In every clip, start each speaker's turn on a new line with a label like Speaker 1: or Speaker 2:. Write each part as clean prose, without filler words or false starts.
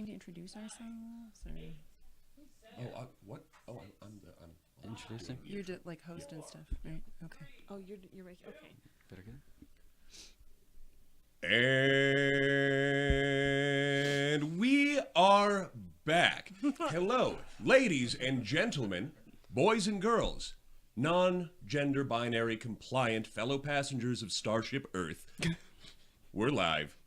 Speaker 1: something to introduce ourselves? Or?
Speaker 2: What? Oh, I'm
Speaker 3: Introducing.
Speaker 1: You're like host and stuff, right? Okay.
Speaker 4: Oh, you're right. Okay.
Speaker 3: Better get it.
Speaker 2: And we are back. Hello, ladies and gentlemen, boys and girls, non-gender binary compliant fellow passengers of Starship Earth. We're live.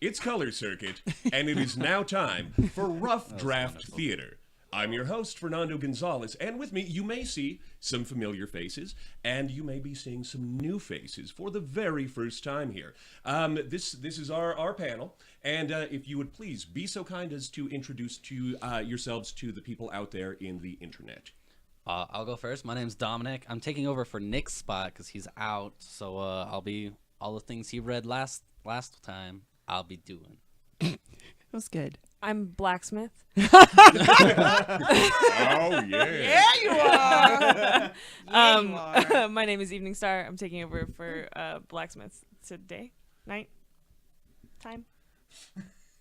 Speaker 2: It's Color Circuit, and it is now time for Rough Draft Theater. I'm your host, Fernando Gonzalez, and with me you may see some familiar faces, and you may be seeing some new faces for the very first time here. This is our panel, and if you would please be so kind as to introduce yourselves to the people out there in the internet.
Speaker 3: I'll go first. My name's Dominic. I'm taking over for Nick's spot because he's out, so I'll be all the things he read last time. I'll be doing.
Speaker 1: That was good.
Speaker 4: I'm Blacksmith.
Speaker 2: Oh, yeah.
Speaker 1: Yeah, you are.
Speaker 4: My name is Evening Star. I'm taking over for Blacksmith today. Night. Time.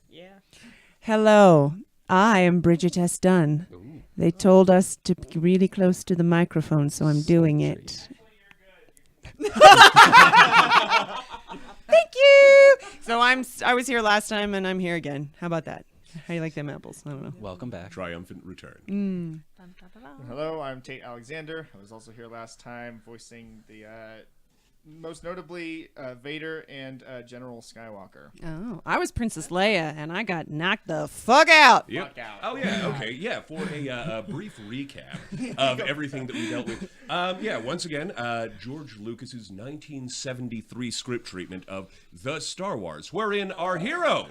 Speaker 4: Yeah.
Speaker 1: Hello, I am Bridget S. Dunn.
Speaker 3: Ooh.
Speaker 1: They told us to be really close to the microphone, so I'm doing it. Thank you. So I was here last time, and I'm here again. How about that? How you like them apples? I don't know.
Speaker 3: Welcome back.
Speaker 2: Triumphant return.
Speaker 4: Dun, dun, dun, dun.
Speaker 5: Hello, I'm Tate Alexander. I was also here last time voicing the, most notably, Vader and General Skywalker.
Speaker 1: Oh, I was Princess Leia, and I got knocked the fuck out.
Speaker 2: Yep.
Speaker 5: Fuck out.
Speaker 2: Oh, yeah, okay. Yeah, for a brief recap of everything that we dealt with. Once again, George Lucas's 1973 script treatment of The Star Wars, wherein our hero,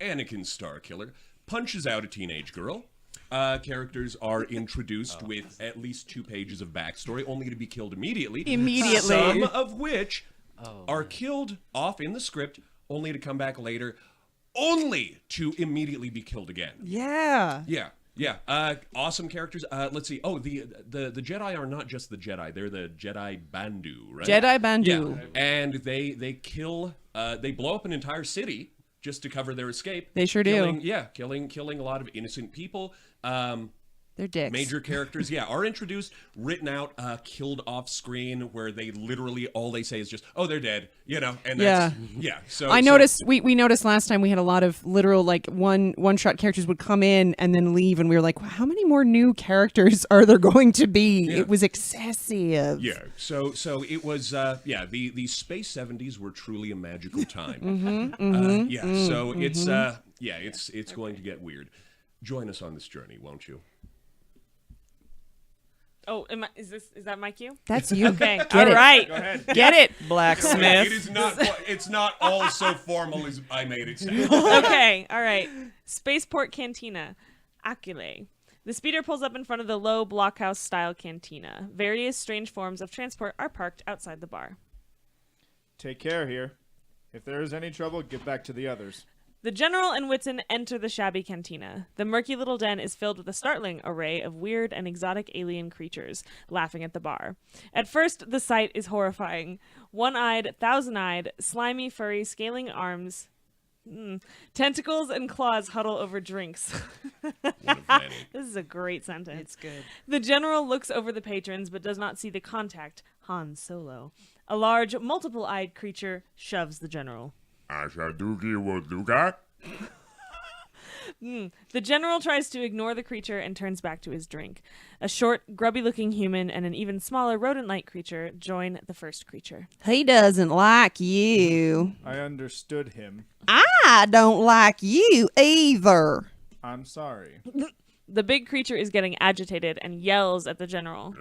Speaker 2: Anakin Starkiller, punches out a teenage girl. Characters are introduced with at least 2 pages of backstory, only to be killed immediately. Some of which are killed off in the script, only to come back later, only to immediately be killed again.
Speaker 1: Yeah.
Speaker 2: Yeah. Awesome characters. Let's see. Oh, the Jedi are not just the Jedi; they're the Jedi Bandu, right?
Speaker 1: Jedi Bandu.
Speaker 2: Yeah. And they kill. They blow up an entire city just to cover their escape.
Speaker 1: They sure do.
Speaker 2: Killing a lot of innocent people.
Speaker 1: They're dicks.
Speaker 2: Major characters, are introduced, written out, killed off screen, where they literally all they say is just, "Oh, they're dead," and that's, So
Speaker 1: I noticed we noticed last time we had a lot of literal like one shot characters would come in and then leave, and we were like, wow, how many more new characters are there going to be?
Speaker 2: Yeah.
Speaker 1: It was excessive.
Speaker 2: Yeah, so it was the space 70s were truly a magical time. It's going to get weird. Join us on this journey, won't you?
Speaker 4: Oh, is that my cue?
Speaker 1: That's you.
Speaker 4: Okay.
Speaker 1: Get
Speaker 4: All
Speaker 1: it.
Speaker 4: right.
Speaker 5: Go ahead.
Speaker 1: Get it,
Speaker 2: It
Speaker 1: blacksmith.
Speaker 2: is not. It's not all so formal as I made it sound.
Speaker 4: Okay. All right. Spaceport Cantina. Acule. The speeder pulls up in front of the low blockhouse-style cantina. Various strange forms of transport are parked outside the bar.
Speaker 5: Take care here. If there is any trouble, get back to the others.
Speaker 4: The General and Whitson enter the shabby cantina. The murky little den is filled with a startling array of weird and exotic alien creatures laughing at the bar. At first, the sight is horrifying. One-eyed, thousand-eyed, slimy, furry, scaling arms, tentacles and claws huddle over drinks.
Speaker 2: What a vanity.
Speaker 4: This is a great sentence.
Speaker 1: It's good.
Speaker 4: The General looks over the patrons but does not see the contact, Han Solo. A large, multiple-eyed creature shoves the General. The General tries to ignore the creature and turns back to his drink. A short, grubby-looking human and an even smaller rodent-like creature join the first creature.
Speaker 1: He doesn't like you.
Speaker 5: I understood him.
Speaker 1: I don't like you either.
Speaker 5: I'm sorry.
Speaker 4: The big creature is getting agitated and yells at the General.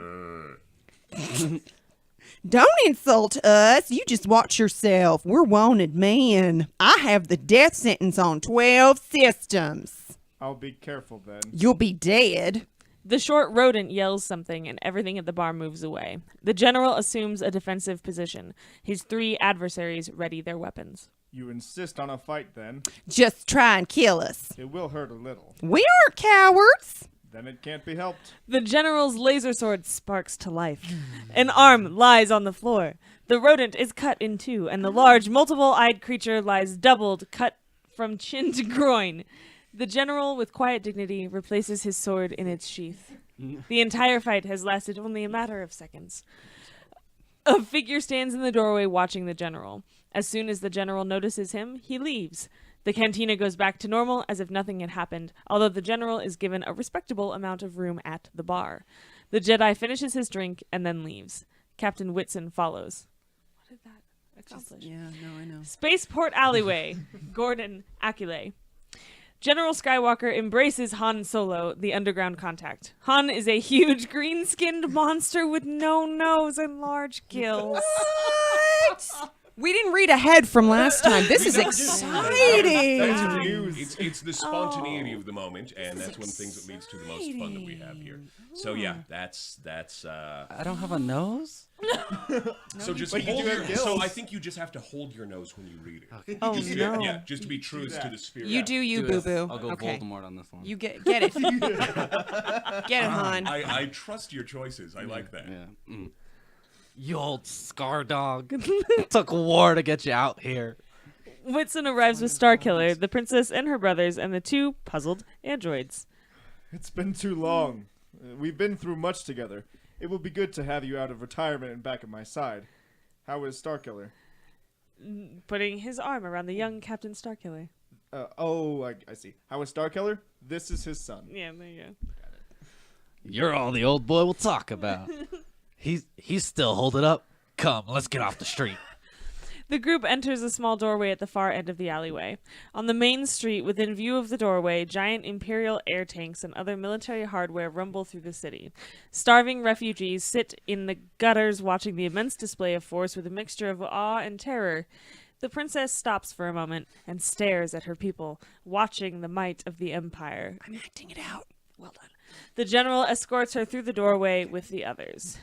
Speaker 1: Don't insult us. You just watch yourself. We're wanted men. I have the death sentence on 12 systems.
Speaker 5: I'll be careful then.
Speaker 1: You'll be dead.
Speaker 4: The short rodent yells something and everything at the bar moves away. The General assumes a defensive position. His 3 adversaries ready their weapons.
Speaker 5: You insist on a fight then.
Speaker 1: Just try and kill us.
Speaker 5: It will hurt a little.
Speaker 1: We aren't cowards.
Speaker 5: Then it can't be helped.
Speaker 4: The General's laser sword sparks to life. An arm lies on the floor. The rodent is cut in 2, and the large, multiple-eyed creature lies doubled, cut from chin to groin. The general, with quiet dignity, replaces his sword in its sheath. The entire fight has lasted only a matter of seconds. A figure stands in the doorway watching the general. As soon as the general notices him, he leaves. The cantina goes back to normal as if nothing had happened, although the general is given a respectable amount of room at the bar. The Jedi finishes his drink and then leaves. Captain Whitson follows. What did that accomplish?
Speaker 1: Yeah, no, I know.
Speaker 4: Spaceport alleyway. Gordon Akile. General Skywalker embraces Han Solo, the underground contact. Han is a huge green-skinned monster with no nose and large gills.
Speaker 1: What? We didn't read ahead from last time. This is exciting.
Speaker 2: That's
Speaker 5: news.
Speaker 2: It's the spontaneity of the moment, and that's one of the things that leads to the most fun that we have here. So yeah, that's.
Speaker 3: I don't have a nose?
Speaker 2: So just
Speaker 5: But you
Speaker 2: hold
Speaker 5: do have
Speaker 2: your.
Speaker 5: gills.
Speaker 2: So I think you just have to hold your nose when you read it.
Speaker 1: Oh,
Speaker 2: Just to-
Speaker 1: no.
Speaker 2: Yeah, just to be true to the spirit.
Speaker 1: You do you,
Speaker 3: Do it.
Speaker 1: boo-boo.
Speaker 3: I'll go
Speaker 1: Okay.
Speaker 3: Voldemort on this one.
Speaker 1: You get it. Get it, Han.
Speaker 2: I trust your choices. I like that.
Speaker 3: Yeah. Mm. You old scar dog. It took war to get you out here.
Speaker 4: Whitson arrives with Starkiller, the princess and her brothers, and the two puzzled androids.
Speaker 5: It's been too long. We've been through much together. It will be good to have you out of retirement and back at my side. How is Starkiller?
Speaker 4: Putting his arm around the young Captain Starkiller.
Speaker 5: I see. How is Starkiller? This is his son.
Speaker 4: Yeah, there you go.
Speaker 3: You're all the old boy will talk about. He's still holding up. Come, let's get off the street.
Speaker 4: The group enters a small doorway at the far end of the alleyway. On the main street, within view of the doorway, giant Imperial air tanks and other military hardware rumble through the city. Starving refugees sit in the gutters watching the immense display of force with a mixture of awe and terror. The princess stops for a moment and stares at her people, watching the might of the Empire.
Speaker 1: I'm acting it out. Well done.
Speaker 4: The general escorts her through the doorway with the others.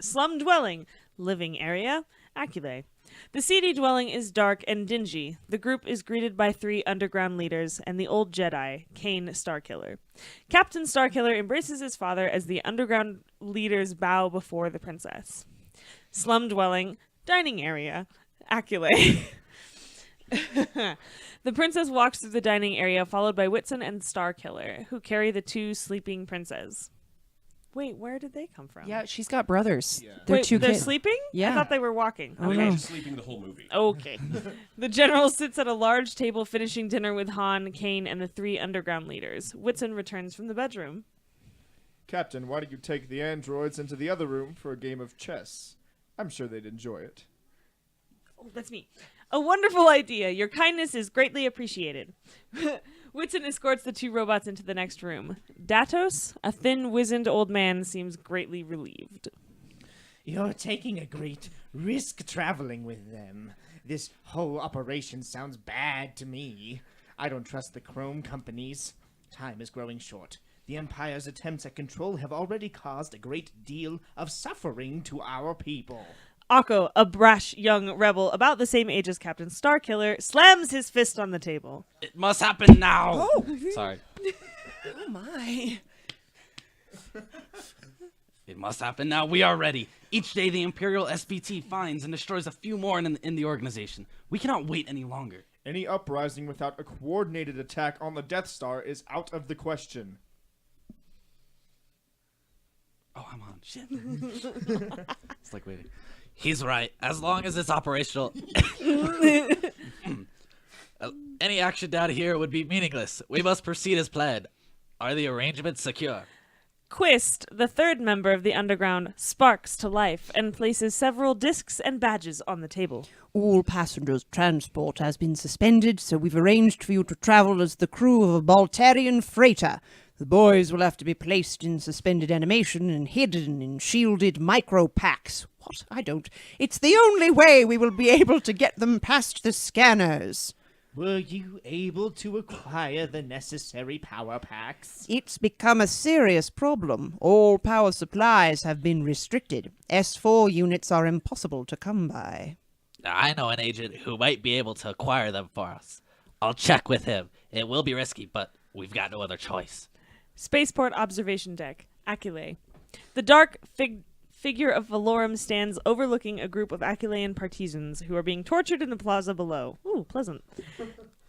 Speaker 4: Slum dwelling, living area, Akile. The seedy dwelling is dark and dingy. The group is greeted by 3 underground leaders and the old Jedi, Kane Starkiller. Captain Starkiller embraces his father as the underground leaders bow before the princess. Slum dwelling, dining area, Akile. The princess walks through the dining area, followed by Whitson and Starkiller, who carry the 2 sleeping princes. Wait, where did they come from?
Speaker 1: Yeah, she's got brothers. They're
Speaker 4: Wait,
Speaker 1: 2
Speaker 4: they're
Speaker 1: kids.
Speaker 4: sleeping?
Speaker 1: Yeah.
Speaker 4: I thought they were walking.
Speaker 1: Oh,
Speaker 4: Okay.
Speaker 1: no.
Speaker 2: Just sleeping the whole movie.
Speaker 4: Okay. The general sits at a large table finishing dinner with Han, Kane, and the 3 underground leaders. Whitson returns from the bedroom.
Speaker 5: Captain, why don't you take the androids into the other room for a game of chess? I'm sure they'd enjoy it.
Speaker 4: Oh, that's me. A wonderful idea. Your kindness is greatly appreciated. Whitson escorts the 2 robots into the next room. Datos, a thin, wizened old man, seems greatly relieved.
Speaker 6: You're taking a great risk traveling with them. This whole operation sounds bad to me. I don't trust the Chrome companies. Time is growing short. The Empire's attempts at control have already caused a great deal of suffering to our people.
Speaker 4: Akko, a brash young rebel about the same age as Captain Starkiller, slams his fist on the table.
Speaker 3: It must happen now. Sorry.
Speaker 1: Oh, my.
Speaker 3: It must happen now. We are ready. Each day, the Imperial SBT finds and destroys a few more in the organization. We cannot wait any longer.
Speaker 5: Any uprising without a coordinated attack on the Death Star is out of the question.
Speaker 3: Oh, I'm on. Shit. It's like waiting. He's right. As long as it's operational, any action down here would be meaningless. We must proceed as planned. Are the arrangements secure?
Speaker 4: Quist, the 3rd member of the Underground, sparks to life and places several discs and badges on the table.
Speaker 1: All passengers' transport has been suspended, so we've arranged for you to travel as the crew of a Baltarian freighter. The boys will have to be placed in suspended animation and hidden in shielded micro-packs. What? I don't. It's the only way we will be able to get them past the scanners.
Speaker 6: Were you able to acquire the necessary power packs?
Speaker 1: It's become a serious problem. All power supplies have been restricted. S4 units are impossible to come by.
Speaker 3: I know an agent who might be able to acquire them for us. I'll check with him. It will be risky, but we've got no other choice.
Speaker 4: Spaceport observation deck, Akile. The dark figure of Valorum stands overlooking a group of Akilean partisans who are being tortured in the plaza below. Ooh, pleasant.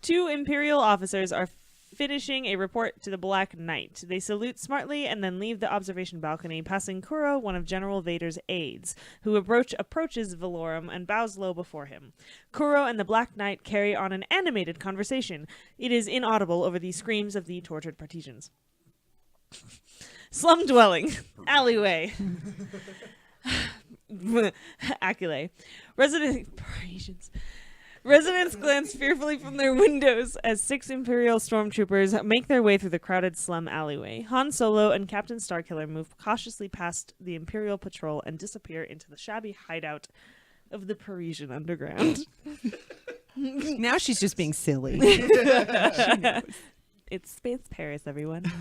Speaker 4: 2 Imperial officers are finishing a report to the Black Knight. They salute smartly and then leave the observation balcony, passing Kuro, one of General Vader's aides, who approaches Valorum and bows low before him. Kuro and the Black Knight carry on an animated conversation. It is inaudible over the screams of the tortured Parisians. Slum dwelling. Alleyway. Acule. Residents glance fearfully from their windows as 6 Imperial stormtroopers make their way through the crowded slum alleyway. Han Solo and Captain Starkiller move cautiously past the Imperial patrol and disappear into the shabby hideout of the Parisian underground.
Speaker 1: Now she's just being silly.
Speaker 4: It's Space Paris, everyone.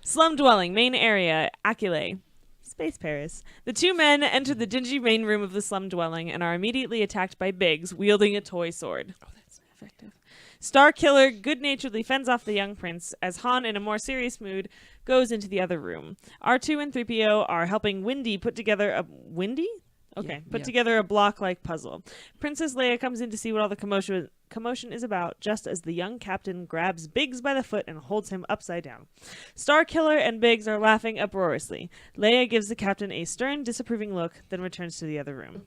Speaker 4: Slum dwelling, main area, Acule. Space Paris. The 2 men enter the dingy main room of the slum dwelling and are immediately attacked by Biggs, wielding a toy sword. Oh, that's effective. Starkiller good-naturedly fends off the young prince as Han, in a more serious mood, goes into the other room. R2 and 3PO are helping Windy put together a... Windy? Okay,
Speaker 1: Yeah,
Speaker 4: put
Speaker 1: yeah.
Speaker 4: together a block-like puzzle. Princess Leia comes in to see what all the commotion is about, just as the young captain grabs Biggs by the foot and holds him upside down. Starkiller and Biggs are laughing uproariously. Leia gives the captain a stern, disapproving look, then returns to the other room.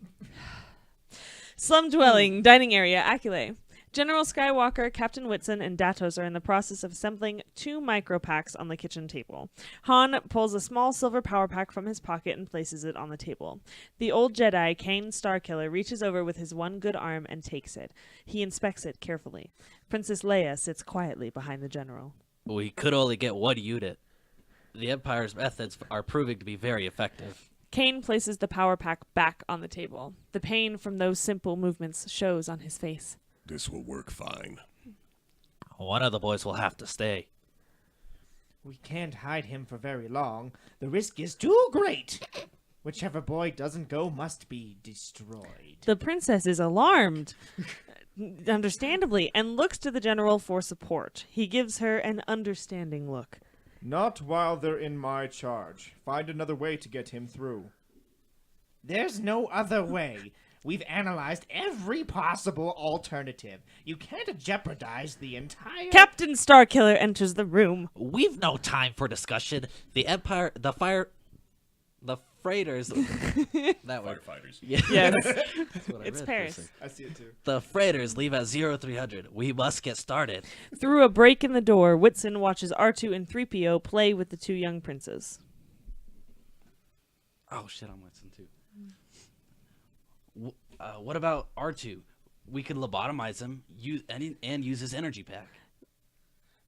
Speaker 4: Slum dwelling, dining area, Acule. General Skywalker, Captain Whitson, and Datos are in the process of assembling 2 micro-packs on the kitchen table. Han pulls a small silver power pack from his pocket and places it on the table. The old Jedi, Kane Starkiller, reaches over with his one good arm and takes it. He inspects it carefully. Princess Leia sits quietly behind the general.
Speaker 3: We could only get 1 unit. The Empire's methods are proving to be very effective.
Speaker 4: Kane places the power pack back on the table. The pain from those simple movements shows on his face.
Speaker 2: This will work fine.
Speaker 3: One of the boys will have to stay.
Speaker 6: We can't hide him for very long. The risk is too great. Whichever boy doesn't go must be destroyed.
Speaker 4: The princess is alarmed, understandably, and looks to the general for support. He gives her an understanding look.
Speaker 5: Not while they're in my charge. Find another way to get him through.
Speaker 6: There's no other way. We've analyzed every possible alternative. You can't jeopardize the entire...
Speaker 4: Captain Starkiller enters the room.
Speaker 3: We've no time for discussion. The Empire, the freighters. That word.
Speaker 2: Firefighters.
Speaker 3: Yeah.
Speaker 4: Yes,
Speaker 3: That's what I
Speaker 4: it's
Speaker 3: read
Speaker 4: Paris.
Speaker 3: first.
Speaker 5: I see it too.
Speaker 3: The freighters leave at 0300. We must get started.
Speaker 4: Through a break in the door, Whitson watches R2 and 3PO play with the 2 young princes.
Speaker 3: Oh shit, I'm Whitson too. What about R2? We could lobotomize him and use his energy pack.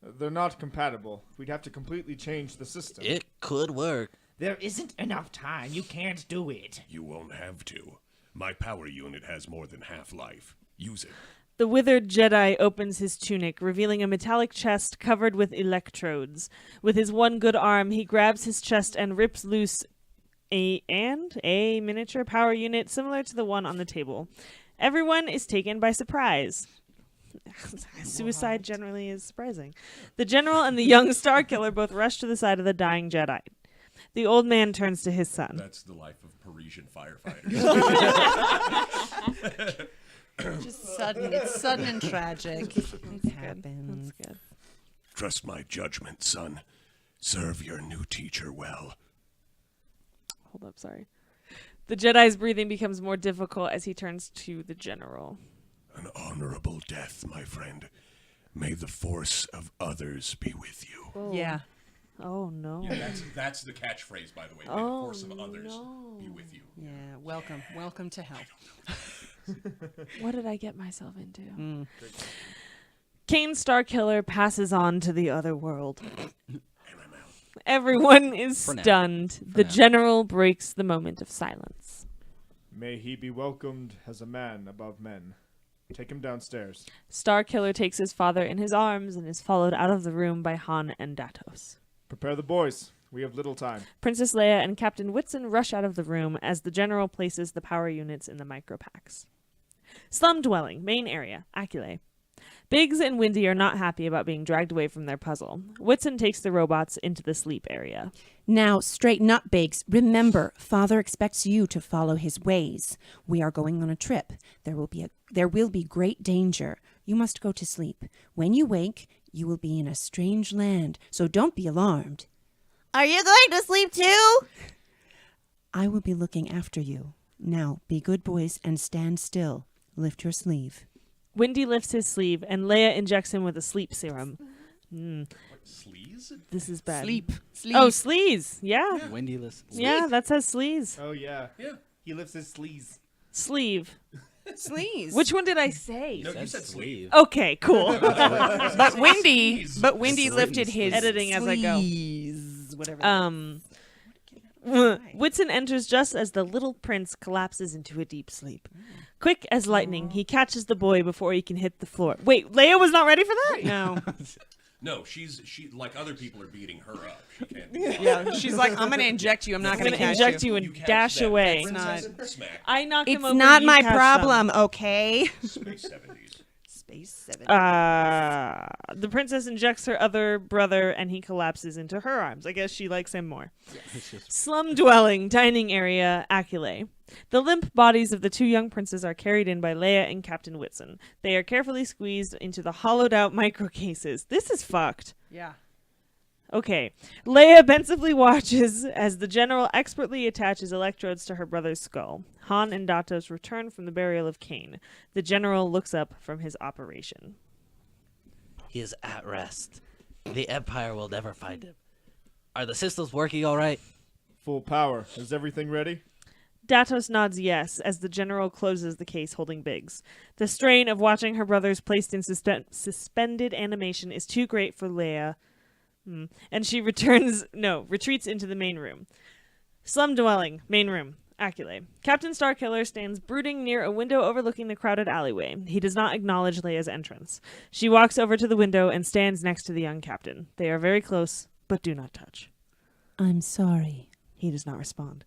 Speaker 5: They're not compatible. We'd have to completely change the system.
Speaker 3: It could work.
Speaker 6: There isn't enough time. You can't do it.
Speaker 2: You won't have to. My power unit has more than half-life. Use it.
Speaker 4: The withered Jedi opens his tunic, revealing a metallic chest covered with electrodes. With his one good arm, he grabs his chest and rips loose a miniature power unit similar to the one on the table. Everyone is taken by surprise. Suicide generally is surprising. The general and the young Starkiller both rush to the side of the dying Jedi. The old man turns to his son.
Speaker 2: That's the life of Parisian firefighters.
Speaker 1: Just sudden. It's sudden and tragic. It happens.
Speaker 4: That's good.
Speaker 2: Trust my judgment, son. Serve your new teacher well.
Speaker 4: Hold up, sorry. The Jedi's breathing becomes more difficult as he turns to the general.
Speaker 2: An honorable death, my friend. May the force of others be with you.
Speaker 1: Yeah.
Speaker 4: Oh no.
Speaker 2: Yeah, that's the catchphrase, by the way. May
Speaker 4: Oh,
Speaker 2: the force of others
Speaker 4: no.
Speaker 2: be with you.
Speaker 1: Yeah. Welcome. Welcome to hell.
Speaker 4: What did I get myself into? Kane Starkiller passes on to the other world. Everyone is
Speaker 3: For now.
Speaker 4: stunned. The
Speaker 3: now.
Speaker 4: general breaks the moment of silence.
Speaker 5: May he be welcomed as a man above men. Take him downstairs.
Speaker 4: Starkiller takes his father in his arms and is followed out of the room by Han and Datos.
Speaker 5: Prepare the boys. We have little time.
Speaker 4: Princess Leia and Captain Whitson rush out of the room as the general places the power units in the micropacks. Slum dwelling, main area, Acule. Biggs and Windy are not happy about being dragged away from their puzzle. Whitson takes the robots into the sleep area.
Speaker 1: Now, straighten up, Biggs. Remember, Father expects you to follow his ways. We are going on a trip. There will be great danger. You must go to sleep. When you wake, You will be in a strange land, so don't be alarmed.
Speaker 7: Are you going to sleep too?
Speaker 1: I will be looking after you. Now, be good boys and stand still. Lift your sleeve.
Speaker 4: Windy lifts his sleeve, and Leia injects him with a sleep serum.
Speaker 2: Sleaze?
Speaker 4: This is bad.
Speaker 1: Sleep.
Speaker 4: Oh, sleaze. Yeah.
Speaker 3: Windy list.
Speaker 4: Yeah, that says sleaze.
Speaker 5: Oh yeah.
Speaker 2: Yeah.
Speaker 5: He lifts his sleeves.
Speaker 4: Sleeve.
Speaker 1: Sleeves.
Speaker 4: Which one did I say?
Speaker 2: No, you said sleeve.
Speaker 4: Okay, cool.
Speaker 1: But Windy
Speaker 3: Sleeve.
Speaker 1: lifted his
Speaker 4: Editing as I go.
Speaker 1: sleeves, whatever.
Speaker 4: Whitson enters just as the little prince collapses into a deep sleep. Quick as lightning, he catches the boy before he can hit the floor. Wait, Leia was not ready for that?
Speaker 1: No.
Speaker 2: No, she like other people are beating her up. She can't. Be
Speaker 1: Yeah, she's like, I'm gonna inject you. I'm not
Speaker 4: I'm
Speaker 1: gonna
Speaker 4: gonna
Speaker 1: catch
Speaker 4: inject
Speaker 1: you.
Speaker 4: you
Speaker 2: You
Speaker 4: and
Speaker 2: catch
Speaker 4: dash
Speaker 2: that
Speaker 4: away.
Speaker 2: princess and smack.
Speaker 4: I knock him
Speaker 1: It's
Speaker 4: over.
Speaker 1: not
Speaker 4: you
Speaker 1: my
Speaker 4: catch them.
Speaker 1: problem, okay?
Speaker 2: Space 70s.
Speaker 1: Space 7.
Speaker 4: The princess injects her other brother and he collapses into her arms. I guess she likes him more. Slum dwelling, dining area, Acule. The limp bodies of the two young princes are carried in by Leia and Captain Whitson. They are carefully squeezed into the hollowed out micro cases. This is fucked.
Speaker 1: Yeah.
Speaker 4: Okay. Leia pensively watches as the general expertly attaches electrodes to her brother's skull. Han and Datos return from the burial of Kane. The general looks up from his operation.
Speaker 3: He is at rest. The Empire will never find him. Are the systems working all right?
Speaker 5: Full power. Is everything ready?
Speaker 4: Datos nods yes as the general closes the case holding Biggs. The strain of watching her brothers placed in suspended animation is too great for Leia. And she retreats into the main room. Slum dwelling, main room, Acule. Captain Starkiller stands brooding near a window overlooking the crowded alleyway. He does not acknowledge Leia's entrance. She walks over to the window and stands next to the young captain. They are very close, but do not touch.
Speaker 1: I'm sorry.
Speaker 4: He does not respond.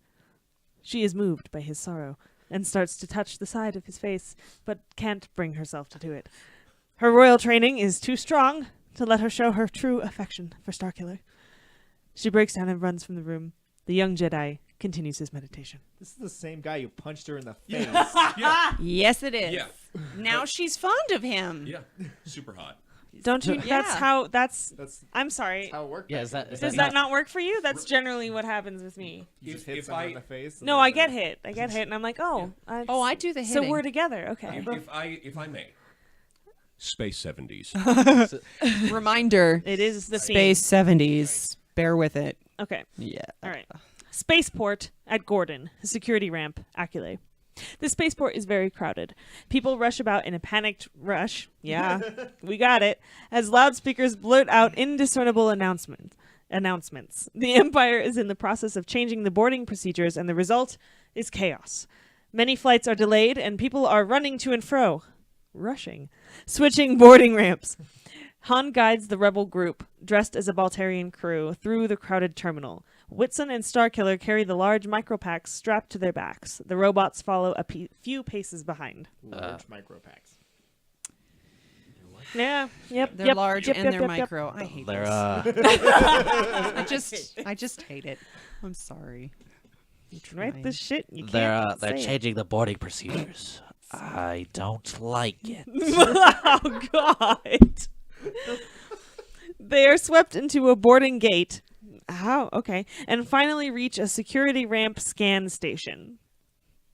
Speaker 4: She is moved by his sorrow and starts to touch the side of his face, but can't bring herself to do it. Her royal training is too strong to let her show her true affection for Starkiller. She breaks down and runs from the room. The young Jedi continues his meditation.
Speaker 5: This is the same guy who punched her in the face.
Speaker 2: Yeah.
Speaker 1: Yes, it is.
Speaker 2: Yeah.
Speaker 1: Now she's fond of him.
Speaker 2: Yeah. Super hot.
Speaker 4: Don't you?
Speaker 1: Yeah.
Speaker 4: That's
Speaker 5: That's
Speaker 4: I'm sorry.
Speaker 5: how it worked.
Speaker 3: Yeah,
Speaker 5: back
Speaker 3: is that-
Speaker 5: then.
Speaker 3: is
Speaker 4: Does that not work for you? That's generally what happens with me.
Speaker 5: You just
Speaker 2: If
Speaker 5: hit someone
Speaker 2: I-
Speaker 5: in the face? and
Speaker 4: No,
Speaker 5: then
Speaker 4: I
Speaker 5: the-
Speaker 4: get hit. I get hit, and I'm like, oh.
Speaker 1: I do the
Speaker 4: So
Speaker 1: hitting.
Speaker 4: we're together. Okay.
Speaker 2: If I may. Space 70s.
Speaker 1: Reminder.
Speaker 4: It is the
Speaker 1: Space
Speaker 4: theme.
Speaker 1: 70s. Bear with it.
Speaker 4: Okay.
Speaker 1: Yeah.
Speaker 4: All right. Spaceport at Gordon, security ramp, Acule. The spaceport is very crowded. People rush about in a panicked rush. Yeah, we got it. As loudspeakers blurt out indiscernible announcements. The Empire is in the process of changing the boarding procedures, and the result is chaos. Many flights are delayed, and people are running to and fro. Rushing. Switching boarding ramps. Han guides the rebel group, dressed as a Baltarian crew, through the crowded terminal. Whitson and Starkiller carry the large micropacks strapped to their backs. The robots follow a few paces behind.
Speaker 5: Large micro packs.
Speaker 4: Yeah, yep,
Speaker 1: They're
Speaker 4: yep,
Speaker 1: large
Speaker 4: yep,
Speaker 1: and
Speaker 4: yep,
Speaker 1: they're
Speaker 4: yep, yep.
Speaker 1: micro. I hate
Speaker 3: They're
Speaker 1: this. I just hate it. I'm sorry.
Speaker 4: Write the shit. You
Speaker 3: they're
Speaker 4: can't say it.
Speaker 3: changing the boarding procedures. I don't like it.
Speaker 4: Oh God! They are swept into a boarding gate. How? Okay, and finally reach a security ramp scan station.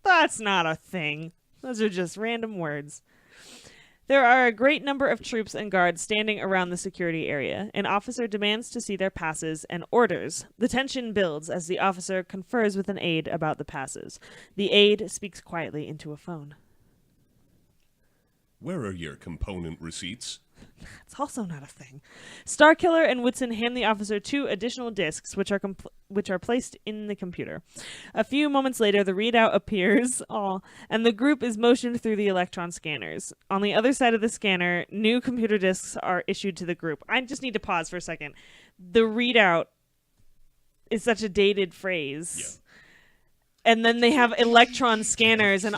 Speaker 4: That's not a thing. Those are just random words. There are a great number of troops and guards standing around the security area. An officer demands to see their passes and orders. The tension builds as the officer confers with an aide about the passes. The aide speaks quietly into a phone.
Speaker 2: Where are your component receipts?
Speaker 4: It's also not a thing. Starkiller and Whitson hand the officer 2 additional discs, which are placed in the computer. A few moments later, the readout appears, and the group is motioned through the electron scanners. On the other side of the scanner, new computer discs are issued to the group. I just need to pause for a second. The readout is such a dated phrase.
Speaker 2: Yeah.
Speaker 4: And then they have electron scanners, and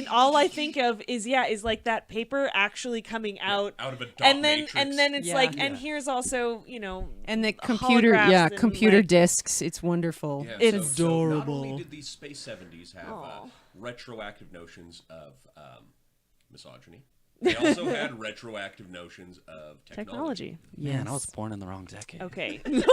Speaker 4: all I think of is like that paper actually coming out.
Speaker 2: Out of a dot
Speaker 4: And then
Speaker 2: matrix.
Speaker 4: it's
Speaker 1: Yeah.
Speaker 4: like, and here's also,
Speaker 1: And the computer,
Speaker 4: holographs and,
Speaker 1: computer
Speaker 4: like-
Speaker 1: discs. It's wonderful.
Speaker 2: Yeah,
Speaker 4: It's
Speaker 2: so not
Speaker 1: adorable.
Speaker 2: only did these Space 70s have retroactive notions of misogyny, They also had retroactive notions of technology.
Speaker 4: Technology.
Speaker 3: Man, I was born in the wrong decade.
Speaker 4: Okay.
Speaker 1: Okay.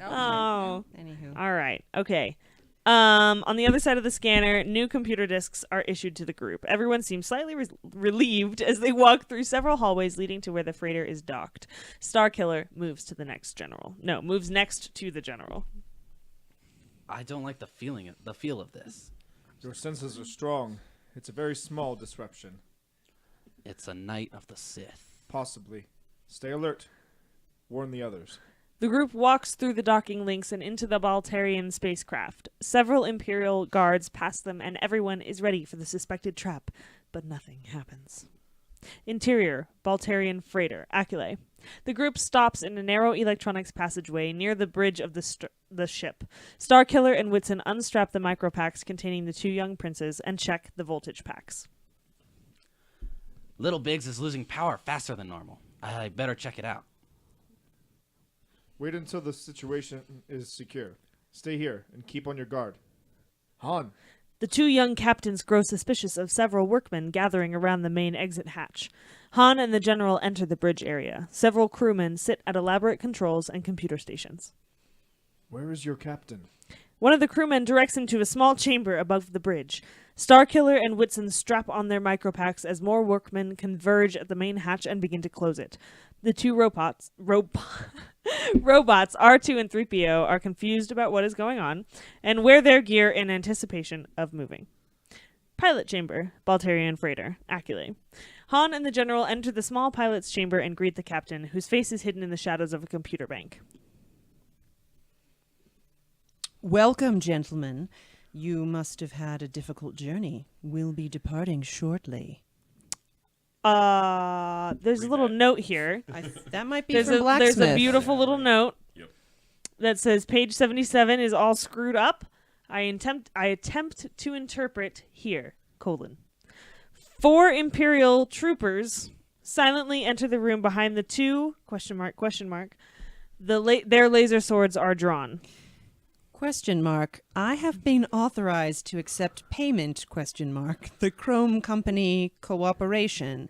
Speaker 4: Oh.
Speaker 1: Anywho.
Speaker 4: All right. Okay. On the other side of the scanner, new computer disks are issued to the group. Everyone seems slightly relieved as they walk through several hallways leading to where the freighter is docked. Starkiller moves to the next general. No, moves next to the general.
Speaker 3: I don't like the feel of this.
Speaker 5: Your senses are strong. It's a very small disruption.
Speaker 3: It's a Knight of the Sith.
Speaker 5: Possibly. Stay alert. Warn the others.
Speaker 4: The group walks through the docking links and into the Baltarian spacecraft. Several Imperial guards pass them, and everyone is ready for the suspected trap, but nothing happens. Interior, Baltarian freighter, Aculae. The group stops in a narrow electronics passageway near the bridge of the ship. Starkiller and Whitson unstrap the micropacks containing the two young princes and check the voltage packs.
Speaker 3: Little Biggs is losing power faster than normal. I better check it out.
Speaker 5: Wait until the situation is secure. Stay here and keep on your guard. Han,
Speaker 4: The two young captains grow suspicious of several workmen gathering around the main exit hatch. Han and the general enter the bridge area. Several crewmen sit at elaborate controls and computer stations.
Speaker 5: where is your captain?
Speaker 4: One of the crewmen directs him to a small chamber above the bridge. Starkiller and Whitson strap on their micropacks as more workmen converge at the main hatch and begin to close it. The two robots, R2 and 3PO, are confused about what is going on and wear their gear in anticipation of moving. Pilot chamber, Baltarian freighter, Aculae. Han and the general enter the small pilot's chamber and greet the captain, whose face is hidden in the shadows of a computer bank.
Speaker 1: Welcome, gentlemen. You must have had a difficult journey. We'll be departing shortly.
Speaker 4: There's a little note here.
Speaker 1: That might be
Speaker 4: There's
Speaker 1: from
Speaker 4: a
Speaker 1: Blacksmith.
Speaker 4: beautiful little note
Speaker 2: Yep.
Speaker 4: that says page 77 is all screwed up. I attempt to interpret here, : 4 Imperial troopers silently enter the room behind the two, ? Their laser swords are drawn. ?
Speaker 1: I have been authorized to accept payment ? The Chrome Company cooperation.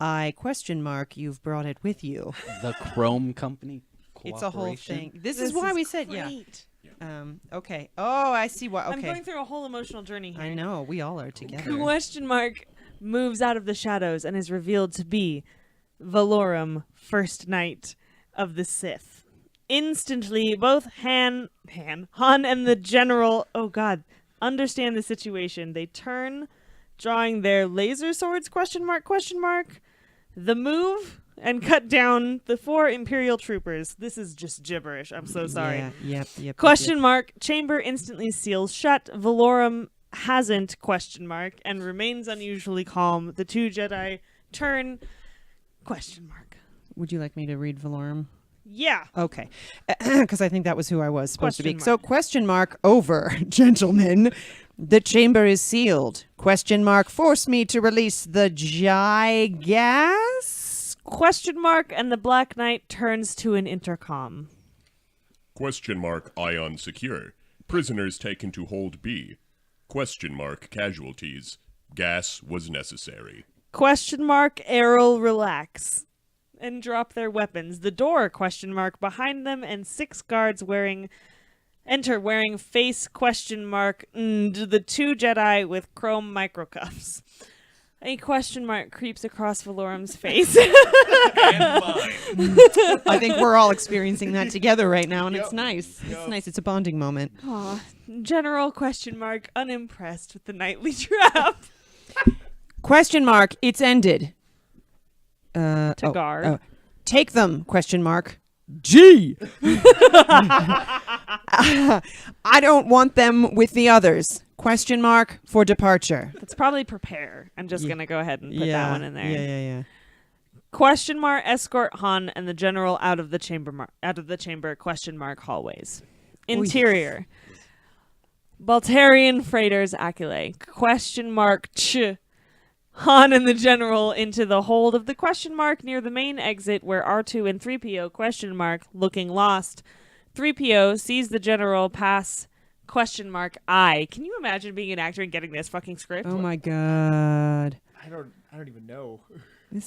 Speaker 1: You've brought it with you.
Speaker 3: The Chrome Company
Speaker 1: It's a whole
Speaker 3: cooperation?
Speaker 1: thing. This is why we said,
Speaker 4: great.
Speaker 1: okay. Oh, I see why.
Speaker 4: I'm
Speaker 1: Okay.
Speaker 4: going through a whole emotional journey here.
Speaker 1: I know. We all are together. ?
Speaker 4: Moves out of the shadows and is revealed to be Valorum, First Knight of the Sith. Instantly, both Han and the general, understand the situation. They turn, drawing their laser swords, ? The move, and cut down the 4 Imperial troopers. This is just gibberish. I'm so sorry.
Speaker 1: Yeah, yep.
Speaker 4: Chamber instantly seals shut. Valorum hasn't ? And remains unusually calm. The two Jedi turn ?
Speaker 1: Would you like me to read Valorum?
Speaker 4: Yeah.
Speaker 1: Okay. Because I think that was who I was supposed to be.
Speaker 4: Question
Speaker 1: So, ? Over, gentlemen. The chamber is sealed. ? Force me to release the Gigas? ?
Speaker 4: And the Black Knight turns to an intercom.
Speaker 2: Ion secure. Prisoners taken to hold B. ? Casualties. Gas was necessary. ?
Speaker 4: Errol relax. And drop their weapons. The door, ? behind them, and 6 guards enter wearing face ? And the 2 Jedi with chrome microcuffs. A ? creeps across Valorum's face.
Speaker 2: And mine.
Speaker 1: I think we're all experiencing that together right now, and
Speaker 5: Yep.
Speaker 1: it's nice.
Speaker 5: Yep.
Speaker 1: It's nice. It's a bonding moment.
Speaker 4: Aw, General ? Unimpressed with the nightly trap. ?
Speaker 1: It's ended.
Speaker 4: Tagar.
Speaker 1: Take them? ? G. I don't want them with the others. ? For departure.
Speaker 4: That's probably prepare. I'm just going to go ahead and put that one in there.
Speaker 1: Yeah. ?
Speaker 4: Escort Han and the general out of the chamber? Hallways. Interior. Baltarian freighters, Aculae. ? Ch. Han and the general into the hold of the ? near the main exit where R2 and 3PO ? Looking lost. 3PO sees the general pass ? Question mark I. Can you imagine being an actor and getting this fucking script?
Speaker 1: Oh my god.
Speaker 5: I don't even know.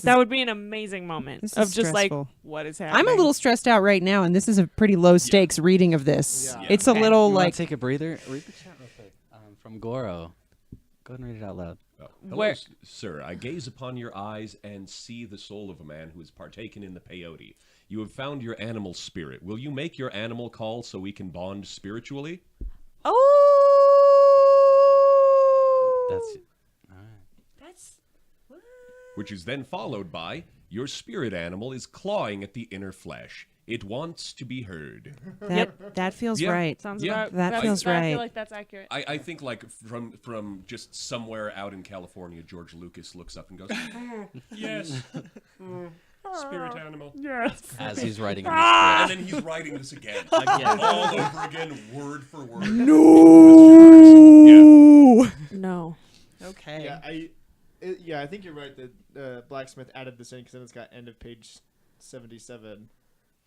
Speaker 4: That would be an amazing moment
Speaker 1: This
Speaker 4: of
Speaker 1: is
Speaker 4: just
Speaker 1: stressful.
Speaker 4: like, what is happening?
Speaker 1: I'm a little stressed out right now, and this is a pretty low stakes reading of this.
Speaker 5: Yeah.
Speaker 1: It's a
Speaker 4: Okay.
Speaker 1: little
Speaker 3: You wanna
Speaker 1: like
Speaker 3: take a breather? Read the chat real quick. From Goro. Go ahead and read it out loud.
Speaker 2: Hello,
Speaker 4: Where-
Speaker 2: sir. I gaze upon your eyes and see the soul of a man who has partaken in the peyote. You have found your animal spirit. Will you make your animal call so we can bond spiritually?
Speaker 4: Oh,
Speaker 3: That's
Speaker 4: that's
Speaker 2: Which is then followed by, your spirit animal is clawing at the inner flesh. It wants to be heard.
Speaker 1: that feels
Speaker 2: Yeah.
Speaker 1: right.
Speaker 4: sounds
Speaker 2: Yeah.
Speaker 4: about.
Speaker 1: That feels
Speaker 4: I
Speaker 1: right.
Speaker 4: feel like that's accurate.
Speaker 2: I think like from just somewhere out in California, George Lucas looks up and goes, yes, spirit animal.
Speaker 4: Yes.
Speaker 3: as he's writing in the
Speaker 2: And
Speaker 3: script.
Speaker 2: then he's writing this again,
Speaker 3: Again.
Speaker 2: all over again, word for word.
Speaker 1: No.
Speaker 4: No.
Speaker 1: Okay.
Speaker 5: Yeah, I think you're right that Blacksmith added this in because then it's got end of page 77.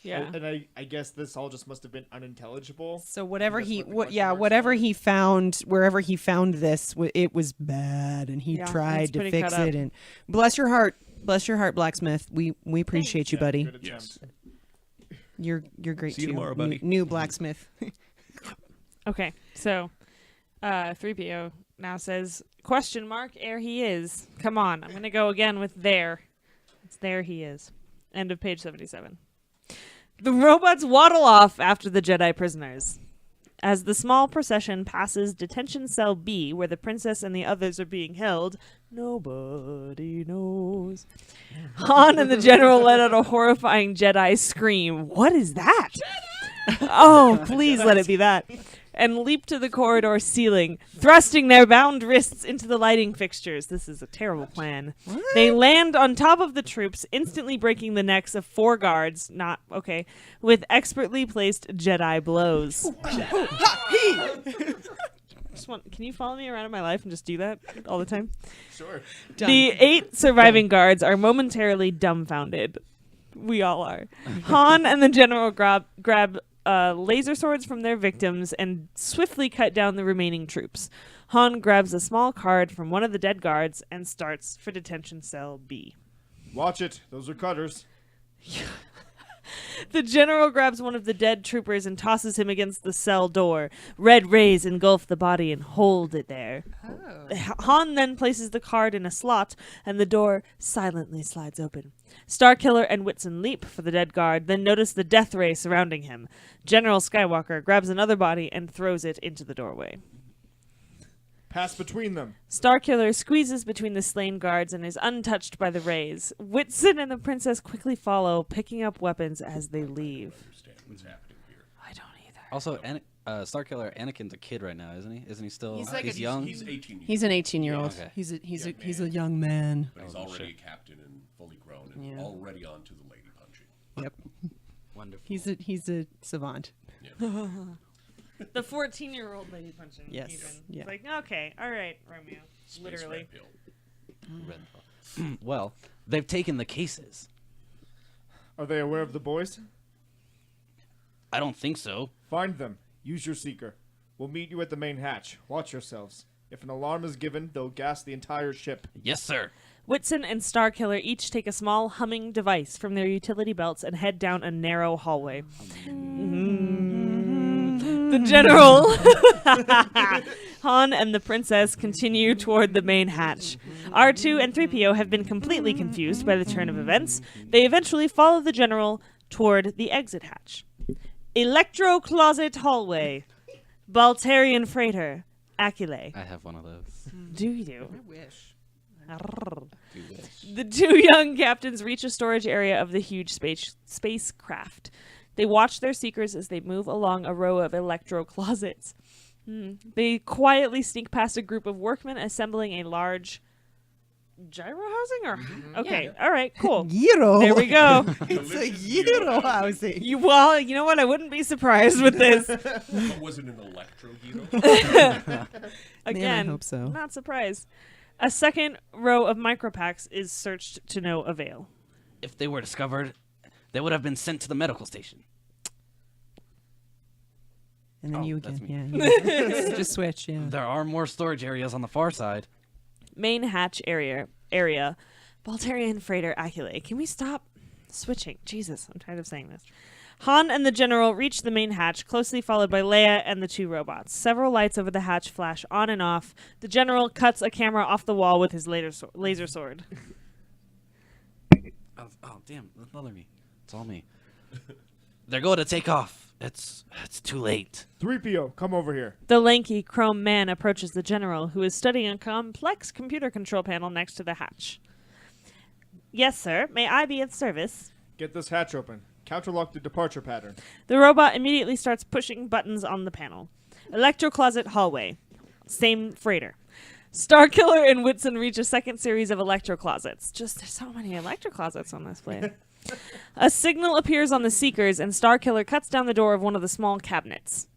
Speaker 4: Yeah.
Speaker 5: And I guess this all just must have been unintelligible.
Speaker 1: So whatever
Speaker 5: That's
Speaker 1: he,
Speaker 5: what the
Speaker 1: what,
Speaker 5: question
Speaker 1: yeah,
Speaker 5: marks
Speaker 1: whatever
Speaker 5: are.
Speaker 1: he found, wherever he found this, it was bad, and he
Speaker 4: Yeah, it's
Speaker 1: tried to
Speaker 4: pretty
Speaker 1: fix
Speaker 4: cut
Speaker 1: it.
Speaker 4: up.
Speaker 1: And bless your heart, Blacksmith. We appreciate you, buddy.
Speaker 5: Good attempt.
Speaker 2: Yes.
Speaker 1: You're great
Speaker 2: See you
Speaker 1: too.
Speaker 2: tomorrow, buddy.
Speaker 1: New Blacksmith.
Speaker 4: Okay. So, 3PO now says question mark ere he is. Come on, I'm gonna go again with there. It's there he is. End of page 77. The robots waddle off after the Jedi prisoners. As the small procession passes detention cell B, where the princess and the others are being held, nobody knows. Han and the general let out a horrifying Jedi scream. What is that? Oh, please let it be that. And leap to the corridor ceiling, thrusting their bound wrists into the lighting fixtures. This is a terrible plan. They land on top of the troops, instantly breaking the necks of 4 guards, with expertly placed Jedi blows. Can you follow me around in my life and just do that all the time?
Speaker 5: Sure.
Speaker 4: The 8 surviving guards are momentarily dumbfounded. We all are. Han and the general grab laser swords from their victims and swiftly cut down the remaining troops. Han grabs a small card from one of the dead guards and starts for detention cell B.
Speaker 5: Watch it. Those are cutters.
Speaker 4: The general grabs one of the dead troopers and tosses him against the cell door. Red rays engulf the body and hold it there. Han then places the card in a slot, and the door silently slides open. Starkiller and Whitson leap for the dead guard, then notice the death ray surrounding him. General Skywalker grabs another body and throws it into the doorway.
Speaker 5: Pass between them.
Speaker 4: Starkiller squeezes between the slain guards and is untouched by the rays. Whitson and the princess quickly follow, picking up weapons as they leave.
Speaker 2: Understand what's happening here.
Speaker 4: I don't either.
Speaker 3: Also, Starkiller Anakin's a kid right now, isn't he? Isn't he still?
Speaker 1: He's like
Speaker 3: he's
Speaker 1: a-
Speaker 3: young.
Speaker 2: He's 18 years
Speaker 1: He's an 18-year-old.
Speaker 3: Okay.
Speaker 1: He's a young man.
Speaker 2: but he's already a captain and fully grown and
Speaker 1: Yeah.
Speaker 2: already on to the lady punching.
Speaker 1: Yep.
Speaker 3: Wonderful.
Speaker 1: He's a savant.
Speaker 4: The 14-year-old lady punching.
Speaker 1: Yes,
Speaker 4: Even.
Speaker 1: yeah.
Speaker 4: It's like, okay, all right, Romeo.
Speaker 2: Space
Speaker 4: Literally.
Speaker 2: red pill.
Speaker 3: Red pill. Well, they've taken the cases.
Speaker 5: Are they aware of the boys?
Speaker 3: I don't think so.
Speaker 5: Find them. Use your seeker. We'll meet you at the main hatch. Watch yourselves. If an alarm is given, they'll gas the entire ship.
Speaker 3: Yes, sir.
Speaker 4: Whitson and Starkiller each take a small humming device from their utility belts and head down a narrow hallway. The general, Han, and the princess continue toward the main hatch. R2 and 3PO have been completely confused by the turn of events. They eventually follow the general toward the exit hatch. Electro closet hallway. Baltarian freighter. Akile.
Speaker 3: I have one of those.
Speaker 4: Do you?
Speaker 1: wish.
Speaker 3: Do wish.
Speaker 4: The 2 young captains reach a storage area of the huge spacecraft. They watch their seekers as they move along a row of electro closets. They quietly sneak past a group of workmen assembling a large gyro housing. Okay, all right, cool.
Speaker 1: Gyro.
Speaker 4: There we go.
Speaker 1: It's a gyro housing.
Speaker 4: You know what? I wouldn't be surprised with this.
Speaker 2: But was it an electro Guido?
Speaker 4: Again,
Speaker 1: hope so.
Speaker 4: not surprised. A second row of micropacks is searched to no avail.
Speaker 3: If they were discovered, they would have been sent to the medical station.
Speaker 1: And then
Speaker 3: Oh,
Speaker 1: you
Speaker 3: that's
Speaker 1: again.
Speaker 3: me.
Speaker 1: Yeah. You just switch. Yeah.
Speaker 3: There are more storage areas on the far side.
Speaker 4: Main hatch area. Baltarian freighter Aculae. Can we stop switching? Jesus, I'm tired of saying this. Han and the general reach the main hatch, closely followed by Leia and the 2 robots. Several lights over the hatch flash on and off. The general cuts a camera off the wall with his laser sword.
Speaker 3: Oh, damn. Don't bother me. It's all me. They're going to take off. It's too late.
Speaker 5: 3PO, come over here.
Speaker 4: The lanky chrome man approaches the general, who is studying a complex computer control panel next to the hatch. Yes, sir. May I be of service?
Speaker 5: Get this hatch open. Counterlock the departure pattern.
Speaker 4: The robot immediately starts pushing buttons on the panel. Electrocloset hallway. Same freighter. Starkiller and Whitson reach a second series of electroclosets. Just there's so many electroclosets on this place. A signal appears on the seekers, and Starkiller cuts down the door of one of the small cabinets.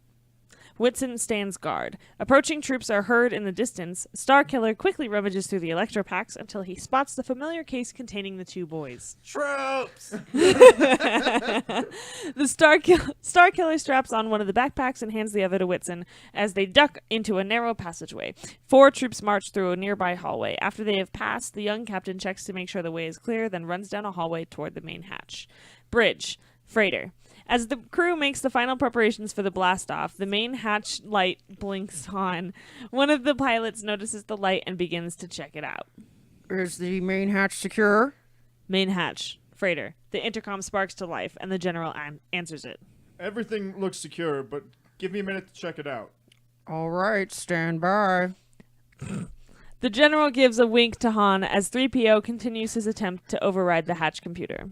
Speaker 4: Whitson stands guard. Approaching troops are heard in the distance. Starkiller quickly rummages through the electropacks until he spots the familiar case containing the 2 boys.
Speaker 3: Troops!
Speaker 4: The Starkiller straps on one of the backpacks and hands the other to Whitson as they duck into a narrow passageway. 4 troops march through a nearby hallway. After they have passed, the young captain checks to make sure the way is clear, then runs down a hallway toward the main hatch. Bridge. Freighter. As the crew makes the final preparations for the blast-off, the main hatch light blinks on. One of the pilots notices the light and begins to check it out.
Speaker 1: Is the main hatch secure?
Speaker 4: Main hatch. Freighter. The intercom sparks to life, and the general answers it.
Speaker 5: Everything looks secure, but give me a minute to check it out.
Speaker 1: All right, stand by.
Speaker 4: The general gives a wink to Han as 3PO continues his attempt to override the hatch computer.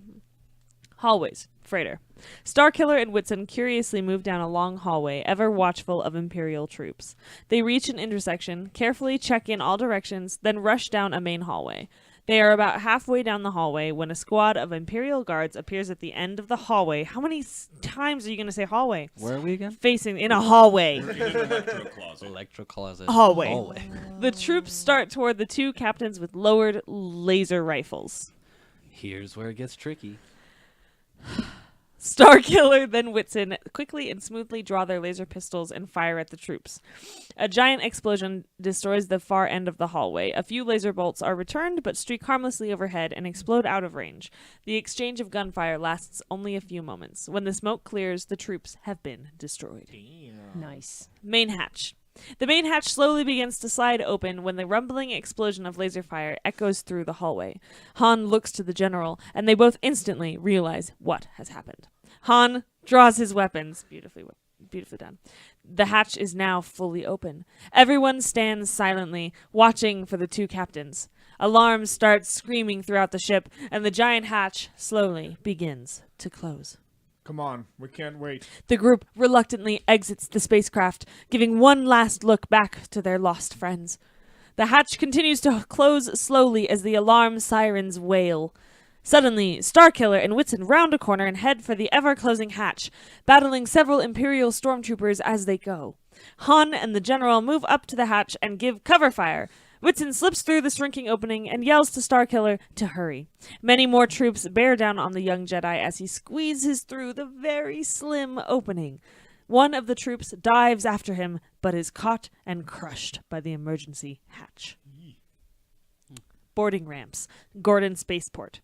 Speaker 4: Hallways. Freighter. Starkiller and Whitson curiously move down a long hallway, ever watchful of Imperial troops. They reach an intersection, carefully check in all directions, then rush down a main hallway. They are about halfway down the hallway when a squad of Imperial guards appears at the end of the hallway. How many times are you going to say hallway?
Speaker 3: Where are we again?
Speaker 4: Facing in a hallway.
Speaker 2: In an electro closet.
Speaker 3: Electro closet.
Speaker 4: Hallway. The troops start toward the 2 captains with lowered laser rifles.
Speaker 3: Here's where it gets tricky.
Speaker 4: Starkiller, then Whitson, quickly and smoothly draw their laser pistols and fire at the troops. A giant explosion destroys the far end of the hallway. A few laser bolts are returned, but streak harmlessly overhead and explode out of range. The exchange of gunfire lasts only a few moments. When the smoke clears, the troops have been destroyed.
Speaker 1: Nice.
Speaker 4: Main hatch. The main hatch slowly begins to slide open when the rumbling explosion of laser fire echoes through the hallway. Han looks to the general, and they both instantly realize what has happened. Han draws his weapons. Beautifully done. The hatch is now fully open. Everyone stands silently, watching for the 2 captains. Alarms start screaming throughout the ship, and the giant hatch slowly begins to close.
Speaker 5: Come on, we can't wait.
Speaker 4: The group reluctantly exits the spacecraft, giving one last look back to their lost friends. The hatch continues to close slowly as the alarm sirens wail. Suddenly, Starkiller and Whitson round a corner and head for the ever-closing hatch, battling several Imperial stormtroopers as they go. Han and the general move up to the hatch and give cover fire. Whitson slips through the shrinking opening and yells to Starkiller to hurry. Many more troops bear down on the young Jedi as he squeezes through the very slim opening. One of the troops dives after him, but is caught and crushed by the emergency hatch. Boarding ramps. Gordon Spaceport.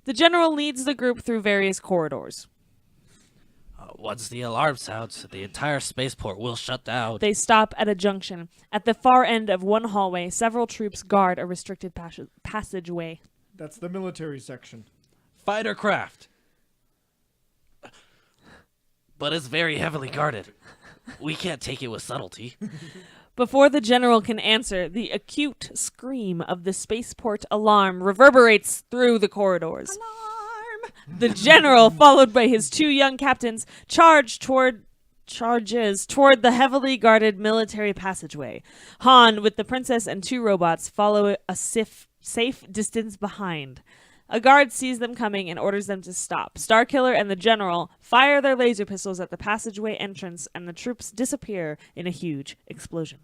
Speaker 4: The general leads the group through various corridors.
Speaker 3: Once the alarm sounds, the entire spaceport will shut down.
Speaker 4: They stop at a junction. At the far end of one hallway, several troops guard a restricted passageway.
Speaker 5: That's the military section.
Speaker 3: Fighter craft. But it's very heavily guarded. We can't take it with subtlety.
Speaker 4: Before the general can answer, the acute scream of the spaceport alarm reverberates through the corridors. Alarm! The general, followed by his 2 young captains, charges toward the heavily guarded military passageway. Han, with the princess and 2 robots, follow a safe distance behind. A guard sees them coming and orders them to stop. Starkiller and the general fire their laser pistols at the passageway entrance, and the troops disappear in a huge explosion.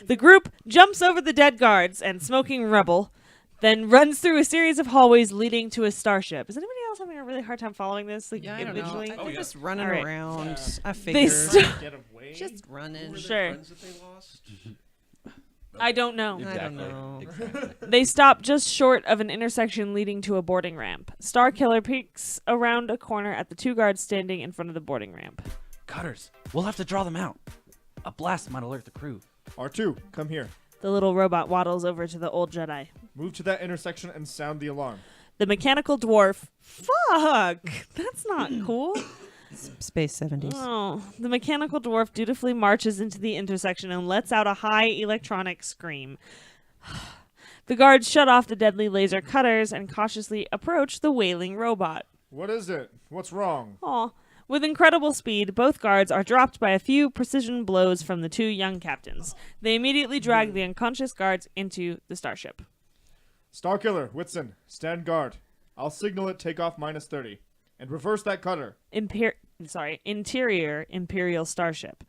Speaker 4: The group jumps over the dead guards and smoking rubble, then runs through a series of hallways leading to a starship. Is anybody else having a really hard time following this? Like,
Speaker 1: Yeah, I don't know.
Speaker 4: visually?
Speaker 1: They're just running
Speaker 4: All right.
Speaker 1: around. I
Speaker 4: They
Speaker 1: figure.
Speaker 5: Get away.
Speaker 1: Just running.
Speaker 2: Were there
Speaker 4: Sure.
Speaker 2: friends that they lost?
Speaker 4: I don't know.
Speaker 1: I don't know.
Speaker 3: Exactly.
Speaker 4: They stop just short of an intersection leading to a boarding ramp. Starkiller peeks around a corner at the 2 guards standing in front of the boarding ramp.
Speaker 3: Cutters, we'll have to draw them out. A blast might alert the crew.
Speaker 5: R2, come here.
Speaker 4: The little robot waddles over to the old Jedi.
Speaker 5: Move to that intersection and sound the alarm.
Speaker 4: The mechanical dwarf. Fuck! That's not cool.
Speaker 1: Space 70s.
Speaker 4: Oh, the mechanical dwarf dutifully marches into the intersection and lets out a high electronic scream. The guards shut off the deadly laser cutters and cautiously approach the wailing robot.
Speaker 5: What is it? What's wrong?
Speaker 4: Aw. With incredible speed, both guards are dropped by a few precision blows from the 2 young captains. They immediately drag the unconscious guards into the starship.
Speaker 5: Starkiller, Whitson, stand guard. I'll signal it takeoff -30. And reverse that cutter.
Speaker 4: Interior Imperial starship.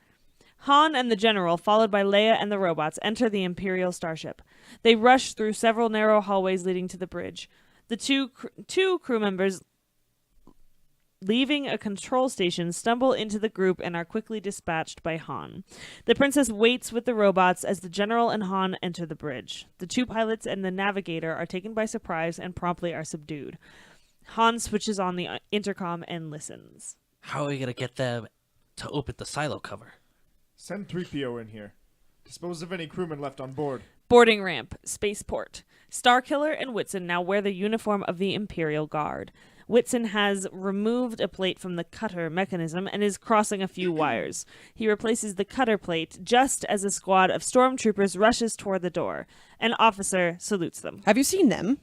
Speaker 4: Han and the general, followed by Leia and the robots, enter the Imperial starship. They rush through several narrow hallways leading to the bridge. The two crew members, leaving a control station, stumble into the group and are quickly dispatched by Han. The princess waits with the robots as the general and Han enter the bridge. The 2 pilots and the navigator are taken by surprise and promptly are subdued. Han switches on the intercom and listens.
Speaker 3: How are we gonna get them to open the silo cover?
Speaker 5: Send 3PO in here. Dispose of any crewmen left on board.
Speaker 4: Boarding ramp, spaceport. Starkiller and Whitson now wear the uniform of the Imperial Guard. Whitson has removed a plate from the cutter mechanism and is crossing a few wires. He replaces the cutter plate just as a squad of stormtroopers rushes toward the door. An officer salutes them.
Speaker 1: Have you seen them?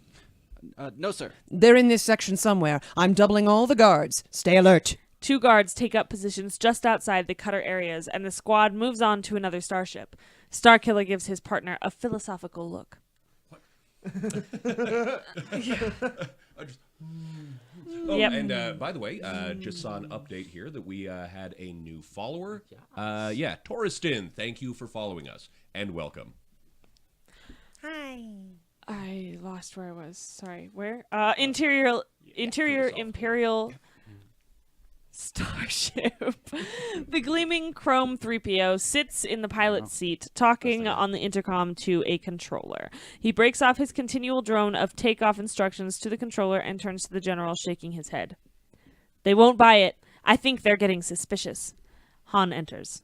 Speaker 3: No, sir.
Speaker 1: They're in this section somewhere. I'm doubling all the guards. Stay alert.
Speaker 4: 2 guards take up positions just outside the cutter areas, and the squad moves on to another starship. Starkiller gives his partner a philosophical look.
Speaker 2: Oh,
Speaker 4: Yep.
Speaker 2: and by the way, just saw an update here that we had a new follower. Yeah, Torreston, thank you for following us, and welcome.
Speaker 7: Hi.
Speaker 4: I lost where I was. Sorry. Where? Interior Imperial starship. The gleaming chrome 3PO sits in the pilot's seat, talking on the intercom to a controller. He breaks off his continual drone of takeoff instructions to the controller and turns to the general, shaking his head. They won't buy it. I think they're getting suspicious. Han enters.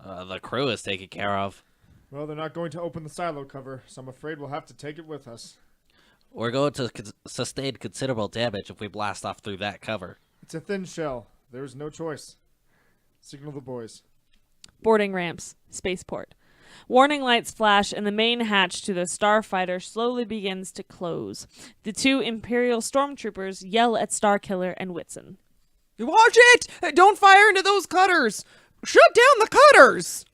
Speaker 3: The crew is taken care of.
Speaker 5: Well, they're not going to open the silo cover, so I'm afraid we'll have to take it with us.
Speaker 3: We're going to sustain considerable damage if we blast off through that cover.
Speaker 5: It's a thin shell. There's no choice. Signal the boys.
Speaker 4: Boarding ramps. Spaceport. Warning lights flash and the main hatch to the starfighter slowly begins to close. The 2 Imperial stormtroopers yell at Starkiller and Whitson.
Speaker 1: Watch it! Don't fire into those cutters! Shut down the cutters!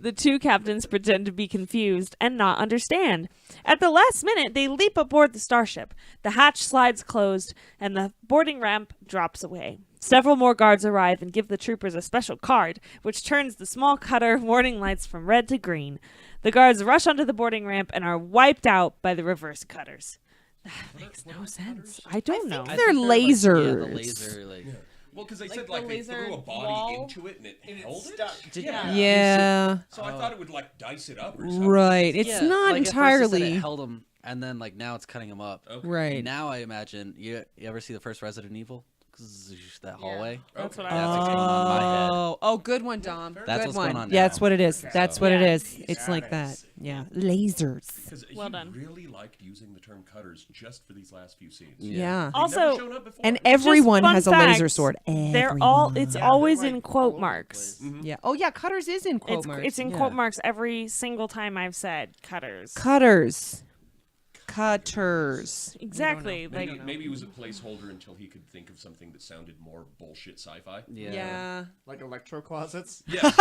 Speaker 4: The 2 captains pretend to be confused and not understand. At the last minute, they leap aboard the starship. The hatch slides closed, and the boarding ramp drops away. Several more guards arrive and give the troopers a special card, which turns the small cutter warning lights from red to green. The guards rush onto the boarding ramp and are wiped out by the reverse cutters. That makes no sense. I don't know.
Speaker 1: think they're lasers.
Speaker 3: Yeah, the laser, like...
Speaker 2: Well, because they
Speaker 4: Like
Speaker 2: said
Speaker 4: the
Speaker 2: like they
Speaker 4: laser
Speaker 2: threw a body
Speaker 4: wall?
Speaker 2: into it and it held it.
Speaker 1: Yeah.
Speaker 2: So I thought it would like dice it up or something.
Speaker 1: Right. It's
Speaker 3: Yeah,
Speaker 1: not
Speaker 3: like, at first it said
Speaker 1: entirely.
Speaker 3: it held him, and then like now it's cutting him up.
Speaker 2: Okay.
Speaker 1: Right.
Speaker 3: Now I imagine you ever see the first Resident Evil? That hallway.
Speaker 4: That's what
Speaker 2: Okay.
Speaker 4: I
Speaker 3: That's
Speaker 4: was
Speaker 3: what's going on in my head.
Speaker 1: Oh, good one, Dom.
Speaker 3: That's
Speaker 1: good
Speaker 3: what's
Speaker 1: one.
Speaker 3: going on
Speaker 1: Yeah,
Speaker 3: now.
Speaker 1: that's what it is. That's what it
Speaker 4: Yeah.
Speaker 1: is. It's like that. Yeah. Lasers.
Speaker 2: Because
Speaker 4: Well
Speaker 2: you
Speaker 4: done.
Speaker 2: really liked using the term cutters just for these last few scenes.
Speaker 1: Yeah.
Speaker 2: They've
Speaker 4: Also,
Speaker 2: never shown up before.
Speaker 1: And everyone
Speaker 4: fun
Speaker 1: has a laser
Speaker 4: fact,
Speaker 1: sword.
Speaker 4: They're all.
Speaker 1: Everyone.
Speaker 4: It's
Speaker 5: Yeah,
Speaker 4: always
Speaker 5: they're,
Speaker 4: in
Speaker 5: like, all
Speaker 4: quote
Speaker 5: over the
Speaker 4: marks.
Speaker 5: place.
Speaker 1: Yeah. Oh, yeah. Cutters is in quote
Speaker 4: It's
Speaker 1: marks.
Speaker 4: it's in
Speaker 1: Yeah.
Speaker 4: quote marks every single time I've said cutters.
Speaker 1: Cutters. Cutters.
Speaker 4: Exactly.
Speaker 2: maybe,
Speaker 4: Like
Speaker 2: maybe it was a placeholder until he could think of something that sounded more bullshit sci-fi.
Speaker 3: Yeah.
Speaker 5: Like electro closets.
Speaker 2: Yeah.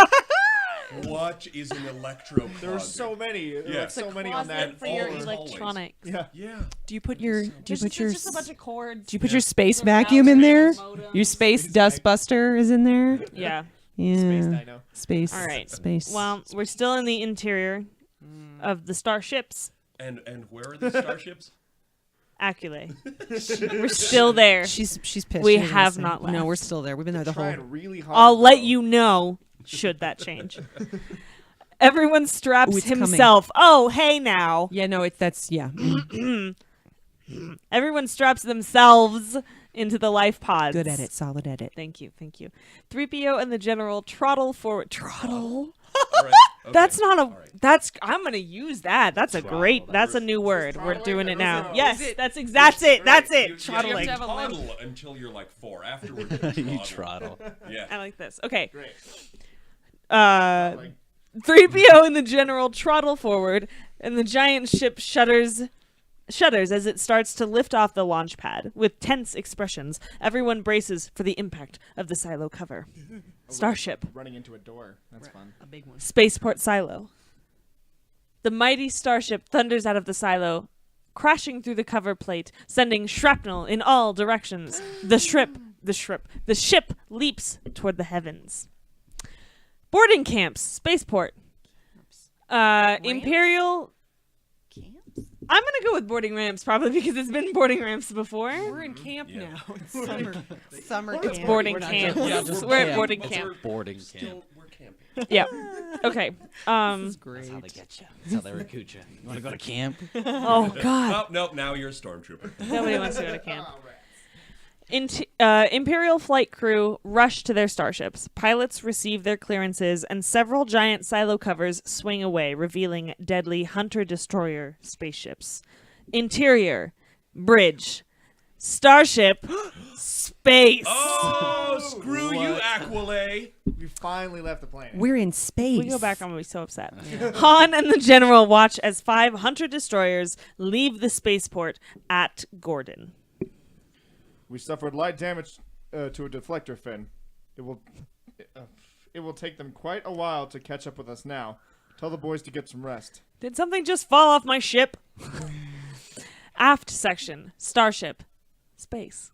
Speaker 2: What is an electro
Speaker 5: There are
Speaker 2: closet?
Speaker 5: so many. There
Speaker 2: Yeah.
Speaker 5: are so many on that.
Speaker 4: for your
Speaker 2: always.
Speaker 4: electronics.
Speaker 5: Yeah.
Speaker 2: Yeah.
Speaker 1: Do you put your
Speaker 4: There's just a bunch of cords.
Speaker 1: do you put your space
Speaker 4: There's
Speaker 1: vacuum in there?
Speaker 4: modems.
Speaker 1: Your space dustbuster is in there?
Speaker 4: Yeah.
Speaker 1: Yeah.
Speaker 5: Space Dino.
Speaker 1: Space.
Speaker 4: All right.
Speaker 1: Space.
Speaker 4: Well, we're still in the interior of the starships.
Speaker 2: And where are these starships?
Speaker 4: Aculae. We're still there.
Speaker 1: She's pissed.
Speaker 4: We
Speaker 1: She doesn't
Speaker 4: have
Speaker 1: listen.
Speaker 4: not
Speaker 1: No,
Speaker 4: left.
Speaker 1: we're still there. We've been there the whole.
Speaker 5: Trying really hard.
Speaker 4: I'll let
Speaker 5: though.
Speaker 4: you know should that change. Everyone straps
Speaker 1: Ooh, it's coming.
Speaker 4: himself. Oh, hey now.
Speaker 1: Yeah, no, that's yeah.
Speaker 4: Everyone straps themselves into the life pods.
Speaker 1: Good edit, solid edit.
Speaker 4: Thank you, thank you. 3PO and the General trottle forward. Trottle?
Speaker 2: All right. Okay.
Speaker 4: That's not a.
Speaker 2: All right.
Speaker 4: That's. I'm gonna use that. That's a great. That's a new word. We're
Speaker 5: trottling?
Speaker 4: doing it now.
Speaker 5: No.
Speaker 4: Yes,
Speaker 5: Is it?
Speaker 4: that's That's it. That's it.
Speaker 2: You
Speaker 4: Trottling.
Speaker 2: have to toddle until you're like 4. Afterwards,
Speaker 3: You trottle.
Speaker 4: I
Speaker 2: Yeah.
Speaker 4: like this. Okay.
Speaker 5: Great.
Speaker 4: 3PO and the General trottle forward, and the giant ship shudders as it starts to lift off the launch pad. With tense expressions, everyone braces for the impact of the silo cover. Starship.
Speaker 5: Running into a door. That's fun.
Speaker 1: A big one.
Speaker 4: Spaceport silo. The mighty starship thunders out of the silo, crashing through the cover plate, sending shrapnel in all directions. The ship leaps toward the heavens. Boarding camps, spaceport. Imperial. I'm gonna go with boarding ramps probably because it's been boarding ramps before.
Speaker 1: We're in camp
Speaker 2: Yeah.
Speaker 1: now. It's summer
Speaker 4: It's
Speaker 1: camp.
Speaker 4: boarding
Speaker 5: We're not
Speaker 4: camp.
Speaker 5: just-
Speaker 3: Yeah, just
Speaker 4: We're at
Speaker 3: camp.
Speaker 4: boarding
Speaker 2: But
Speaker 4: camp.
Speaker 3: Boarding
Speaker 2: Still,
Speaker 3: camp.
Speaker 2: we're camping.
Speaker 4: Yeah. Okay.
Speaker 1: This is
Speaker 3: That's
Speaker 1: great.
Speaker 3: how they get you. That's how they recruit you. You want to go to camp?
Speaker 4: Oh God.
Speaker 2: Oh, no, now you're a stormtrooper.
Speaker 4: Nobody wants to go to camp. Imperial flight crew rush to their starships. Pilots receive their clearances, and several giant silo covers swing away, revealing deadly hunter-destroyer spaceships. Interior, bridge, starship, space.
Speaker 2: Oh, screw you, Aqualay.
Speaker 5: We finally left the planet.
Speaker 1: We're in space.
Speaker 4: We go back, I'm gonna be so upset. Han and the General watch as 5 hunter-destroyers leave the spaceport at Gordon.
Speaker 5: We suffered light damage to a deflector fin. It will take them quite a while to catch up with us now. Tell the boys to get some rest.
Speaker 4: Did something just fall off my ship? Aft section, starship, space.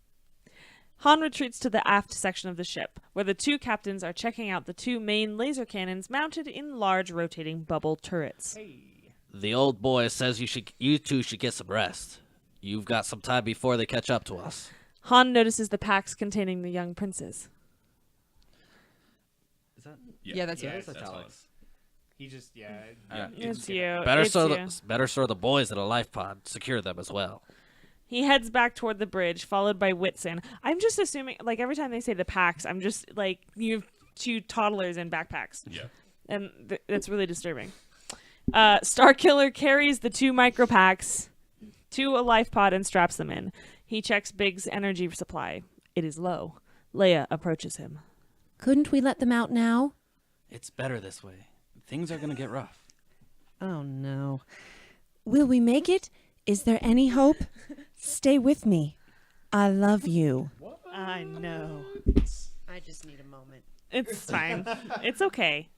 Speaker 4: Han retreats to the aft section of the ship, where the 2 captains are checking out the 2 main laser cannons mounted in large rotating bubble turrets.
Speaker 3: The old boy says you two should get some rest. You've got some time before they catch up to us.
Speaker 4: Han notices the packs containing the young princes.
Speaker 3: Is that?
Speaker 1: Yeah, that's it.
Speaker 2: that's fine.
Speaker 5: He just,
Speaker 4: It's you.
Speaker 3: Better
Speaker 4: It's
Speaker 3: so
Speaker 4: you.
Speaker 3: better so the boys at a life pod secure them as well.
Speaker 4: He heads back toward the bridge, followed by Whitson. I'm just assuming, like, every time they say the packs, I'm just, like, you have 2 toddlers in backpacks.
Speaker 2: Yeah.
Speaker 4: And that's really disturbing. Starkiller carries the 2 micro packs to a life pod and straps them in. He checks Big's energy supply. It is low. Leia approaches him.
Speaker 7: Couldn't we let them out now?
Speaker 3: It's better this way. Things are gonna get rough.
Speaker 1: Oh no.
Speaker 7: Will we make it? Is there any hope? Stay with me. I love you.
Speaker 1: I know. I just need a moment.
Speaker 4: It's fine. It's okay.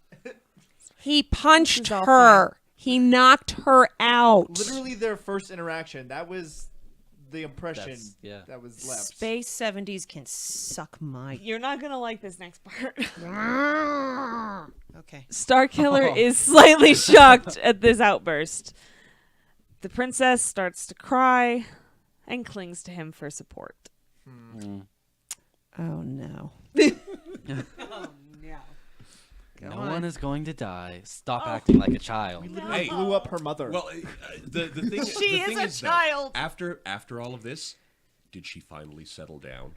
Speaker 1: He punched
Speaker 4: This is all
Speaker 1: her. He knocked her out.
Speaker 5: literally their first interaction. That was the impression
Speaker 3: Yeah.
Speaker 5: that was left.
Speaker 1: Space 70s can suck my.
Speaker 4: You're not going to like this next part.
Speaker 1: Okay.
Speaker 4: Starkiller is slightly shocked at this outburst. The princess starts to cry and clings to him for support.
Speaker 1: Oh no.
Speaker 3: No one is going to die. Stop acting like a child.
Speaker 2: Hey,
Speaker 5: Blew up her mother.
Speaker 2: well, the thing.
Speaker 1: She
Speaker 2: the thing
Speaker 1: is a
Speaker 2: though,
Speaker 1: child.
Speaker 2: after all of this, did she finally settle down?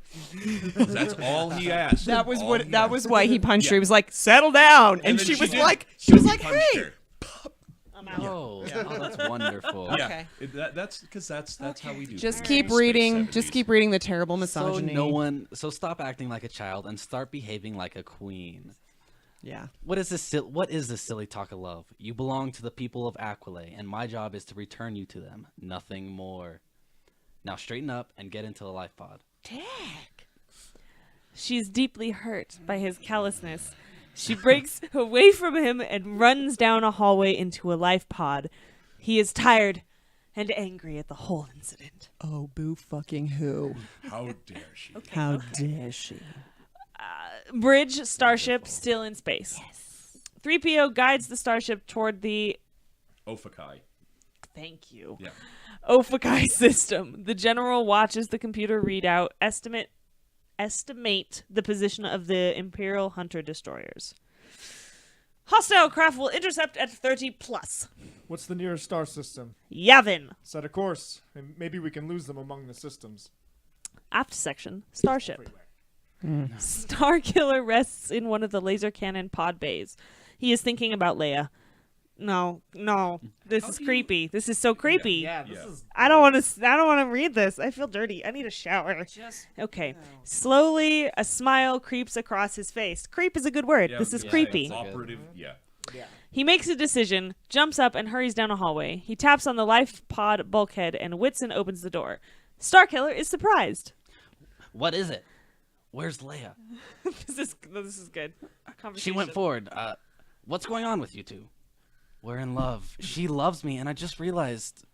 Speaker 2: 'Cause that's all he asked.
Speaker 1: That was
Speaker 2: All
Speaker 1: what.
Speaker 2: he
Speaker 1: That
Speaker 2: asked.
Speaker 1: was why he punched her.
Speaker 2: Yeah.
Speaker 1: He was like, "Settle down," and
Speaker 2: then
Speaker 1: she was
Speaker 2: did.
Speaker 1: like,
Speaker 2: So he punched
Speaker 1: "Hey."
Speaker 2: her.
Speaker 4: I'm out.
Speaker 3: Oh, oh, that's wonderful.
Speaker 2: Yeah,
Speaker 1: Okay.
Speaker 2: That's because that's how we do.
Speaker 1: Just
Speaker 2: things.
Speaker 1: keep
Speaker 2: Space
Speaker 1: reading.
Speaker 2: 70s.
Speaker 1: Just keep reading the terrible misogyny.
Speaker 3: So stop acting like a child and start behaving like a queen.
Speaker 1: Yeah.
Speaker 3: What is this silly talk of love? You belong to the people of Aquilay, and my job is to return you to them. Nothing more. Now straighten up and get into the life pod.
Speaker 4: She's deeply hurt by his callousness. She breaks away from him and runs down a hallway into a life pod. He is tired and angry at the whole incident.
Speaker 1: Oh, boo fucking who?
Speaker 2: How dare she?
Speaker 1: How dare she?
Speaker 4: Bridge starship still in space. 3PO guides the starship toward the
Speaker 2: Ophakai.
Speaker 4: Thank you.
Speaker 2: Yeah.
Speaker 4: Ophikai system. The general watches the computer readout estimate the position of the Imperial Hunter destroyers. Hostile craft will intercept at 30 plus.
Speaker 5: What's the nearest star system?
Speaker 4: Yavin.
Speaker 5: Set a course, and maybe we can lose them among the systems.
Speaker 4: Aft section. Starship. Starkiller rests in one of the laser cannon pod bays. He is thinking about Leia. No. This is creepy. This is so creepy.
Speaker 6: Yeah, this
Speaker 2: Yeah.
Speaker 6: is.
Speaker 4: I don't want to read this. I feel dirty. I need a shower. Okay. Slowly, a smile creeps across his face. Creep is a good word.
Speaker 2: Yeah,
Speaker 4: this is
Speaker 2: yeah,
Speaker 4: creepy.
Speaker 2: it's operative. Yeah.
Speaker 4: He makes a decision, jumps up, and hurries down a hallway. He taps on the life pod bulkhead, and Whitson opens the door. Starkiller is surprised.
Speaker 3: What is it? Where's Leia?
Speaker 4: This is good.
Speaker 3: She went forward. What's going on with you two? We're in love. She loves me, and I just realized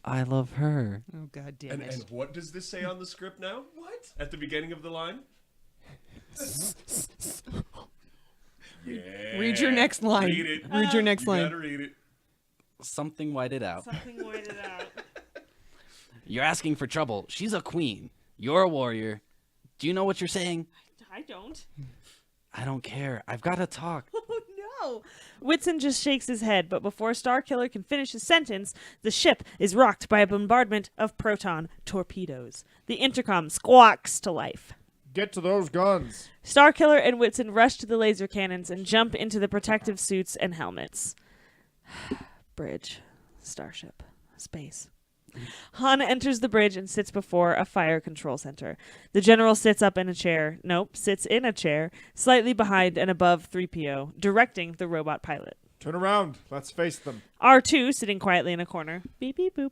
Speaker 3: I love her.
Speaker 1: Oh, God damn it.
Speaker 2: And what does this say on the script now? What? At the beginning of the line? Yeah.
Speaker 1: Read your next line.
Speaker 2: Read it.
Speaker 1: Read your next
Speaker 2: You
Speaker 1: line.
Speaker 2: gotta read it.
Speaker 3: Something whited out.
Speaker 4: Something pointed out.
Speaker 3: You're asking for trouble. She's a queen. You're a warrior. Do you know what you're saying?
Speaker 4: I don't.
Speaker 3: I don't care. I've got to talk.
Speaker 4: Oh, no. Whitson just shakes his head, but before Starkiller can finish his sentence, the ship is rocked by a bombardment of proton torpedoes. The intercom squawks to life.
Speaker 5: Get to those guns.
Speaker 4: Starkiller and Whitson rush to the laser cannons and jump into the protective suits and helmets. Bridge. Starship. Space. Han enters the bridge and sits before a fire control center. The general sits in a chair, slightly behind and above 3PO, directing the robot pilot.
Speaker 5: Turn around. Let's face them.
Speaker 4: R2, sitting quietly in a corner, beep beep boop,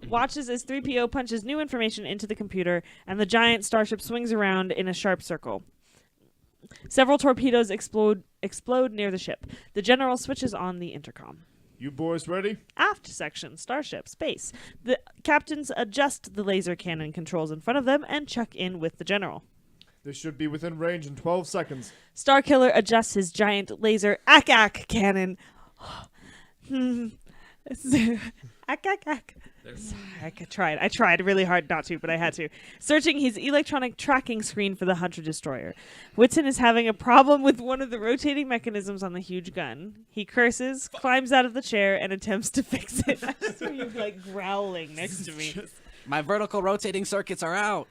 Speaker 4: watches as 3PO punches new information into the computer and the giant starship swings around in a sharp circle. Several torpedoes explode near the ship. The general switches on the intercom.
Speaker 5: You boys ready?
Speaker 4: Aft section, starship, space. The captains adjust the laser cannon controls in front of them and check in with the general.
Speaker 5: This should be within range in 12 seconds.
Speaker 4: Starkiller adjusts his giant laser ACK cannon. ACK. Sorry, I tried really hard not to, but I had to. Searching his electronic tracking screen for the Hunter Destroyer. Whitson is having a problem with one of the rotating mechanisms on the huge gun. He curses, climbs out of the chair, and attempts to fix it. I just hear you growling next to me.
Speaker 3: My vertical rotating circuits are out.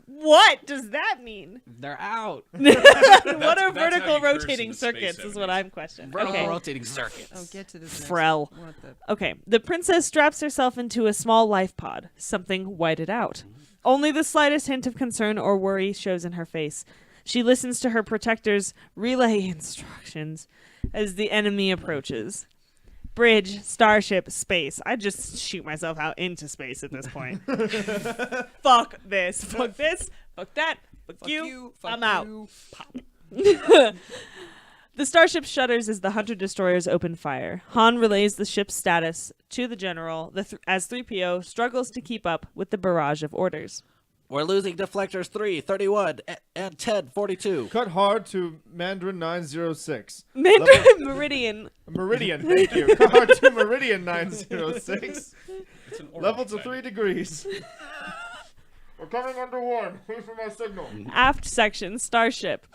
Speaker 4: What does that mean?
Speaker 3: They're out.
Speaker 4: What are
Speaker 2: that's how
Speaker 4: vertical
Speaker 2: you curse in
Speaker 4: rotating
Speaker 2: the space
Speaker 4: circuits is what
Speaker 2: 70s.
Speaker 4: I'm questioning.
Speaker 3: Vertical
Speaker 4: Okay.
Speaker 3: rotating circuits.
Speaker 1: Oh, get to this.
Speaker 4: Frel.
Speaker 1: What the?
Speaker 4: Okay, the princess straps herself into a small life pod. Something whited out. Only the slightest hint of concern or worry shows in her face. She listens to her protector's relay instructions as the enemy approaches. Bridge, starship, space. I just shoot myself out into space at this point. Fuck this. Fuck this. Fuck that. Fuck you. I'm out. The starship shudders as the Hunter Destroyers open fire. Han relays the ship's status to the general as 3PO struggles to keep up with the barrage of orders.
Speaker 3: We're losing deflectors 3, 31, and 10, 42.
Speaker 5: Cut hard to Mandarin 906.
Speaker 4: Mandarin Meridian.
Speaker 5: Meridian, thank you. Cut hard to Meridian 906.
Speaker 2: It's an oral
Speaker 5: Level to
Speaker 2: thing.
Speaker 5: 3 degrees. We're coming under one. Wait for my signal.
Speaker 4: Aft section, starship.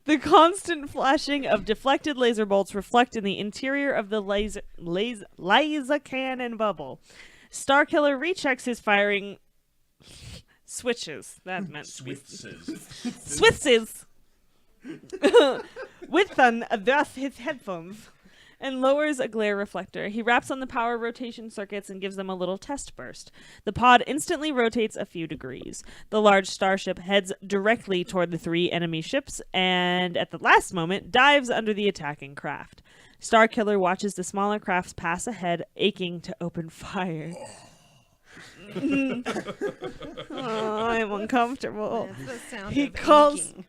Speaker 4: The constant flashing of deflected laser bolts reflect in the interior of the laser cannon bubble. Starkiller rechecks his firing switches. That meant switches. With his headphones. And lowers a glare reflector. He wraps on the power rotation circuits and gives them a little test burst. The pod instantly rotates a few degrees. The large starship heads directly toward the 3 enemy ships and, at the last moment, dives under the attacking craft. Starkiller watches the smaller crafts pass ahead, aching to open fire. Oh, I'm uncomfortable.
Speaker 1: That's the sound
Speaker 4: He
Speaker 1: of
Speaker 4: calls-
Speaker 1: aching.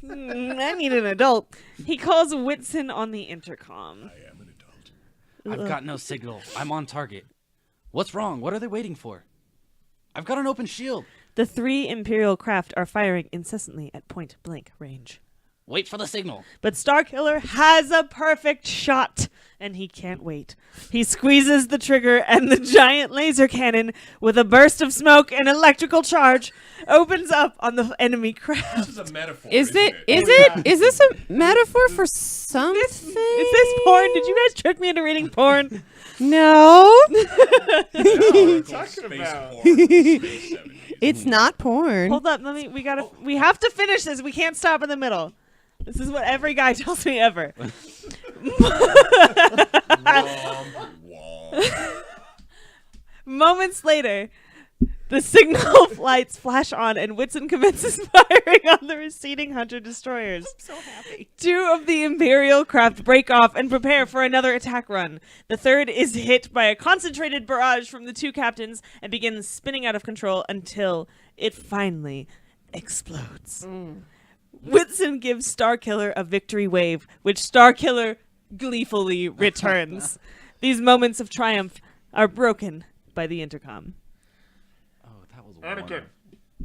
Speaker 4: I need an adult. He calls Whitson on the intercom.
Speaker 2: I am an adult.
Speaker 3: I've got no signal. I'm on target. What's wrong? What are they waiting for? I've got an open shield.
Speaker 4: The 3 Imperial craft are firing incessantly at point-blank range.
Speaker 3: Wait for the signal.
Speaker 4: But Starkiller has a perfect shot, and he can't wait. He squeezes the trigger, and the giant laser cannon, with a burst of smoke and electrical charge, opens up on the enemy craft.
Speaker 2: This is a metaphor.
Speaker 7: Is
Speaker 2: isn't
Speaker 7: it? Is this a metaphor for something?
Speaker 4: Is this porn? Did you guys trick me into reading porn?
Speaker 7: No,
Speaker 2: Talking
Speaker 5: about?
Speaker 7: it's not porn.
Speaker 4: Hold up, we have to finish this. We can't stop in the middle. This is what every guy tells me ever. Moments later, the signal lights flash on and Whitson commences firing on the receding Hunter destroyers. I'm so happy. 2 of the Imperial craft break off and prepare for another attack run. The third is hit by a concentrated barrage from the 2 captains and begins spinning out of control until it finally explodes. Whitson gives Starkiller a victory wave, which Starkiller gleefully returns. These moments of triumph are broken by the intercom.
Speaker 3: Oh, that was
Speaker 5: Anakin,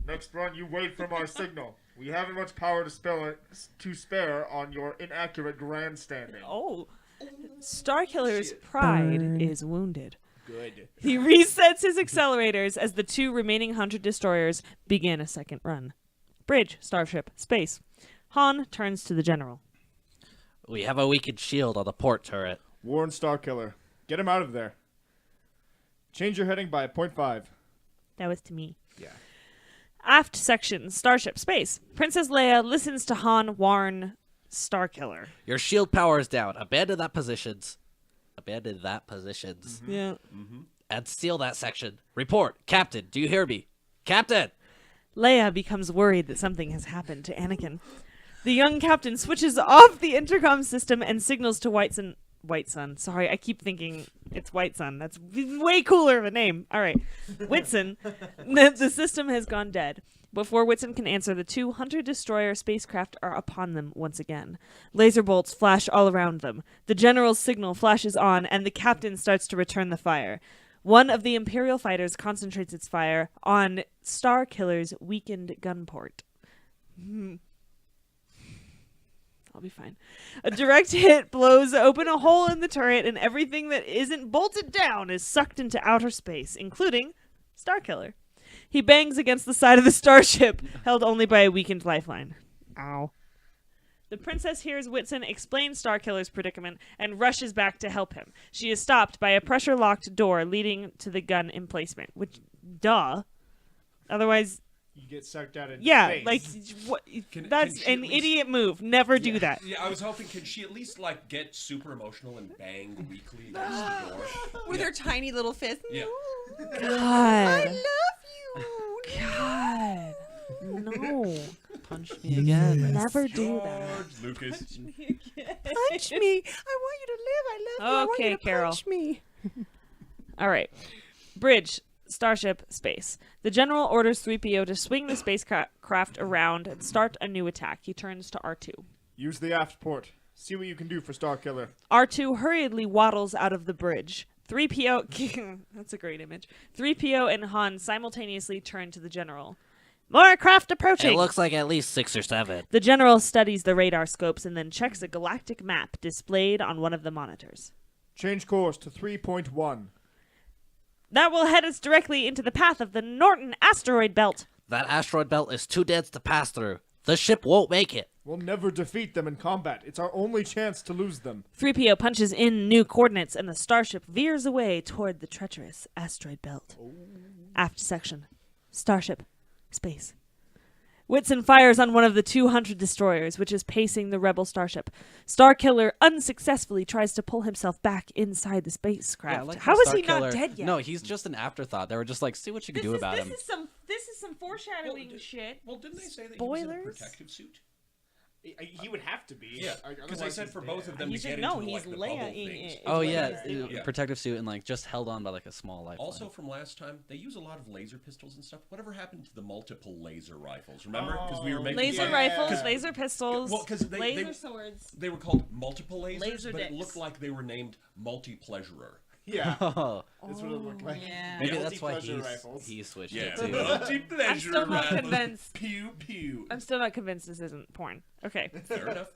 Speaker 5: next run you wait for my signal. We haven't much power to spare on your inaccurate grandstanding.
Speaker 4: Oh, Starkiller's pride is wounded. Good. He resets his accelerators as the 2 remaining Hunter destroyers begin a second run. Bridge, starship, space. Han turns to the general.
Speaker 3: We have a weakened shield on the port turret.
Speaker 5: Warren Starkiller, get him out of there. Change your heading by 0.5.
Speaker 4: That was to me.
Speaker 5: Yeah.
Speaker 4: Aft section, starship, space. Princess Leia listens to Han warn Starkiller.
Speaker 3: Your shield power is down. Abandon that positions.
Speaker 4: Yeah.
Speaker 3: And seal that section. Report. Captain, do you hear me? Captain!
Speaker 4: Leia becomes worried that something has happened to Anakin. The young captain switches off the intercom system and signals to White Sun. Sorry, I keep thinking it's White Sun. That's way cooler of a name. All right. Whitson, the system has gone dead. Before Whitson can answer, the 2 Hunter-Destroyer spacecraft are upon them once again. Laser bolts flash all around them. The general's signal flashes on, and the captain starts to return the fire. One of the Imperial fighters concentrates its fire on Starkiller's weakened gun port. I'll be fine. A direct hit blows open a hole in the turret, and everything that isn't bolted down is sucked into outer space, including Starkiller. He bangs against the side of the starship, held only by a weakened lifeline. Ow. The princess hears Whitson explain Starkiller's predicament and rushes back to help him. She is stopped by a pressure-locked door leading to the gun emplacement, which, duh. Otherwise,
Speaker 5: You get sucked out into
Speaker 4: yeah,
Speaker 5: space.
Speaker 4: like, what?
Speaker 2: Can
Speaker 4: That's
Speaker 2: she
Speaker 4: an
Speaker 2: at least-
Speaker 4: idiot move. Never do that.
Speaker 2: Yeah, I was hoping, can she at least, like, get super emotional and bang weakly against the door?
Speaker 8: With her tiny little fist.
Speaker 2: Yeah.
Speaker 4: God.
Speaker 8: Love you.
Speaker 4: God. No.
Speaker 3: Punch me again.
Speaker 4: Never do that.
Speaker 2: George Lucas.
Speaker 7: Punch me. I want you to live. I love you. I want
Speaker 4: Okay,
Speaker 7: you to
Speaker 4: Carol.
Speaker 7: punch me.
Speaker 4: All right. Bridge, starship, space. The general orders 3PO to swing the spacecraft around and start a new attack. He turns to R2.
Speaker 5: Use the aft port. See what you can do for Starkiller.
Speaker 4: R2 hurriedly waddles out of the bridge. 3PO... That's a great image. 3PO and Han simultaneously turn to the general. More craft approaching!
Speaker 3: It looks like at least 6 or 7.
Speaker 4: The general studies the radar scopes and then checks a galactic map displayed on one of the monitors.
Speaker 5: Change course to 3.1.
Speaker 4: That will head us directly into the path of the Norton asteroid belt.
Speaker 3: That asteroid belt is too dense to pass through. The ship won't make it.
Speaker 5: We'll never defeat them in combat. It's our only chance to lose them.
Speaker 4: 3PO punches in new coordinates and the starship veers away toward the treacherous asteroid belt. Aft section. Starship. Space. Whitson fires on one of the 200 destroyers, which is pacing the rebel starship. Starkiller unsuccessfully tries to pull himself back inside the spacecraft. How is he not dead yet?
Speaker 3: No, he's just an afterthought. They were just like, see what you can do about him.
Speaker 4: This is some foreshadowing shit.
Speaker 2: Well, didn't they say that he was in a
Speaker 4: Spoilers?
Speaker 2: protective suit?
Speaker 5: He would have to be.
Speaker 2: Yeah, because they said for both of them
Speaker 4: He
Speaker 2: to
Speaker 4: said
Speaker 2: get
Speaker 4: no,
Speaker 2: into
Speaker 4: he's
Speaker 2: like, the
Speaker 4: Leia
Speaker 2: bubble
Speaker 4: in
Speaker 2: things.
Speaker 4: it.
Speaker 3: Oh
Speaker 4: what
Speaker 3: yeah,
Speaker 4: he's doing.
Speaker 2: Yeah.
Speaker 3: protective suit and like just held on by like a small lifeline.
Speaker 2: Also, from last time, they use a lot of laser pistols and stuff. Whatever happened to the multiple laser rifles? Remember? Because we were making
Speaker 4: Laser
Speaker 2: fun-
Speaker 4: rifles,
Speaker 2: 'cause-
Speaker 4: laser pistols,
Speaker 2: Well, 'cause they-
Speaker 4: laser
Speaker 2: they-
Speaker 4: swords.
Speaker 2: They were called multiple lasers,
Speaker 4: Laser
Speaker 2: but it
Speaker 4: dicks.
Speaker 2: looked like they were named multi-pleasurer.
Speaker 5: Yeah,
Speaker 3: Oh,
Speaker 5: that's what it looked like.
Speaker 8: Yeah.
Speaker 3: maybe that's why
Speaker 5: Multi-pleasure rifles.
Speaker 3: he switched
Speaker 2: Yeah,
Speaker 3: it too.
Speaker 2: multi-pleasure
Speaker 4: I'm still not
Speaker 2: rifles.
Speaker 4: convinced.
Speaker 2: Pew pew.
Speaker 4: I'm still not convinced this isn't porn. Okay.
Speaker 2: Fair enough.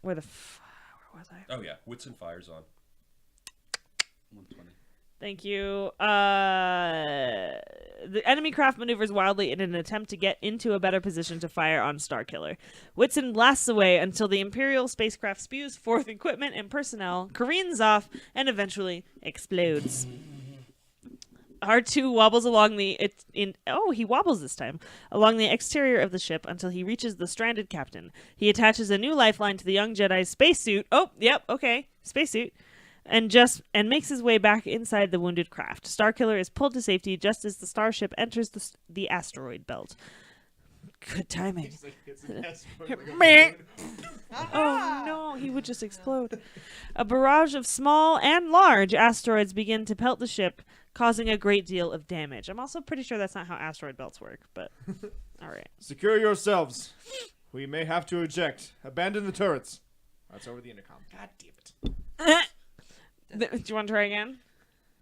Speaker 4: Where was I?
Speaker 2: Oh yeah, Whitson fires on.
Speaker 3: 120.
Speaker 4: Thank you. The enemy craft maneuvers wildly in an attempt to get into a better position to fire on Starkiller. Whitson blasts away until the Imperial spacecraft spews forth equipment and personnel, careens off, and eventually explodes. R2 wobbles along he wobbles this time along the exterior of the ship until he reaches the stranded captain. He attaches a new lifeline to the young Jedi's spacesuit. Oh, yep, okay, spacesuit. And makes his way back inside the wounded craft. Starkiller is pulled to safety just as the starship enters the asteroid belt. Good timing.
Speaker 5: It's like, it's an asteroid, like a
Speaker 4: Meh.
Speaker 5: balloon.
Speaker 4: Oh no, he would just explode. A barrage of small and large asteroids begin to pelt the ship, causing a great deal of damage. I'm also pretty sure that's not how asteroid belts work, but alright.
Speaker 5: Secure yourselves. We may have to eject. Abandon the turrets. That's over the intercom. God damn it.
Speaker 4: Do you want to try again?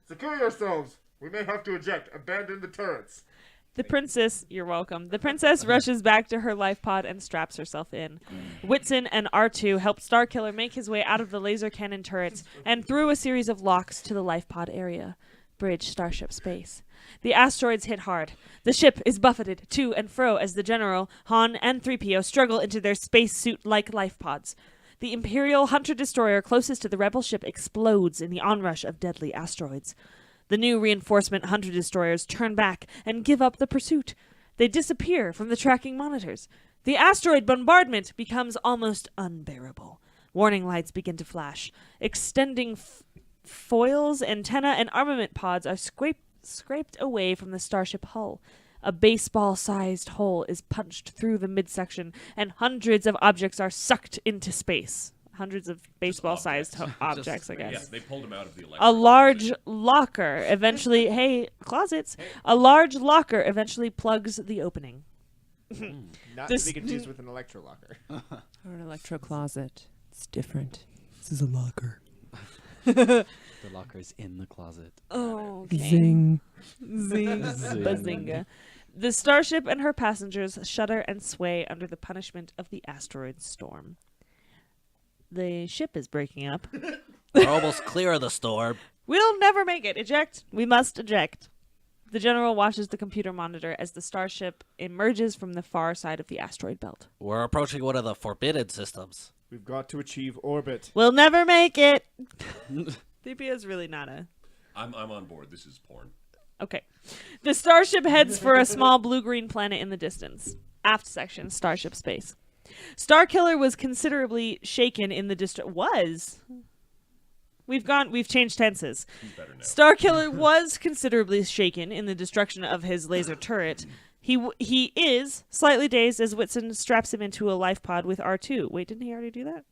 Speaker 5: Secure yourselves. We may have to eject. Abandon the turrets.
Speaker 4: The princess, you're welcome. The princess rushes back to her life pod and straps herself in. Whitson and R2 help Starkiller make his way out of the laser cannon turrets and through a series of locks to the life pod area. Bridge Starship Space. The asteroids hit hard. The ship is buffeted to and fro as the General, Han, and 3PO struggle into their spacesuit-like life pods. The Imperial Hunter-Destroyer closest to the Rebel ship explodes in the onrush of deadly asteroids. The new reinforcement Hunter-Destroyers turn back and give up the pursuit. They disappear from the tracking monitors. The asteroid bombardment becomes almost unbearable. Warning lights begin to flash. Extending foils, antenna, and armament pods are scraped away from the starship hull. A baseball-sized hole is punched through the midsection, and hundreds of objects are sucked into space. Hundreds of baseball-sized objects, I guess.
Speaker 2: Yeah, they pulled him out of the electric.
Speaker 4: A large locker eventually... closets. A large locker eventually plugs the opening.
Speaker 5: Not
Speaker 4: This-
Speaker 5: to be confused with an electro locker.
Speaker 7: Or an electro closet. It's different. This is a locker.
Speaker 3: The locker's in the closet.
Speaker 4: Oh, okay.
Speaker 7: Zing.
Speaker 4: Zing. Bazinga. The starship and her passengers shudder and sway under the punishment of the asteroid storm. The ship is breaking up.
Speaker 3: We're almost clear of the storm.
Speaker 4: We'll never make it. Eject. We must eject. The general watches the computer monitor as the starship emerges from the far side of the asteroid belt.
Speaker 3: We're approaching one of the forbidden systems.
Speaker 5: We've got to achieve orbit.
Speaker 4: We'll never make it. 3PO is really not a...
Speaker 2: I'm on board. This is porn.
Speaker 4: Okay. The starship heads for a small blue-green planet in the distance. Aft section, starship space. Starkiller was considerably shaken in the We've changed tenses.
Speaker 2: He's better now.
Speaker 4: Starkiller was considerably shaken in the destruction of his laser turret. He is slightly dazed as Whitson straps him into a life pod with R2. Wait, didn't he already do that?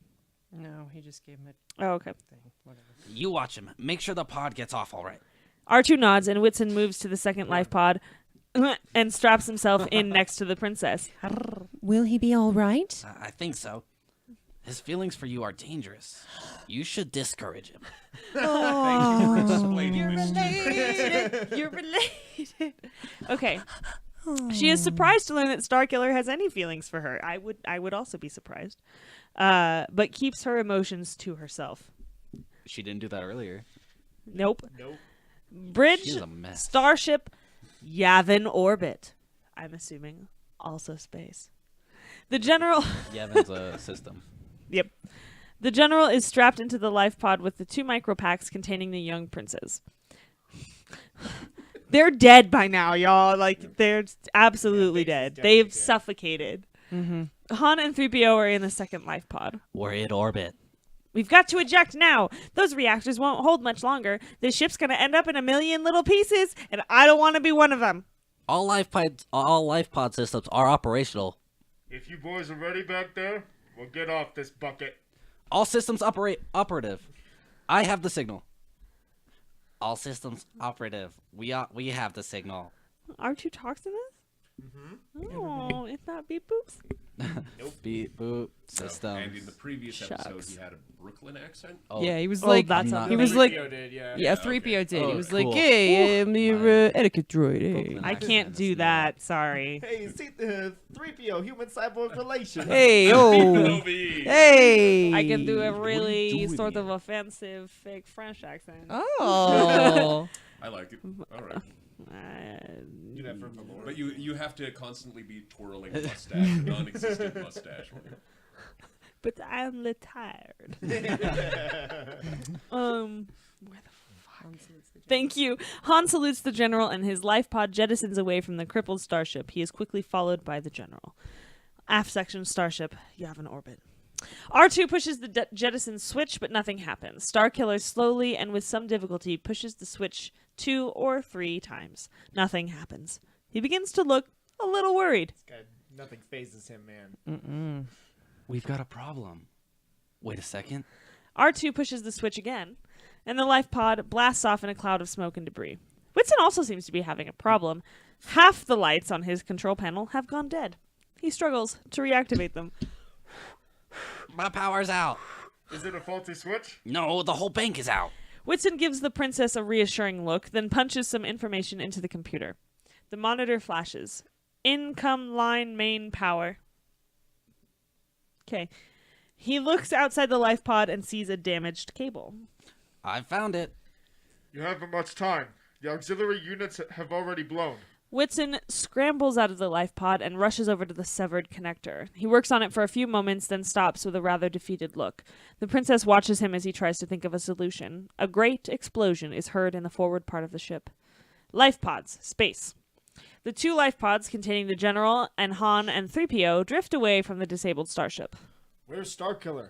Speaker 7: No, he just gave him
Speaker 4: Oh, okay.
Speaker 7: thing. Whatever.
Speaker 3: You watch him. Make sure the pod gets off all right.
Speaker 4: R2 nods and Whitson moves to the second life pod and straps himself in next to the princess.
Speaker 7: Will he be all right?
Speaker 3: I think so. His feelings for you are dangerous. You should discourage him.
Speaker 2: Explaining
Speaker 4: You're
Speaker 2: this to me.
Speaker 4: related. You're related. Okay. She is surprised to learn that Starkiller has any feelings for her. I would also be surprised. But keeps her emotions to herself.
Speaker 3: She didn't do that earlier.
Speaker 4: Nope.
Speaker 5: Nope.
Speaker 4: Bridge,
Speaker 3: She's a mess.
Speaker 4: Starship, Yavin orbit. I'm assuming also space. The general...
Speaker 3: Yevon's a system.
Speaker 4: Yep. The general is strapped into the life pod with the 2 micropacks containing the young princes. They're dead by now, y'all. Like, they're absolutely
Speaker 5: Biggs is
Speaker 4: dead.
Speaker 5: definitely
Speaker 4: They've
Speaker 5: dead.
Speaker 4: suffocated.
Speaker 7: Mm-hmm.
Speaker 4: Han and 3PO are in the second life pod.
Speaker 3: We're in orbit.
Speaker 4: We've got to eject now. Those reactors won't hold much longer. This ship's going to end up in a million little pieces, and I don't want to be one of them.
Speaker 3: All life pod systems are operational.
Speaker 5: If you boys are ready back there, we'll get off this bucket.
Speaker 3: All systems operative. I have the signal. All systems operative. We have the signal.
Speaker 4: R2 talks to this? Mm-hmm. Oh, it's not beep boops.
Speaker 3: Beep boop
Speaker 2: No.
Speaker 3: system.
Speaker 2: And in the previous episode,
Speaker 4: Shucks.
Speaker 2: he had a Brooklyn accent.
Speaker 3: Oh,
Speaker 1: Yeah, he was
Speaker 4: Oh,
Speaker 1: like,
Speaker 4: that's
Speaker 3: I'm
Speaker 4: not
Speaker 3: not-
Speaker 1: he was like,
Speaker 5: 3PO did, yeah.
Speaker 1: yeah,
Speaker 2: okay.
Speaker 1: 3PO did.
Speaker 3: Oh,
Speaker 1: he was like,
Speaker 3: cool.
Speaker 1: hey, I'm your etiquette droid. Hey.
Speaker 3: Brooklyn
Speaker 4: I
Speaker 3: accent
Speaker 4: can't
Speaker 3: is
Speaker 4: do
Speaker 3: not-
Speaker 4: that. Sorry.
Speaker 5: Hey, see the 3PO human cyborg relation.
Speaker 1: Hey, oh,
Speaker 2: Kenobi.
Speaker 1: hey.
Speaker 4: I can do a
Speaker 2: What are you
Speaker 4: really
Speaker 2: doing
Speaker 4: sort of
Speaker 2: here?
Speaker 4: offensive fake French accent.
Speaker 1: Oh.
Speaker 2: I like it. All right.
Speaker 5: Do that for Valor.
Speaker 2: But you have to constantly be twirling a mustache, a non-existent mustache.
Speaker 4: But I'm retired. Where the fuck? Thank you. Han salutes the general, and his life pod jettisons away from the crippled starship. He is quickly followed by the general. Aft section starship, Yavin orbit. R2 pushes the jettison switch, but nothing happens. Starkiller slowly and with some difficulty pushes the switch 2 or 3 times. Nothing happens. He begins to look a little worried.
Speaker 5: This guy, nothing phases him, man.
Speaker 3: We've got a problem. Wait a second.
Speaker 4: R2 pushes the switch again, and the life pod blasts off in a cloud of smoke and debris. Whitson also seems to be having a problem. Half the lights on his control panel have gone dead. He struggles to reactivate them.
Speaker 3: My power's out.
Speaker 5: Is it a faulty switch?
Speaker 3: No, the whole bank is out.
Speaker 4: Whitson gives the princess a reassuring look, then punches some information into the computer. The monitor flashes. Income line main power. Okay. He looks outside the life pod and sees a damaged cable.
Speaker 3: I found it.
Speaker 5: You haven't much time. The auxiliary units have already blown.
Speaker 4: Whitson scrambles out of the life pod and rushes over to the severed connector. He works on it for a few moments, then stops with a rather defeated look. The princess watches him as he tries to think of a solution. A great explosion is heard in the forward part of the ship. Life pods, space. The 2 life pods containing the general and Han and 3PO drift away from the disabled starship.
Speaker 5: Where's Starkiller?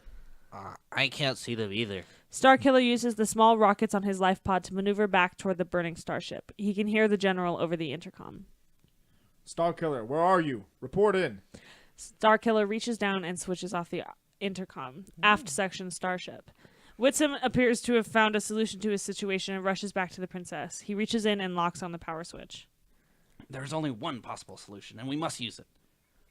Speaker 3: I can't see them either.
Speaker 4: Starkiller uses the small rockets on his life pod to maneuver back toward the burning starship. He can hear the general over the intercom.
Speaker 5: Starkiller, where are you? Report in.
Speaker 4: Starkiller reaches down and switches off the intercom. Aft section starship. Whitson appears to have found a solution to his situation and rushes back to the princess. He reaches in and locks on the power switch.
Speaker 3: There's only one possible solution, and we must use it.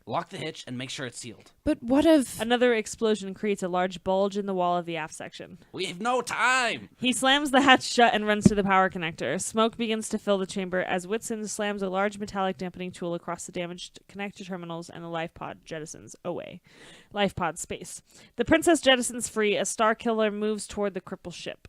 Speaker 3: Lock the hitch and make sure it's sealed.
Speaker 7: But what if...
Speaker 4: Another explosion creates a large bulge in the wall of the aft section.
Speaker 3: We have no time!
Speaker 4: He slams the hatch shut and runs to the power connector. Smoke begins to fill the chamber as Whitson slams a large metallic dampening tool across the damaged connector terminals, and the life pod jettisons away. Life pod space. The princess jettisons free as Starkiller moves toward the crippled ship.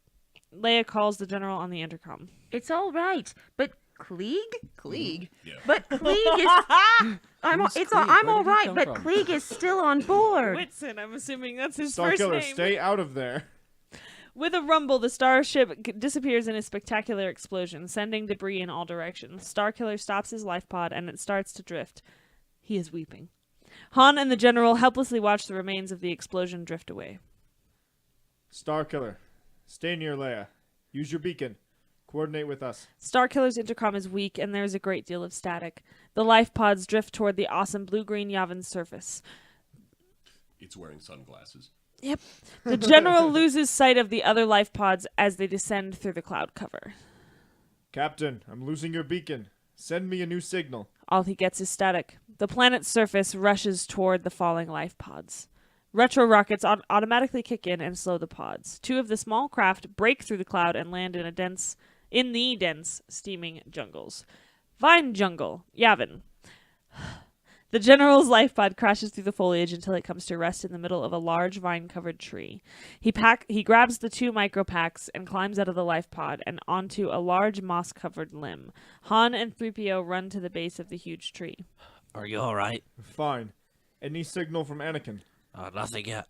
Speaker 4: Leia calls the general on the intercom.
Speaker 8: It's all right, but Klieg?
Speaker 1: Klieg.
Speaker 2: Yeah.
Speaker 8: But Klieg is. I'm
Speaker 3: Who's
Speaker 8: it's
Speaker 3: Klieg?
Speaker 8: all, I'm
Speaker 3: Where
Speaker 8: all
Speaker 3: did he
Speaker 8: right,
Speaker 3: come
Speaker 8: but
Speaker 3: from?
Speaker 8: Klieg is still on board.
Speaker 4: Whitson, I'm assuming that's his first
Speaker 5: Starkiller,
Speaker 4: name.
Speaker 5: stay out of there.
Speaker 4: With a rumble, the starship disappears in a spectacular explosion, sending debris in all directions. Starkiller stops his life pod, and it starts to drift. He is weeping. Han and the general helplessly watch the remains of the explosion drift away.
Speaker 5: Starkiller, stay near Leia. Use your beacon. Coordinate with us.
Speaker 4: Starkiller's intercom is weak, and there is a great deal of static. The life pods drift toward the awesome blue-green Yavin surface.
Speaker 2: It's wearing sunglasses.
Speaker 4: Yep. The general loses sight of the other life pods as they descend through the cloud cover.
Speaker 5: Captain, I'm losing your beacon. Send me a new signal.
Speaker 4: All he gets is static. The planet's surface rushes toward the falling life pods. Retro rockets automatically kick in and slow the pods. 2 of the small craft break through the cloud and land in the dense, steaming jungles. Vine jungle, Yavin. The general's life pod crashes through the foliage until it comes to rest in the middle of a large vine-covered tree. He grabs the 2 micropacks and climbs out of the life pod and onto a large moss-covered limb. Han and 3PO run to the base of the huge tree.
Speaker 3: Are you alright?
Speaker 5: Fine. Any signal from Anakin?
Speaker 3: Nothing yet.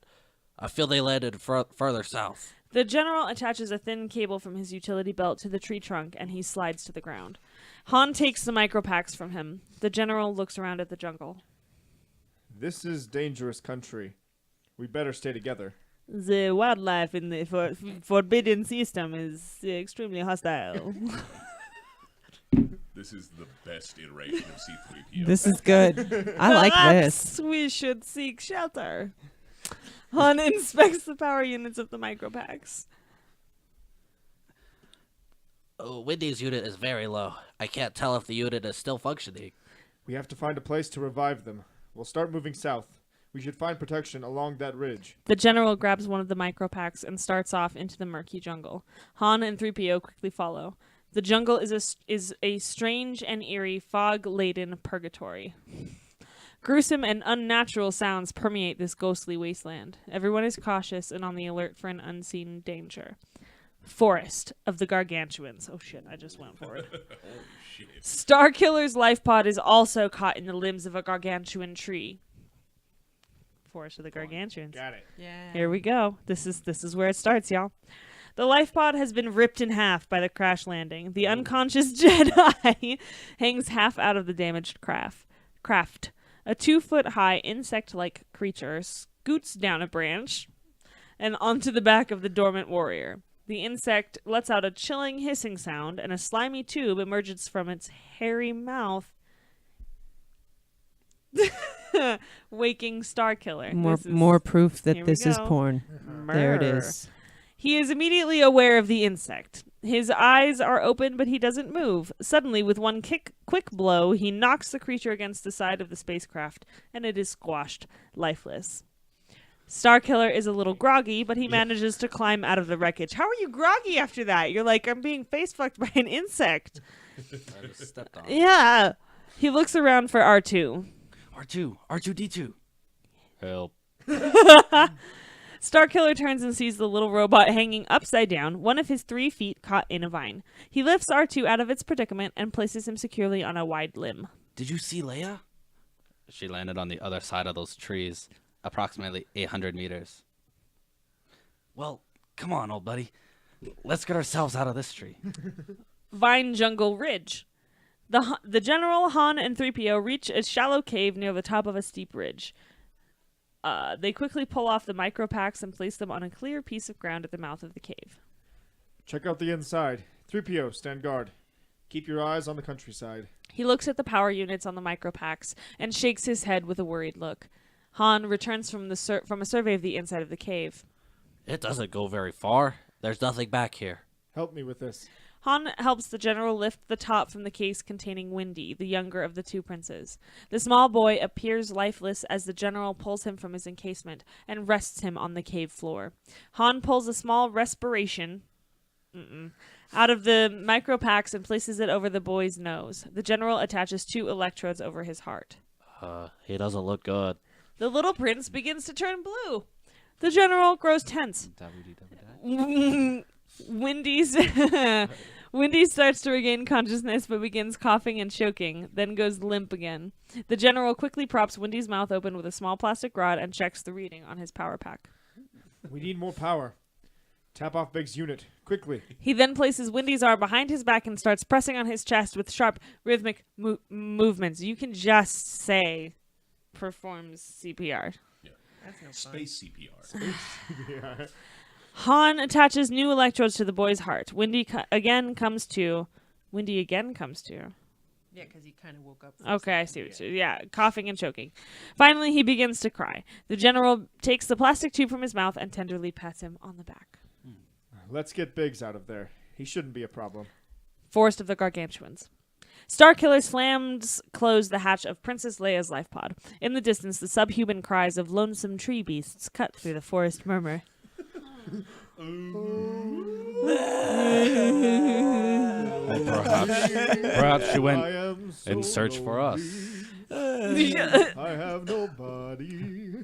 Speaker 3: I feel they landed further south.
Speaker 4: The general attaches a thin cable from his utility belt to the tree trunk, and he slides to the ground. Han takes the micropacks from him. The general looks around at the jungle.
Speaker 5: This is dangerous country. We better stay together.
Speaker 4: The wildlife in the forbidden system is extremely hostile.
Speaker 2: This is the best iteration of C-3PO.
Speaker 1: This is good. I like this.
Speaker 4: Perhaps we should seek shelter. Han inspects the power units of the micropacks.
Speaker 3: Oh, Wendy's unit is very low. I can't tell if the unit is still functioning.
Speaker 5: We have to find a place to revive them. We'll start moving south. We should find protection along that ridge.
Speaker 4: The general grabs one of the micropacks and starts off into the murky jungle. Han and 3PO quickly follow. The jungle is a strange and eerie, fog-laden purgatory. Gruesome and unnatural sounds permeate this ghostly wasteland. Everyone is cautious and on the alert for an unseen danger. Forest of the Gargantuans. Oh shit, I just went for it. Starkiller's life pod is also caught in the limbs of a gargantuan tree. Forest of the Gargantuans.
Speaker 5: Got it.
Speaker 1: Yeah.
Speaker 4: Here we go. This is where it starts, y'all. The life pod has been ripped in half by the crash landing. The unconscious Jedi hangs half out of the damaged craft. A 2-foot-high insect-like creature scoots down a branch and onto the back of the dormant warrior. The insect lets out a chilling hissing sound, and a slimy tube emerges from its hairy mouth, waking Starkiller.
Speaker 1: More proof that
Speaker 4: here we
Speaker 1: this is
Speaker 4: go.
Speaker 1: porn. There it
Speaker 4: Murr.
Speaker 1: is.
Speaker 4: He is immediately aware of the insect. His eyes are open, but he doesn't move. Suddenly, with one quick blow, he knocks the creature against the side of the spacecraft, and it is squashed, lifeless. Starkiller is a little groggy, but he manages to climb out of the wreckage. How are you groggy after that? You're like, I'm being face-fucked by an insect.
Speaker 3: I just stepped on.
Speaker 4: Yeah. He looks around for R2.
Speaker 3: R2D2. Help.
Speaker 4: Starkiller turns and sees the little robot hanging upside down, one of his 3 feet caught in a vine. He lifts R2 out of its predicament and places him securely on a wide limb.
Speaker 3: Did you see Leia? She landed on the other side of those trees, approximately 800 meters. Well, come on, old buddy. Let's get ourselves out of this tree.
Speaker 4: Vine Jungle Ridge. The General, Han, and 3PO reach a shallow cave near the top of a steep ridge. They quickly pull off the micropacks and place them on a clear piece of ground at the mouth of the cave.
Speaker 5: Check out the inside. 3PO, stand guard. Keep your eyes on the countryside.
Speaker 4: He looks at the power units on the micropacks and shakes his head with a worried look. Han returns from a survey of the inside of the cave.
Speaker 3: It doesn't go very far. There's nothing back here.
Speaker 5: Help me with this.
Speaker 4: Han helps the general lift the top from the case containing Windy, the younger of the 2 princes. The small boy appears lifeless as the general pulls him from his encasement and rests him on the cave floor. Han pulls a small respiration out of the micropacks and places it over the boy's nose. The general attaches 2 electrodes over his heart.
Speaker 3: He doesn't look good.
Speaker 4: The little prince begins to turn blue. The general grows tense. Windy starts to regain consciousness but begins coughing and choking, then goes limp again. The general quickly props Windy's mouth open with a small plastic rod and checks the reading on his power pack.
Speaker 5: We need more power. Tap off Big's unit, quickly.
Speaker 4: He then places Windy's arm behind his back and starts pressing on his chest with sharp, rhythmic movements. You can just say, performs CPR.
Speaker 2: Space CPR.
Speaker 4: Han attaches new electrodes to the boy's heart. Windy again comes to. Yeah,
Speaker 1: because he kind of woke up.
Speaker 4: Okay, I see what you. Yeah, coughing and choking. Finally, he begins to cry. The general takes the plastic tube from his mouth and tenderly pats him on the back.
Speaker 5: Let's get Biggs out of there. He shouldn't be a problem.
Speaker 4: Forest of the Gargantuans. Starkiller slams closed the hatch of Princess Leia's life pod. In the distance, the subhuman cries of lonesome tree beasts cut through the forest murmur.
Speaker 3: Perhaps she
Speaker 5: I
Speaker 3: went
Speaker 5: am so
Speaker 3: in search for us.
Speaker 5: I have nobody.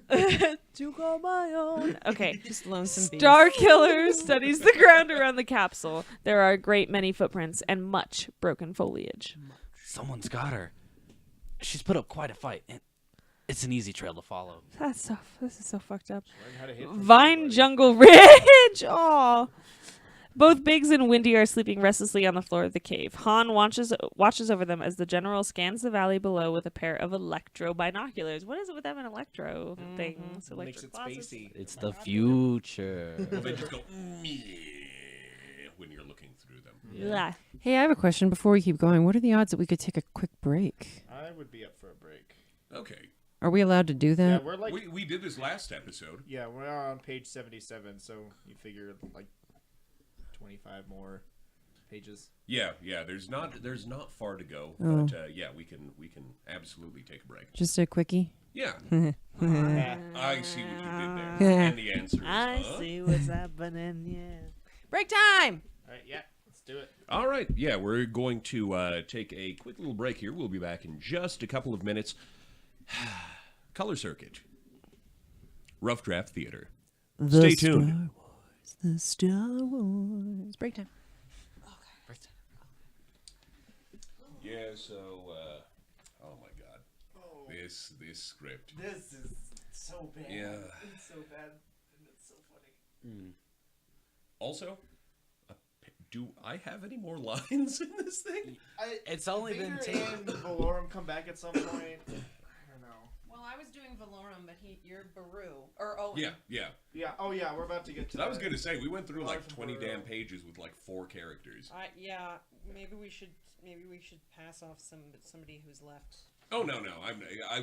Speaker 4: To call my own. Okay.
Speaker 1: Just lonesome beast.
Speaker 4: Starkiller studies the ground around the capsule. There are a great many footprints and much broken foliage.
Speaker 3: Someone's got her. She's put up quite a fight, and it's an easy trail to follow.
Speaker 4: This is so fucked up.
Speaker 5: Learn how to hit from
Speaker 4: Vine
Speaker 5: somebody.
Speaker 4: Jungle Ridge. Aw. Both Biggs and Windy are sleeping restlessly on the floor of the cave. Han watches over them as the general scans the valley below with a pair of electro binoculars. What is it with them and electro things?
Speaker 6: Makes it
Speaker 4: Electric glasses?
Speaker 6: spacey.
Speaker 3: It's the future.
Speaker 2: Well, they just go "Meh," when you're looking through them.
Speaker 4: Yeah.
Speaker 1: Hey, I have a question before we keep going. What are the odds that we could take a quick break?
Speaker 5: I would be up for a break.
Speaker 2: Okay.
Speaker 1: Are we allowed to do
Speaker 5: Yeah,
Speaker 1: that?
Speaker 5: we're like,
Speaker 2: We did this last episode.
Speaker 5: yeah, we're on page 77, so you figure like 25 more pages.
Speaker 2: Yeah. There's not far to go,
Speaker 1: Oh.
Speaker 2: but yeah, we can absolutely take a break.
Speaker 1: Just a quickie?
Speaker 2: Yeah.
Speaker 5: Yeah.
Speaker 2: I see what you did there. And the answer is,
Speaker 4: I
Speaker 2: huh?
Speaker 4: see what's happening, yeah.
Speaker 1: Break time!
Speaker 5: All right, yeah, let's do it.
Speaker 2: All right. Yeah, we're going to take a quick little break here. We'll be back in just a couple of minutes. Color Circuit. Rough Draft Theater. Stay tuned.
Speaker 1: The Star Wars. Break time.
Speaker 2: Yeah, so, oh my god. This script.
Speaker 6: This is so bad.
Speaker 2: Yeah.
Speaker 6: It's so bad, and it's so funny.
Speaker 2: Also, do I have any more lines in this thing?
Speaker 3: It's only been
Speaker 5: Vader and Valorum come back at some point. I don't know.
Speaker 7: Well, I was doing Valorum, but you're Baru. Or Owen.
Speaker 2: Yeah.
Speaker 5: Yeah. Oh yeah, we're about to get to.
Speaker 2: So I was
Speaker 5: that.
Speaker 2: gonna say we went through like
Speaker 5: Live from
Speaker 2: 20
Speaker 5: Peru.
Speaker 2: damn pages with like 4 characters.
Speaker 7: Yeah, maybe we should pass off somebody who's left.
Speaker 2: Oh no, I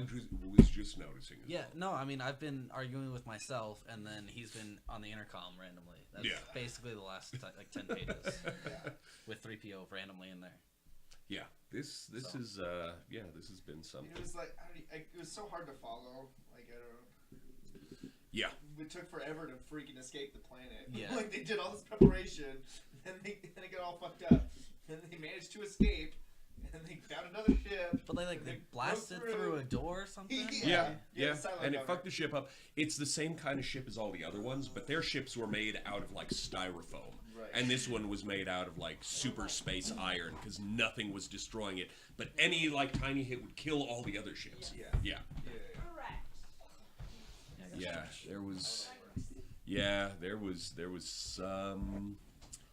Speaker 2: was just noticing. as
Speaker 3: Yeah,
Speaker 2: well.
Speaker 3: no, I mean, I've been arguing with myself, and then he's been on the intercom randomly. That's
Speaker 2: Yeah.
Speaker 3: basically the last like 10 pages with 3PO randomly in there.
Speaker 2: Yeah, this is this has been something.
Speaker 5: It was like it was so hard to follow. Like I don't know.
Speaker 2: Yeah,
Speaker 5: It took forever to freaking escape the planet.
Speaker 3: Yeah.
Speaker 5: Like they did all this preparation, and then they got all fucked up. Then they managed to escape, and they found another ship.
Speaker 3: But they
Speaker 5: and
Speaker 3: they
Speaker 5: broke
Speaker 3: blasted through a door or something.
Speaker 2: yeah,
Speaker 5: the Cylon
Speaker 2: and it
Speaker 5: Gunner.
Speaker 2: fucked the ship up. It's the same kind of ship as all the other ones, but their ships were made out of like styrofoam.
Speaker 5: Right.
Speaker 2: And this one was made out of like super space iron because nothing was destroying it. But any like tiny hit would kill all the other ships. Yeah. Yeah, there was. Yeah, there was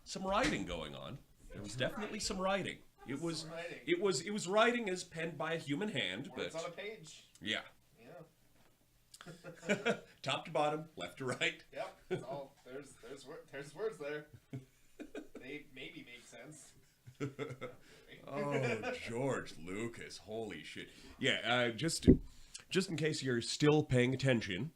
Speaker 2: some writing going on. There was definitely some writing. It was writing as penned by a human hand, but
Speaker 5: It's on a page.
Speaker 2: yeah,
Speaker 5: Yeah.
Speaker 2: top to bottom, left to right.
Speaker 5: Yep. It's all there's words there. They maybe make sense.
Speaker 2: Oh, George Lucas, holy shit! Yeah, just in case you're still paying attention,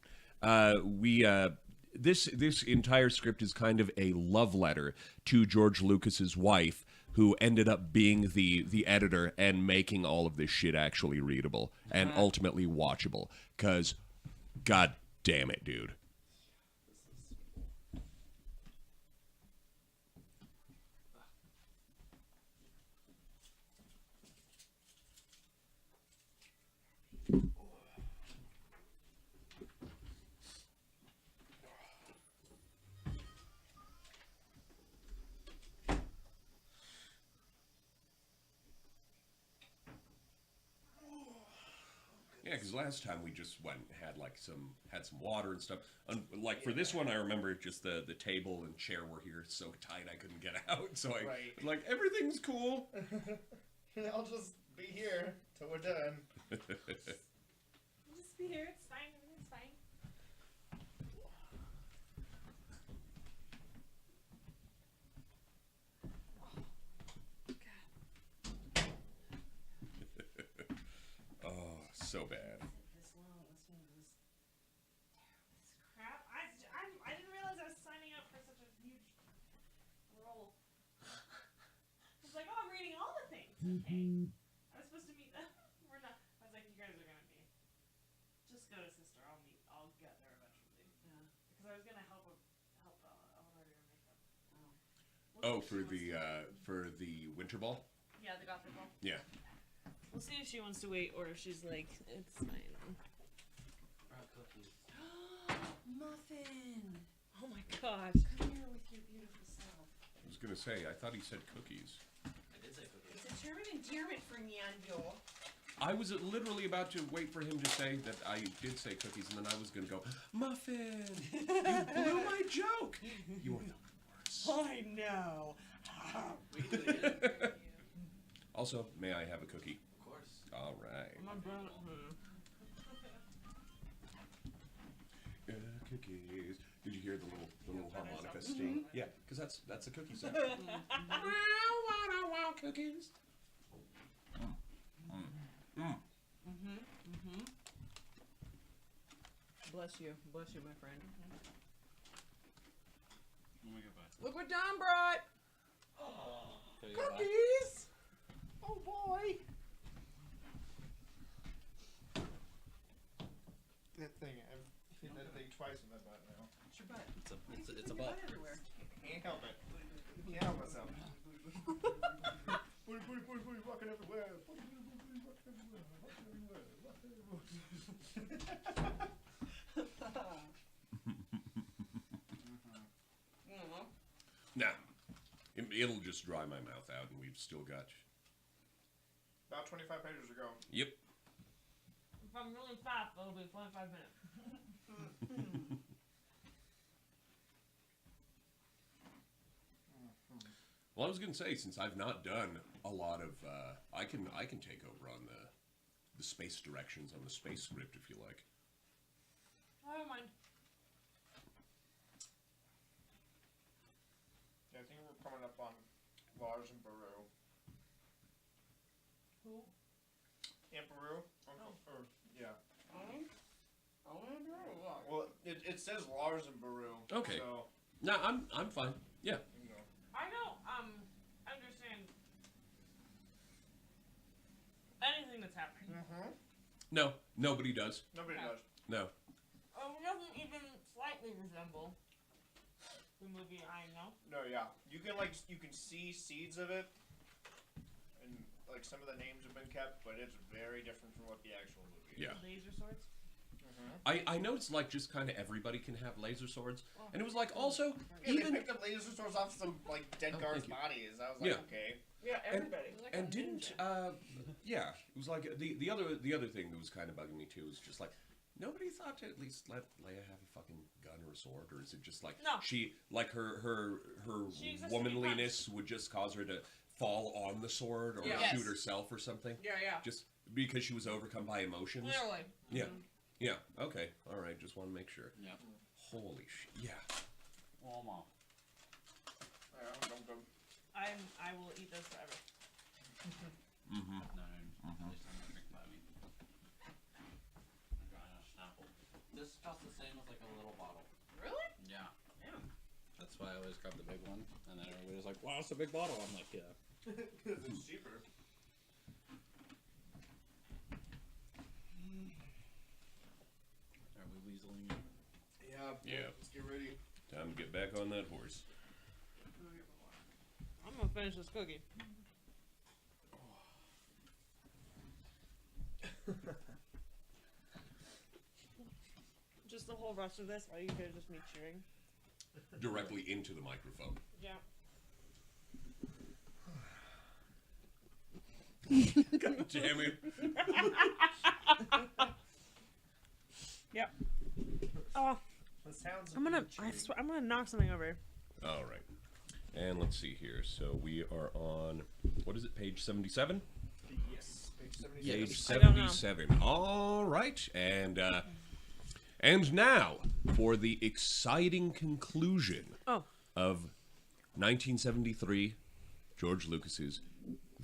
Speaker 2: this entire script is kind of a love letter to George Lucas's wife, who ended up being the editor and making all of this shit actually readable and ultimately watchable. 'Cause, god damn it, dude. Yeah, because last time we just went and had some water and stuff. Like for this one, I remember just the table and chair were here so tight I couldn't get out. So I
Speaker 5: Right.
Speaker 2: like everything's cool.
Speaker 5: I'll just be here till we're done.
Speaker 4: Just be here. It's fine. It's fine.
Speaker 2: Oh, so bad.
Speaker 4: Crap. I didn't realize I was signing up for such a huge role. I was like, oh, I'm reading all the things. Okay. I was supposed to meet them. We're not. I was like, you guys are gonna be. Just go to sister. I'll get there eventually. Yeah. Because I was gonna help Eleanor do her makeup.
Speaker 2: Oh, for the winter ball.
Speaker 4: Yeah, the Gothic ball.
Speaker 2: Yeah.
Speaker 4: We'll see if she wants to wait or if she's like, it's fine.
Speaker 7: Muffin!
Speaker 4: Oh my gosh.
Speaker 7: Come here with your beautiful self.
Speaker 2: I was gonna say I thought he said cookies.
Speaker 7: It's a term of endearment for Nyanjo.
Speaker 2: I was literally about to wait for him to say that I did say cookies, and then I was gonna go muffin. You blew my joke. You are the worst.
Speaker 6: I know.
Speaker 2: Also, may I have a cookie?
Speaker 3: Of course.
Speaker 2: All right. Cookies. Did you hear the little harmonica sting? Yeah, because that's a cookie sound. Wow, cookies.
Speaker 7: Bless you, my friend. Look what Don brought!
Speaker 5: Cookies! Oh boy! twice in that butt now.
Speaker 3: It's a butt.
Speaker 5: Can't help it. Can't help myself. Booty, walking everywhere. Booty, walking everywhere.
Speaker 2: Nah, it'll just dry my mouth out, and we've still got.
Speaker 5: About 25 pages to go.
Speaker 2: Yep.
Speaker 4: If I'm really fast, it'll be 25 minutes.
Speaker 2: Well, I was gonna say, since I've not done a lot of, I can take over on the space directions on the space script if you like.
Speaker 4: I don't mind.
Speaker 5: Yeah, I think we're coming up on Lars and Baru.
Speaker 4: Who?
Speaker 5: And Baru? Or, yeah. Well, it says Lars and Baru.
Speaker 2: Okay.
Speaker 5: So,
Speaker 2: No, I'm fine. Yeah.
Speaker 5: you know.
Speaker 4: I don't understand anything that's happening.
Speaker 2: No, nobody does.
Speaker 5: Nobody does.
Speaker 2: No.
Speaker 4: It doesn't even slightly resemble the movie I know.
Speaker 5: No, yeah. You can see seeds of it, and like some of the names have been kept, but it's very different from what the actual movie is.
Speaker 2: Yeah.
Speaker 4: Laser swords.
Speaker 2: I noticed like just kind of everybody can have laser swords, and it was like also
Speaker 5: Yeah,
Speaker 2: even
Speaker 5: they picked up laser swords off some like dead
Speaker 2: Oh,
Speaker 5: guards'
Speaker 2: thank you.
Speaker 5: bodies. I was like,
Speaker 2: Yeah.
Speaker 5: okay.
Speaker 4: Yeah, everybody.
Speaker 2: and didn't yeah, it was like the other thing that was kind of bugging me too was just like nobody thought to at least let Leia have a fucking gun or a sword, or is it just like
Speaker 4: No.
Speaker 2: she like her
Speaker 4: She exists to be
Speaker 2: womanliness would just cause her to fall on the sword or
Speaker 4: Yeah.
Speaker 2: shoot
Speaker 4: Yes.
Speaker 2: herself or something?
Speaker 4: Yeah.
Speaker 2: Just because she was overcome by emotions?
Speaker 4: Literally.
Speaker 2: Yeah. Yeah. Okay. All right. Just want to make sure.
Speaker 3: Yeah.
Speaker 2: Holy shit. Yeah.
Speaker 3: Almost.
Speaker 5: Yeah, I'm good.
Speaker 4: I will eat this forever.
Speaker 3: No, at least I'm gonna drink by me. I'm trying to snapple. This costs the same as like a little bottle.
Speaker 4: Really?
Speaker 3: Yeah.
Speaker 4: Damn.
Speaker 3: That's why I always grab the big one, and then everybody's like, "Wow, it's a big bottle." I'm like, "Yeah."
Speaker 5: Because it's cheaper.
Speaker 3: Are we weaseling it?
Speaker 5: Yeah.
Speaker 2: Yeah.
Speaker 5: Let's get ready.
Speaker 2: Time to get back on that horse.
Speaker 4: I'm gonna finish this cookie. Just the whole rest of this, or you could just me chewing.
Speaker 2: Directly into the microphone.
Speaker 4: Yeah.
Speaker 2: God damn it.
Speaker 4: Yep. Oh,
Speaker 5: The sounds.
Speaker 4: I'm gonna knock something over.
Speaker 2: All right. And let's see here. So we are on, what is it, page 77?
Speaker 5: Yes. Page 77.
Speaker 2: Page
Speaker 4: I don't know.
Speaker 2: 77. All right. And now for the exciting conclusion
Speaker 4: Oh.
Speaker 2: of 1973, George Lucas's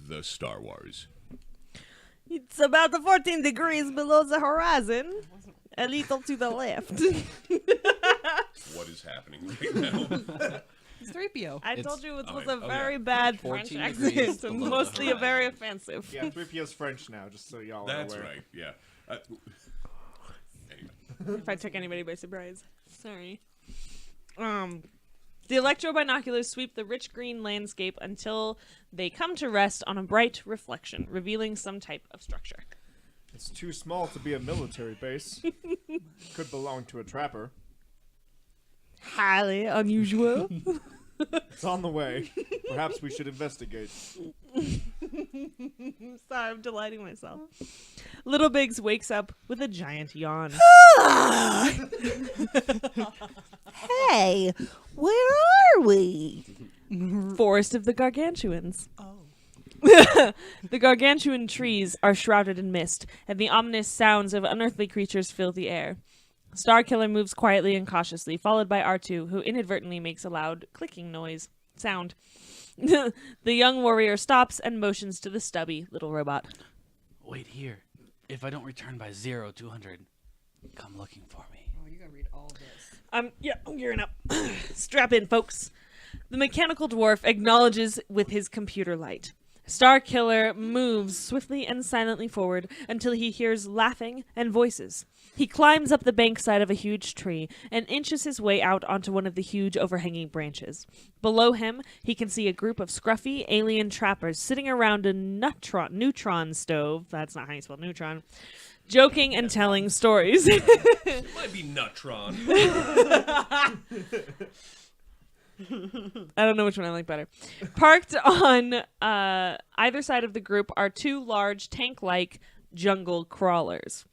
Speaker 2: The Star Wars.
Speaker 4: It's about the 14 degrees below the horizon. A little to the left.
Speaker 2: What is happening right now?
Speaker 1: It's 3PO.
Speaker 4: I
Speaker 3: It's-
Speaker 4: told you it
Speaker 2: oh,
Speaker 4: was
Speaker 2: yeah.
Speaker 4: a
Speaker 2: Oh,
Speaker 4: very
Speaker 2: yeah.
Speaker 4: bad French
Speaker 3: 14 degrees
Speaker 4: accent and
Speaker 3: below the
Speaker 4: mostly a
Speaker 3: horizon.
Speaker 4: very offensive.
Speaker 5: Yeah, 3PO's French now, just so y'all are
Speaker 2: That's
Speaker 5: aware.
Speaker 2: right. Yeah. Anyway.
Speaker 4: If I took anybody by surprise. Sorry. The electro binoculars sweep the rich green landscape until they come to rest on a bright reflection, revealing some type of structure.
Speaker 5: It's too small to be a military base. Could belong to a trapper.
Speaker 4: Highly unusual.
Speaker 5: It's on the way. Perhaps we should investigate.
Speaker 4: Sorry, I'm delighting myself. Little Biggs wakes up with a giant yawn.
Speaker 8: Hey, where are we?
Speaker 4: Forest of the Gargantuans. The gargantuan trees are shrouded in mist, and the ominous sounds of unearthly creatures fill the air. Starkiller moves quietly and cautiously, followed by R2, who inadvertently makes a loud clicking sound. The young warrior stops and motions to the stubby little robot.
Speaker 3: Wait here. If I don't return by 0200, come looking for me.
Speaker 1: Oh, you gotta read all this.
Speaker 4: Yeah, I'm gearing up. Strap in, folks. The mechanical dwarf acknowledges with his computer light. Starkiller moves swiftly and silently forward until he hears laughing and voices. He climbs up the bank side of a huge tree and inches his way out onto one of the huge overhanging branches. Below him, he can see a group of scruffy alien trappers sitting around a neutron stove. That's not how you spell neutron. Joking and telling stories.
Speaker 2: It might be Nutron.
Speaker 4: I don't know which one I like better. Parked on either side of the group are two large tank-like jungle crawlers.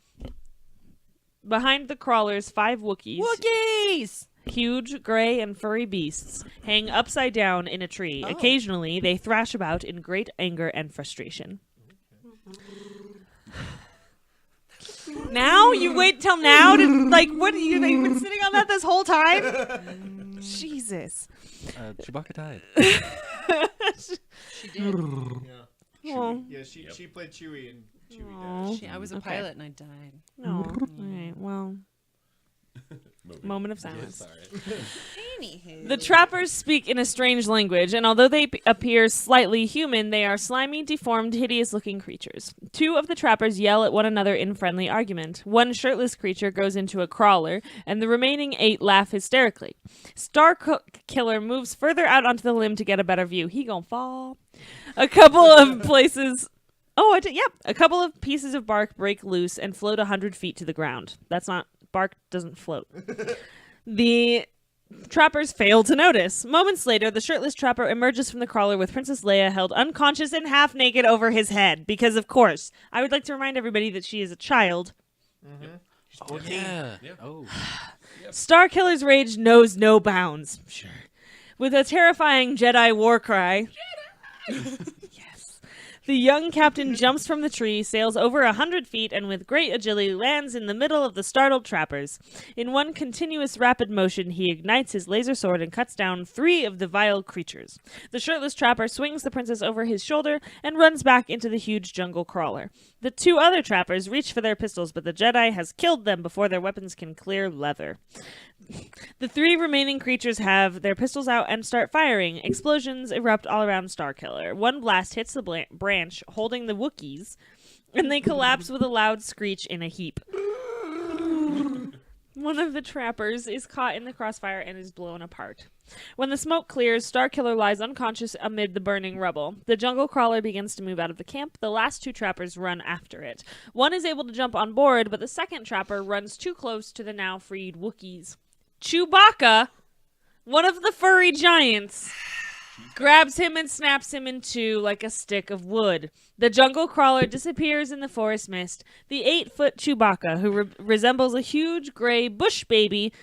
Speaker 4: Behind the crawlers, 5 Wookiees,
Speaker 1: Wookiees!
Speaker 4: huge, gray, and furry beasts, hang upside down in a tree. Occasionally, they thrash about in great anger and frustration. Now? You wait till now to, like, what? You've been sitting on that this whole time? Jesus.
Speaker 3: Chewbacca died.
Speaker 4: Well,
Speaker 5: Yeah, she played Chewie and Chewie
Speaker 4: aw.
Speaker 5: died.
Speaker 1: I was a
Speaker 4: Okay.
Speaker 1: pilot and I died.
Speaker 4: No. All right, well. Moment of silence.
Speaker 1: Anywho.
Speaker 4: The trappers speak in a strange language, and although they appear slightly human, they are slimy, deformed, hideous-looking creatures. 2 of the trappers yell at one another in friendly argument. One shirtless creature goes into a crawler, and the remaining 8 laugh hysterically. Starkiller moves further out onto the limb to get a better view. He gonna fall. A couple of places... Oh, a couple of pieces of bark break loose and float 100 feet to the ground. That's not... Bark doesn't float. The trappers fail to notice. Moments later, the shirtless trapper emerges from the crawler with Princess Leia held unconscious and half naked over his head. Because, of course, I would like to remind everybody that she is a child.
Speaker 3: Oh, yeah.
Speaker 2: Yeah.
Speaker 3: Oh.
Speaker 4: Starkiller's rage knows no bounds. Sure. With a terrifying Jedi war cry. Yes. The young captain jumps from the tree, sails over 100 feet, and with great agility lands in the middle of the startled trappers. In one continuous rapid motion, he ignites his laser sword and cuts down 3 of the vile creatures. The shirtless trapper swings the princess over his shoulder and runs back into the huge jungle crawler. The 2 other trappers reach for their pistols, but the Jedi has killed them before their weapons can clear leather. The 3 remaining creatures have their pistols out and start firing. Explosions erupt all around Starkiller. One blast hits the branch holding the Wookiees, and they collapse with a loud screech in a heap. One of the trappers is caught in the crossfire and is blown apart. When the smoke clears, Starkiller lies unconscious amid the burning rubble. The jungle crawler begins to move out of the camp. The last 2 trappers run after it. One is able to jump on board, but the second trapper runs too close to the now freed Wookiees. Chewbacca, one of the furry giants, grabs him and snaps him in 2 like a stick of wood. The jungle crawler disappears in the forest mist. The 8-foot Chewbacca, who resembles a huge gray bush baby,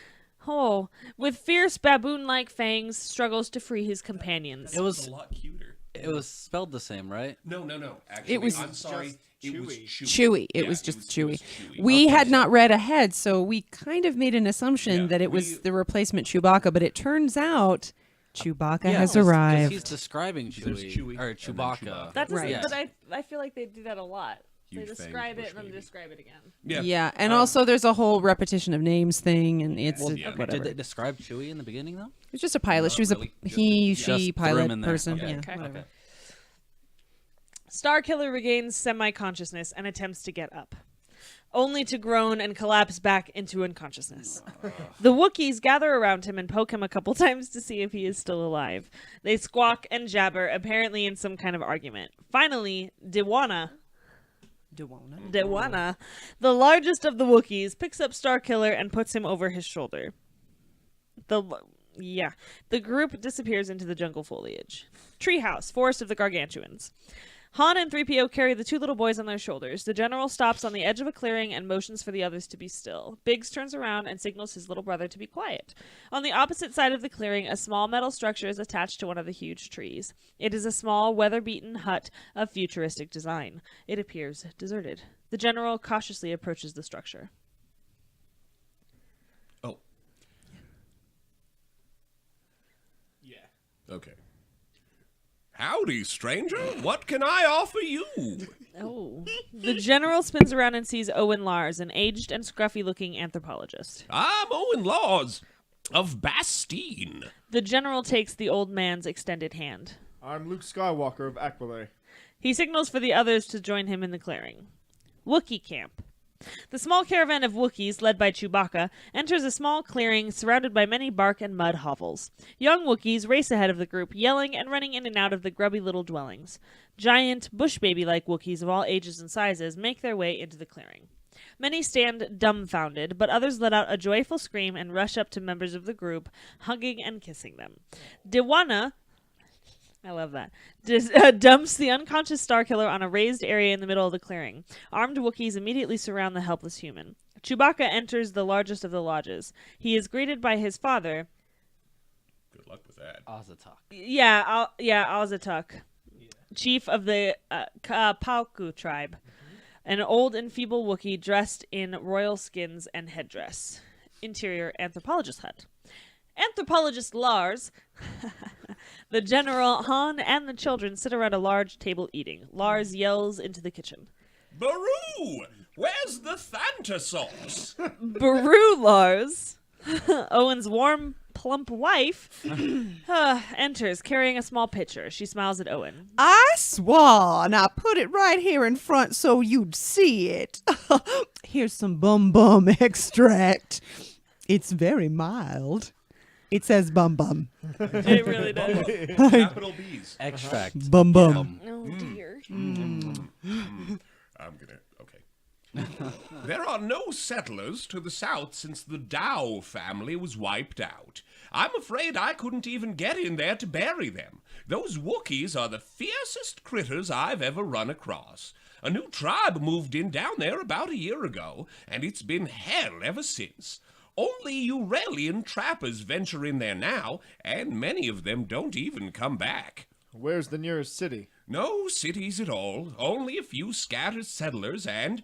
Speaker 4: with fierce baboon-like fangs, struggles to free his companions.
Speaker 3: It was
Speaker 2: a lot cuter.
Speaker 3: it was spelled the same, right?
Speaker 2: No. Actually,
Speaker 1: It was
Speaker 2: I'm sorry. It was
Speaker 5: Chewie.
Speaker 1: Chewy. It
Speaker 2: Yeah,
Speaker 1: was just
Speaker 2: it
Speaker 1: Chewy.
Speaker 2: was Chewie.
Speaker 1: We
Speaker 2: Okay,
Speaker 1: had
Speaker 2: so-
Speaker 1: not read ahead, so we kind of made an assumption
Speaker 2: Yeah,
Speaker 1: that it was the replacement Chewbacca, but it turns out Chewbacca has
Speaker 3: 'cause
Speaker 1: arrived.
Speaker 3: He's describing
Speaker 2: There's
Speaker 3: Chewie,
Speaker 2: Chewie
Speaker 3: or
Speaker 2: and then
Speaker 3: Chewbacca.
Speaker 2: Chewbacca.
Speaker 4: That doesn't,
Speaker 1: Right.
Speaker 4: but I feel like they do that a lot. They
Speaker 2: Huge
Speaker 4: describe
Speaker 2: fangs,
Speaker 4: it and then
Speaker 2: bush baby.
Speaker 4: describe it again.
Speaker 2: Yeah.
Speaker 1: And also there's a whole repetition of names thing, and it's
Speaker 2: Well, yeah.
Speaker 1: whatever.
Speaker 3: Did they describe Chewie in the beginning though?
Speaker 1: It was just a pilot.
Speaker 2: Not
Speaker 1: She was
Speaker 2: really.
Speaker 1: a
Speaker 2: Just
Speaker 1: he,
Speaker 3: Just
Speaker 1: she
Speaker 3: threw him
Speaker 1: pilot
Speaker 3: in there.
Speaker 1: person.
Speaker 3: Okay.
Speaker 1: Yeah,
Speaker 4: Okay.
Speaker 1: whatever.
Speaker 4: Starkiller regains semi-consciousness and attempts to get up, only to groan and collapse back into unconsciousness. The Wookiees gather around him and poke him a couple times to see if he is still alive. They squawk and jabber, apparently in some kind of argument. Finally, Dewana, the largest of the Wookiees, picks up Starkiller and puts him over his shoulder. The group disappears into the jungle foliage. Treehouse, Forest of the Gargantuans. Han and 3PO carry the 2 little boys on their shoulders. The general stops on the edge of a clearing and motions for the others to be still. Biggs turns around and signals his little brother to be quiet. On the opposite side of the clearing, a small metal structure is attached to one of the huge trees. It is a small, weather-beaten hut of futuristic design. It appears deserted. The general cautiously approaches the structure.
Speaker 2: Oh,
Speaker 5: Yeah.
Speaker 2: okay. Howdy, stranger. What can I offer you?
Speaker 4: Oh. The general spins around and sees Owen Lars, an aged and scruffy-looking anthropologist.
Speaker 2: I'm Owen Laws of Bastine.
Speaker 4: The general takes the old man's extended hand.
Speaker 5: I'm Luke Skywalker of Aquilay.
Speaker 4: He signals for the others to join him in the clearing. Wookiee camp. The small caravan of Wookiees, led by Chewbacca, enters a small clearing surrounded by many bark and mud hovels. Young Wookiees race ahead of the group, yelling and running in and out of the grubby little dwellings. Giant, bush baby-like Wookiees of all ages and sizes make their way into the clearing. Many stand dumbfounded, but others let out a joyful scream and rush up to members of the group, hugging and kissing them. Dewana, I love that, dumps the unconscious Starkiller on a raised area in the middle of the clearing. Armed Wookiees immediately surround the helpless human. Chewbacca enters the largest of the lodges. He is greeted by his father.
Speaker 2: Good luck with that.
Speaker 3: Azatok.
Speaker 4: Azatuk, chief of the Pauku tribe. An old and feeble Wookiee dressed in royal skins and headdress. Interior anthropologist hut. Anthropologist Lars, the general, Han, and the children sit around a large table eating. Lars yells into the kitchen.
Speaker 2: Baru! Where's the Thanta sauce?
Speaker 4: Baru, Lars. Owen's warm, plump wife enters, carrying a small pitcher. She smiles at Owen.
Speaker 8: I swan, I put it right here in front so you'd see it. Here's some bum extract. It's very mild. It says bum.
Speaker 4: It really does.
Speaker 2: Capital B's.
Speaker 3: Extract.
Speaker 8: Bum.
Speaker 4: Oh, dear.
Speaker 2: I'm gonna. Okay. There are no settlers to the south since the Dow family was wiped out. I'm afraid I couldn't even get in there to bury them. Those Wookiees are the fiercest critters I've ever run across. A new tribe moved in down there about a year ago, and it's been hell ever since. Only Euralian trappers venture in there now, and many of them don't even come back.
Speaker 5: Where's the nearest city?
Speaker 2: No cities at all, only a few scattered settlers and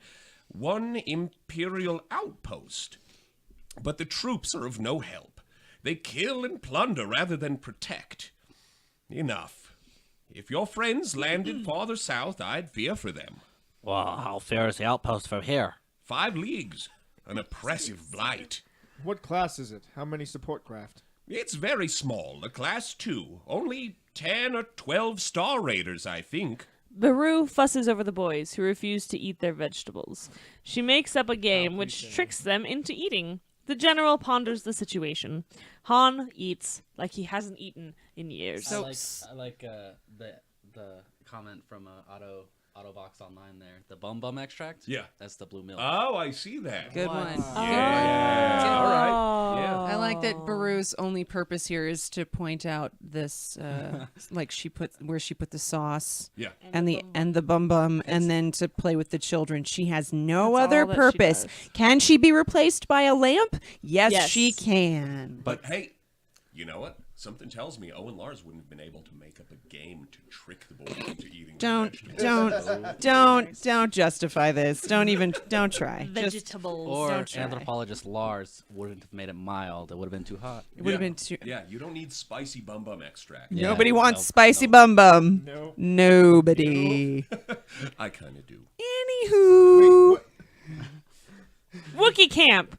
Speaker 2: one imperial outpost. But the troops are of no help. They kill and plunder rather than protect. Enough. If your friends landed farther south, I'd fear for them.
Speaker 3: Well, how far is the outpost from here?
Speaker 2: 5 leagues. An oppressive blight.
Speaker 5: What class is it? How many support craft?
Speaker 2: It's very small, a class 2. Only 10 or 12 Star Raiders, I think.
Speaker 4: Baru fusses over the boys, who refuse to eat their vegetables. She makes up a game which tricks them into eating. The general ponders the situation. Han eats like he hasn't eaten in years.
Speaker 3: I like the comment from Autobox Online there. The bum extract?
Speaker 2: Yeah.
Speaker 3: That's the blue milk.
Speaker 2: Oh, I see that.
Speaker 9: Good one.
Speaker 2: Yeah. All right. Yeah.
Speaker 9: I like that Baru's only purpose here is to point out this, like where she put the sauce,
Speaker 2: Yeah.
Speaker 9: and the bum, and then to play with the children. She has no
Speaker 4: That's
Speaker 9: other
Speaker 4: all that she
Speaker 9: purpose.
Speaker 4: does.
Speaker 9: Can she be replaced by a lamp? Yes,
Speaker 4: Yes.
Speaker 9: she can.
Speaker 2: But hey, you know what? Something tells me Owen Lars wouldn't have been able to make up a game to trick the boys into eating
Speaker 9: Don't
Speaker 2: vegetables.
Speaker 9: don't justify this. Don't try. Just,
Speaker 4: Vegetables.
Speaker 3: Or
Speaker 9: Don't try.
Speaker 3: anthropologist Lars wouldn't have made it mild. It would have been too hot.
Speaker 9: it would have been too.
Speaker 2: Yeah, you don't need spicy bum extract.
Speaker 3: Yeah.
Speaker 9: Nobody wants
Speaker 3: Nope,
Speaker 9: spicy
Speaker 3: nope.
Speaker 9: bum.
Speaker 5: No.
Speaker 9: Nobody.
Speaker 2: I kind of do.
Speaker 9: Anywho.
Speaker 4: Wookiee camp.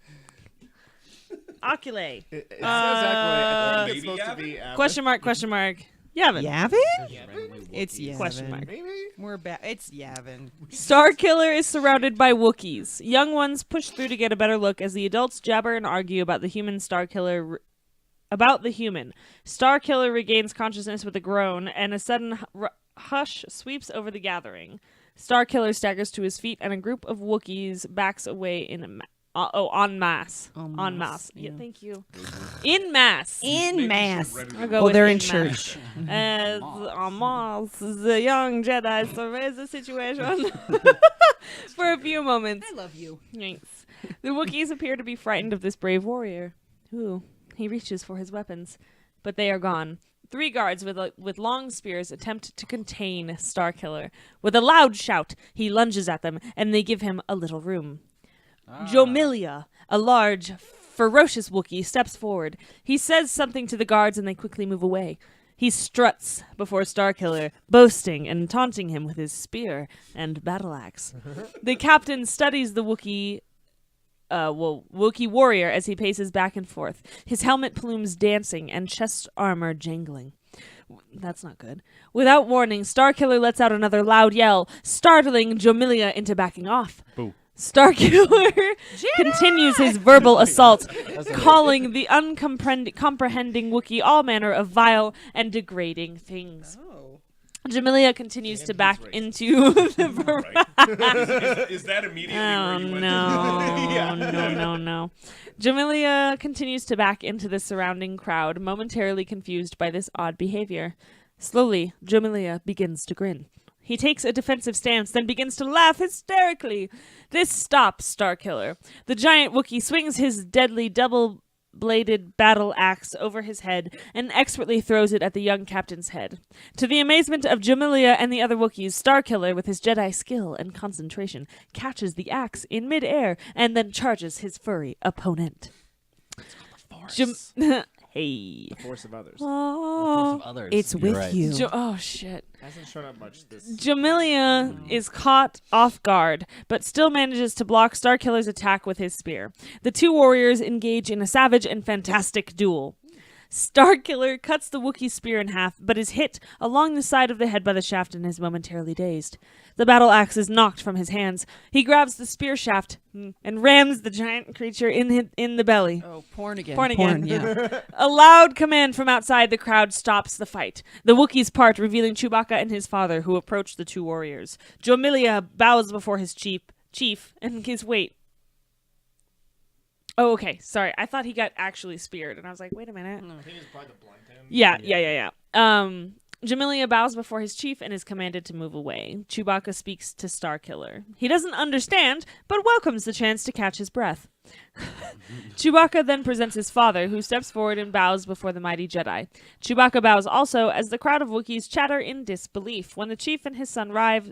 Speaker 4: Ocule.
Speaker 5: It says I think it's
Speaker 2: Maybe
Speaker 5: supposed to be Yavin.
Speaker 4: Question mark. Yavin.
Speaker 9: Yavin? It's Yavin.
Speaker 4: Question mark.
Speaker 5: Maybe?
Speaker 9: We're back. It's Yavin.
Speaker 4: Starkiller is surrounded by Wookiees. Young ones push through to get a better look as the adults jabber and argue about the human Starkiller. About the human. Starkiller regains consciousness with a groan, and a sudden hush sweeps over the gathering. Starkiller staggers to his feet, and a group of Wookiees backs away in a en masse. En masse. Yeah, thank you. In masse.
Speaker 9: In mass.
Speaker 4: I'll go
Speaker 9: Oh,
Speaker 4: with
Speaker 9: they're in
Speaker 4: masse.
Speaker 9: church.
Speaker 4: As en masse, the young Jedi surveys the situation for a few moments.
Speaker 9: I love you.
Speaker 4: Thanks. The Wookiees appear to be frightened of this brave warrior. Ooh, he reaches for his weapons, but they are gone. 3 guards with long spears attempt to contain Starkiller. With a loud shout, he lunges at them, and they give him a little room. Jomilia, a large, ferocious Wookiee, steps forward. He says something to the guards, and they quickly move away. He struts before Starkiller, boasting and taunting him with his spear and battle axe. The captain studies the Wookiee warrior as he paces back and forth, his helmet plumes dancing and chest armor jangling. That's not good. Without warning, Starkiller lets out another loud yell, startling Jomilia into backing off.
Speaker 3: Boo.
Speaker 4: Starkiller continues his verbal assault, calling the uncomprehending Wookiee all manner of vile and degrading things. Jamilia continues to back into the
Speaker 2: Is that immediately
Speaker 4: Oh
Speaker 2: where you went
Speaker 4: no. Jamilia continues to back into the surrounding crowd, momentarily confused by this odd behavior. Slowly, Jamilia begins to grin. He takes a defensive stance, then begins to laugh hysterically. This stops Starkiller. The giant Wookiee swings his deadly double-bladed battle axe over his head and expertly throws it at the young captain's head. To the amazement of Jamilia and the other Wookiees, Starkiller, with his Jedi skill and concentration, catches the axe in midair and then charges his furry opponent. Hey.
Speaker 5: The force of others.
Speaker 4: Oh.
Speaker 3: Others.
Speaker 7: It's
Speaker 3: You're
Speaker 7: with
Speaker 3: right.
Speaker 7: you.
Speaker 4: Oh, shit.
Speaker 5: Hasn't shown up much this.
Speaker 4: Jamilia is caught off guard, but still manages to block Starkiller's attack with his spear. The two warriors engage in a savage and fantastic duel. Starkiller cuts the Wookiee spear in half, but is hit along the side of the head by the shaft and is momentarily dazed. The battle axe is knocked from his hands. He grabs the spear shaft and rams the giant creature in the belly.
Speaker 9: Oh, porn again.
Speaker 4: Porn again.
Speaker 9: Yeah.
Speaker 4: A loud command from outside the crowd stops the fight. The Wookiees part, revealing Chewbacca and his father, who approach the two warriors. Jomilia bows before his chief and gives weight. Oh, okay. Sorry. I thought he got actually speared, and I was like, wait a minute.
Speaker 5: I think it's probably the blunt end.
Speaker 4: Yeah. Jamilia bows before his chief and is commanded to move away. Chewbacca speaks to Starkiller. He doesn't understand, but welcomes the chance to catch his breath. Chewbacca then presents his father, who steps forward and bows before the mighty Jedi. Chewbacca bows also as the crowd of Wookiees chatter in disbelief. When the chief and his son rise,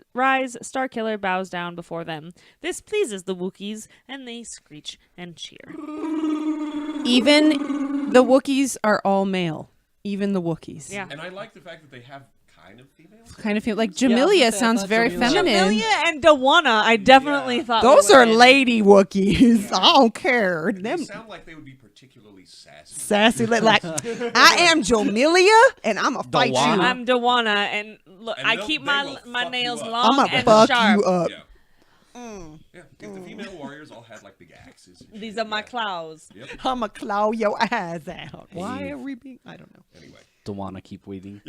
Speaker 4: Starkiller bows down before them. This pleases the Wookiees, and they screech and cheer.
Speaker 9: Even the Wookiees are all male. Even the Wookiees.
Speaker 4: Yeah.
Speaker 2: And I like the fact that they have kind of females.
Speaker 9: Kind of feel like Jamilia sounds very feminine.
Speaker 4: Jamilia and Dawana, I definitely thought
Speaker 8: Those
Speaker 4: were
Speaker 8: are
Speaker 4: women.
Speaker 8: lady Wookiees. I don't care.
Speaker 2: They
Speaker 8: Them
Speaker 2: sound like they would be particularly sassy.
Speaker 8: sassy. Like, I am Jomilia, and I'm going to fight you.
Speaker 3: Dawana?
Speaker 4: I'm Dawana, and look,
Speaker 2: And
Speaker 4: I
Speaker 2: they'll-
Speaker 4: keep
Speaker 2: they
Speaker 4: my
Speaker 2: will
Speaker 4: my
Speaker 2: fuck
Speaker 4: nails
Speaker 2: you up.
Speaker 4: long
Speaker 8: I'm going to
Speaker 4: and
Speaker 8: fuck
Speaker 4: sharp.
Speaker 8: you up.
Speaker 2: Yeah. Yeah. If the female warriors all had like big axes. and
Speaker 4: These
Speaker 2: shit,
Speaker 4: are my
Speaker 2: yeah.
Speaker 4: claws.
Speaker 2: Yep.
Speaker 8: I'm going to claw your eyes out. Why are we being... I don't know.
Speaker 2: Anyway.
Speaker 3: Don't want to keep weaving.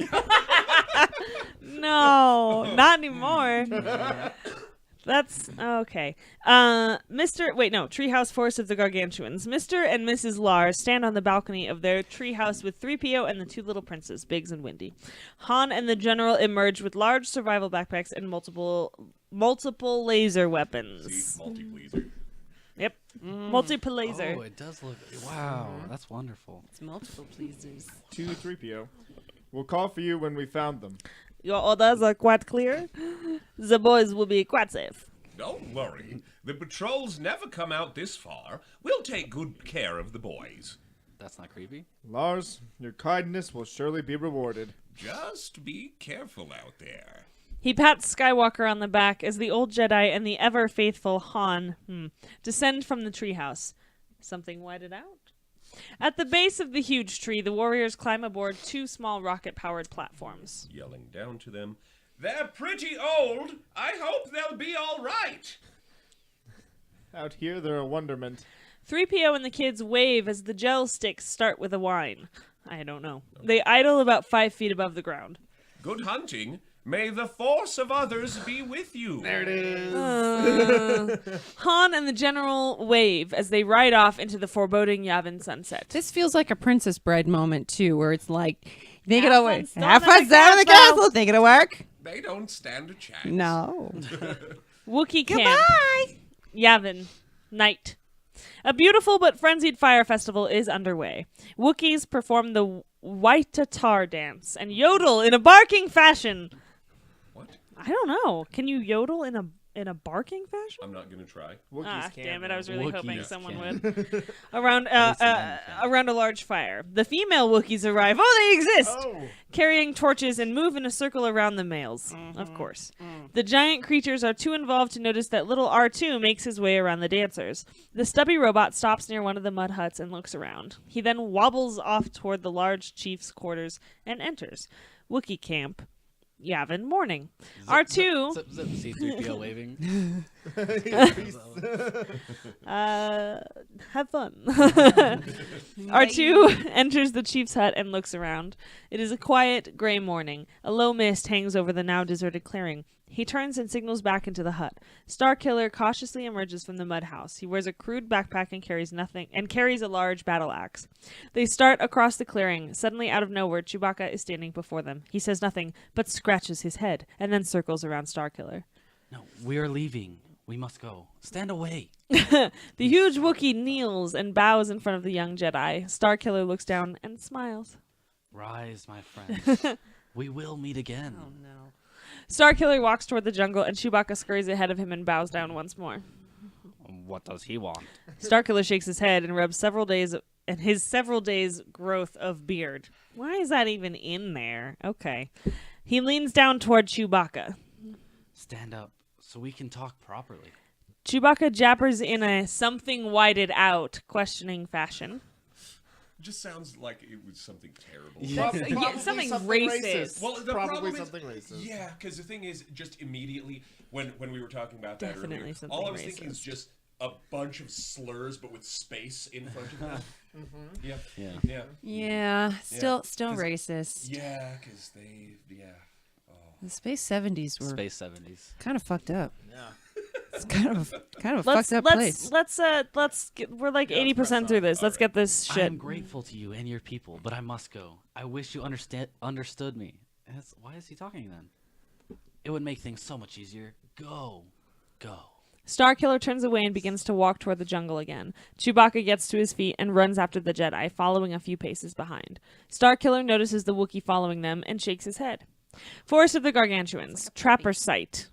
Speaker 4: No, not anymore. That's okay. Treehouse Force of the Gargantuans. Mr. and Mrs. Lars stand on the balcony of their treehouse with 3PO and the two little princes, Biggs and Windy. Han and the General emerge with large survival backpacks and multiple laser weapons.
Speaker 2: See, multi-pleaser.
Speaker 4: Yep, multiple laser.
Speaker 3: Oh, it does look. Wow, that's wonderful.
Speaker 9: It's multiple pleasers.
Speaker 5: 2-3PO. We'll call for you when we found them.
Speaker 4: Your orders are quite clear. The boys will be quite safe.
Speaker 2: Don't worry. The patrols never come out this far. We'll take good care of the boys.
Speaker 3: That's not creepy.
Speaker 5: Lars, your kindness will surely be rewarded.
Speaker 2: Just be careful out there.
Speaker 4: He pats Skywalker on the back as the old Jedi and the ever-faithful Han descend from the treehouse. Something whited out? At the base of the huge tree, the warriors climb aboard two small rocket-powered platforms.
Speaker 2: Yelling down to them, "They're pretty old. I hope they'll be all right."
Speaker 5: Out here, they're a wonderment.
Speaker 4: 3PO and the kids wave as the gel sticks start with a whine. I don't know. They idle about 5 feet above the ground.
Speaker 2: Good hunting. May the force of others be with you.
Speaker 5: There it is.
Speaker 4: Han and the General wave as they ride off into the foreboding Yavin sunset.
Speaker 9: This feels like a Princess Bride moment too, where it's like, think
Speaker 4: Have
Speaker 9: it'll
Speaker 4: fun
Speaker 9: work.
Speaker 4: storming
Speaker 9: Have fun
Speaker 4: the
Speaker 9: storming the
Speaker 4: castle.
Speaker 9: castle. Think it'll work?
Speaker 2: They don't stand a chance.
Speaker 8: No.
Speaker 4: Wookiee camp. Yavin. Night. A beautiful but frenzied fire festival is underway. Wookiees perform the Waitatar dance and yodel in a barking fashion.
Speaker 2: What?
Speaker 4: I don't know. Can you yodel in a barking fashion?
Speaker 2: I'm not gonna try.
Speaker 5: Wookiees can't,
Speaker 4: Damn it!
Speaker 5: man.
Speaker 4: I was really hoping
Speaker 3: Wookiees
Speaker 4: someone
Speaker 3: can.
Speaker 4: would. Around a large fire, the female Wookiees arrive. Oh, they exist!
Speaker 5: Oh.
Speaker 4: Carrying torches and move in a circle around the males. Of course. The giant creatures are too involved to notice that little R2 makes his way around the dancers. The stubby robot stops near one of the mud huts and looks around. He then wobbles off toward the large chief's quarters and enters. Wookiee camp. Yavin morning. R2.
Speaker 3: Zip, zip, C-3PO waving.
Speaker 4: Have fun. R2 enters the chief's hut and looks around. It is a quiet, gray morning. A low mist hangs over the now deserted clearing. He turns and signals back into the hut. Starkiller cautiously emerges from the mud house. He wears a crude backpack and carries a large battle axe. They start across the clearing. Suddenly, out of nowhere, Chewbacca is standing before them. He says nothing, but scratches his head, and then circles around Starkiller.
Speaker 3: No, we are leaving. We must go. Stand away.
Speaker 4: The huge Wookiee kneels and bows in front of the young Jedi. Starkiller looks down and smiles.
Speaker 3: Rise, my friends. We will meet again.
Speaker 9: Oh no.
Speaker 4: Starkiller walks toward the jungle, and Chewbacca scurries ahead of him and bows down once more.
Speaker 3: What does he want?
Speaker 4: Starkiller shakes his head and rubs several days growth of beard. Why is that even in there? Okay. He leans down toward Chewbacca.
Speaker 3: Stand up so we can talk properly.
Speaker 4: Chewbacca jabbers in a something whited out, questioning fashion.
Speaker 2: Just sounds like it was something terrible.
Speaker 4: Something racist.
Speaker 2: Well, the
Speaker 5: Probably
Speaker 2: problem is,
Speaker 5: something racist.
Speaker 2: yeah, because the thing is, just immediately when we were talking about that
Speaker 4: Definitely
Speaker 2: earlier,
Speaker 4: something
Speaker 2: all I was thinking is
Speaker 4: racist.
Speaker 2: just a bunch of slurs, but with space in front of them. Yeah,
Speaker 3: Yeah.
Speaker 2: yeah,
Speaker 9: Yeah, still
Speaker 2: 'Cause-
Speaker 9: racist.
Speaker 2: yeah, because
Speaker 9: The space 70s were
Speaker 3: Space 70s.
Speaker 9: kind of fucked up.
Speaker 5: Yeah.
Speaker 9: It's kind of a fucked up place.
Speaker 4: We're like 80% through this. Let's get this
Speaker 3: I
Speaker 4: shit.
Speaker 3: am grateful to you and your people, but I must go. I wish you understood me. Why is he talking then? It would make things so much easier. Go.
Speaker 4: Starkiller turns away and begins to walk toward the jungle again. Chewbacca gets to his feet and runs after the Jedi, following a few paces behind. Starkiller notices the Wookiee following them and shakes his head. Forest of the Gargantuans. Trapper Site.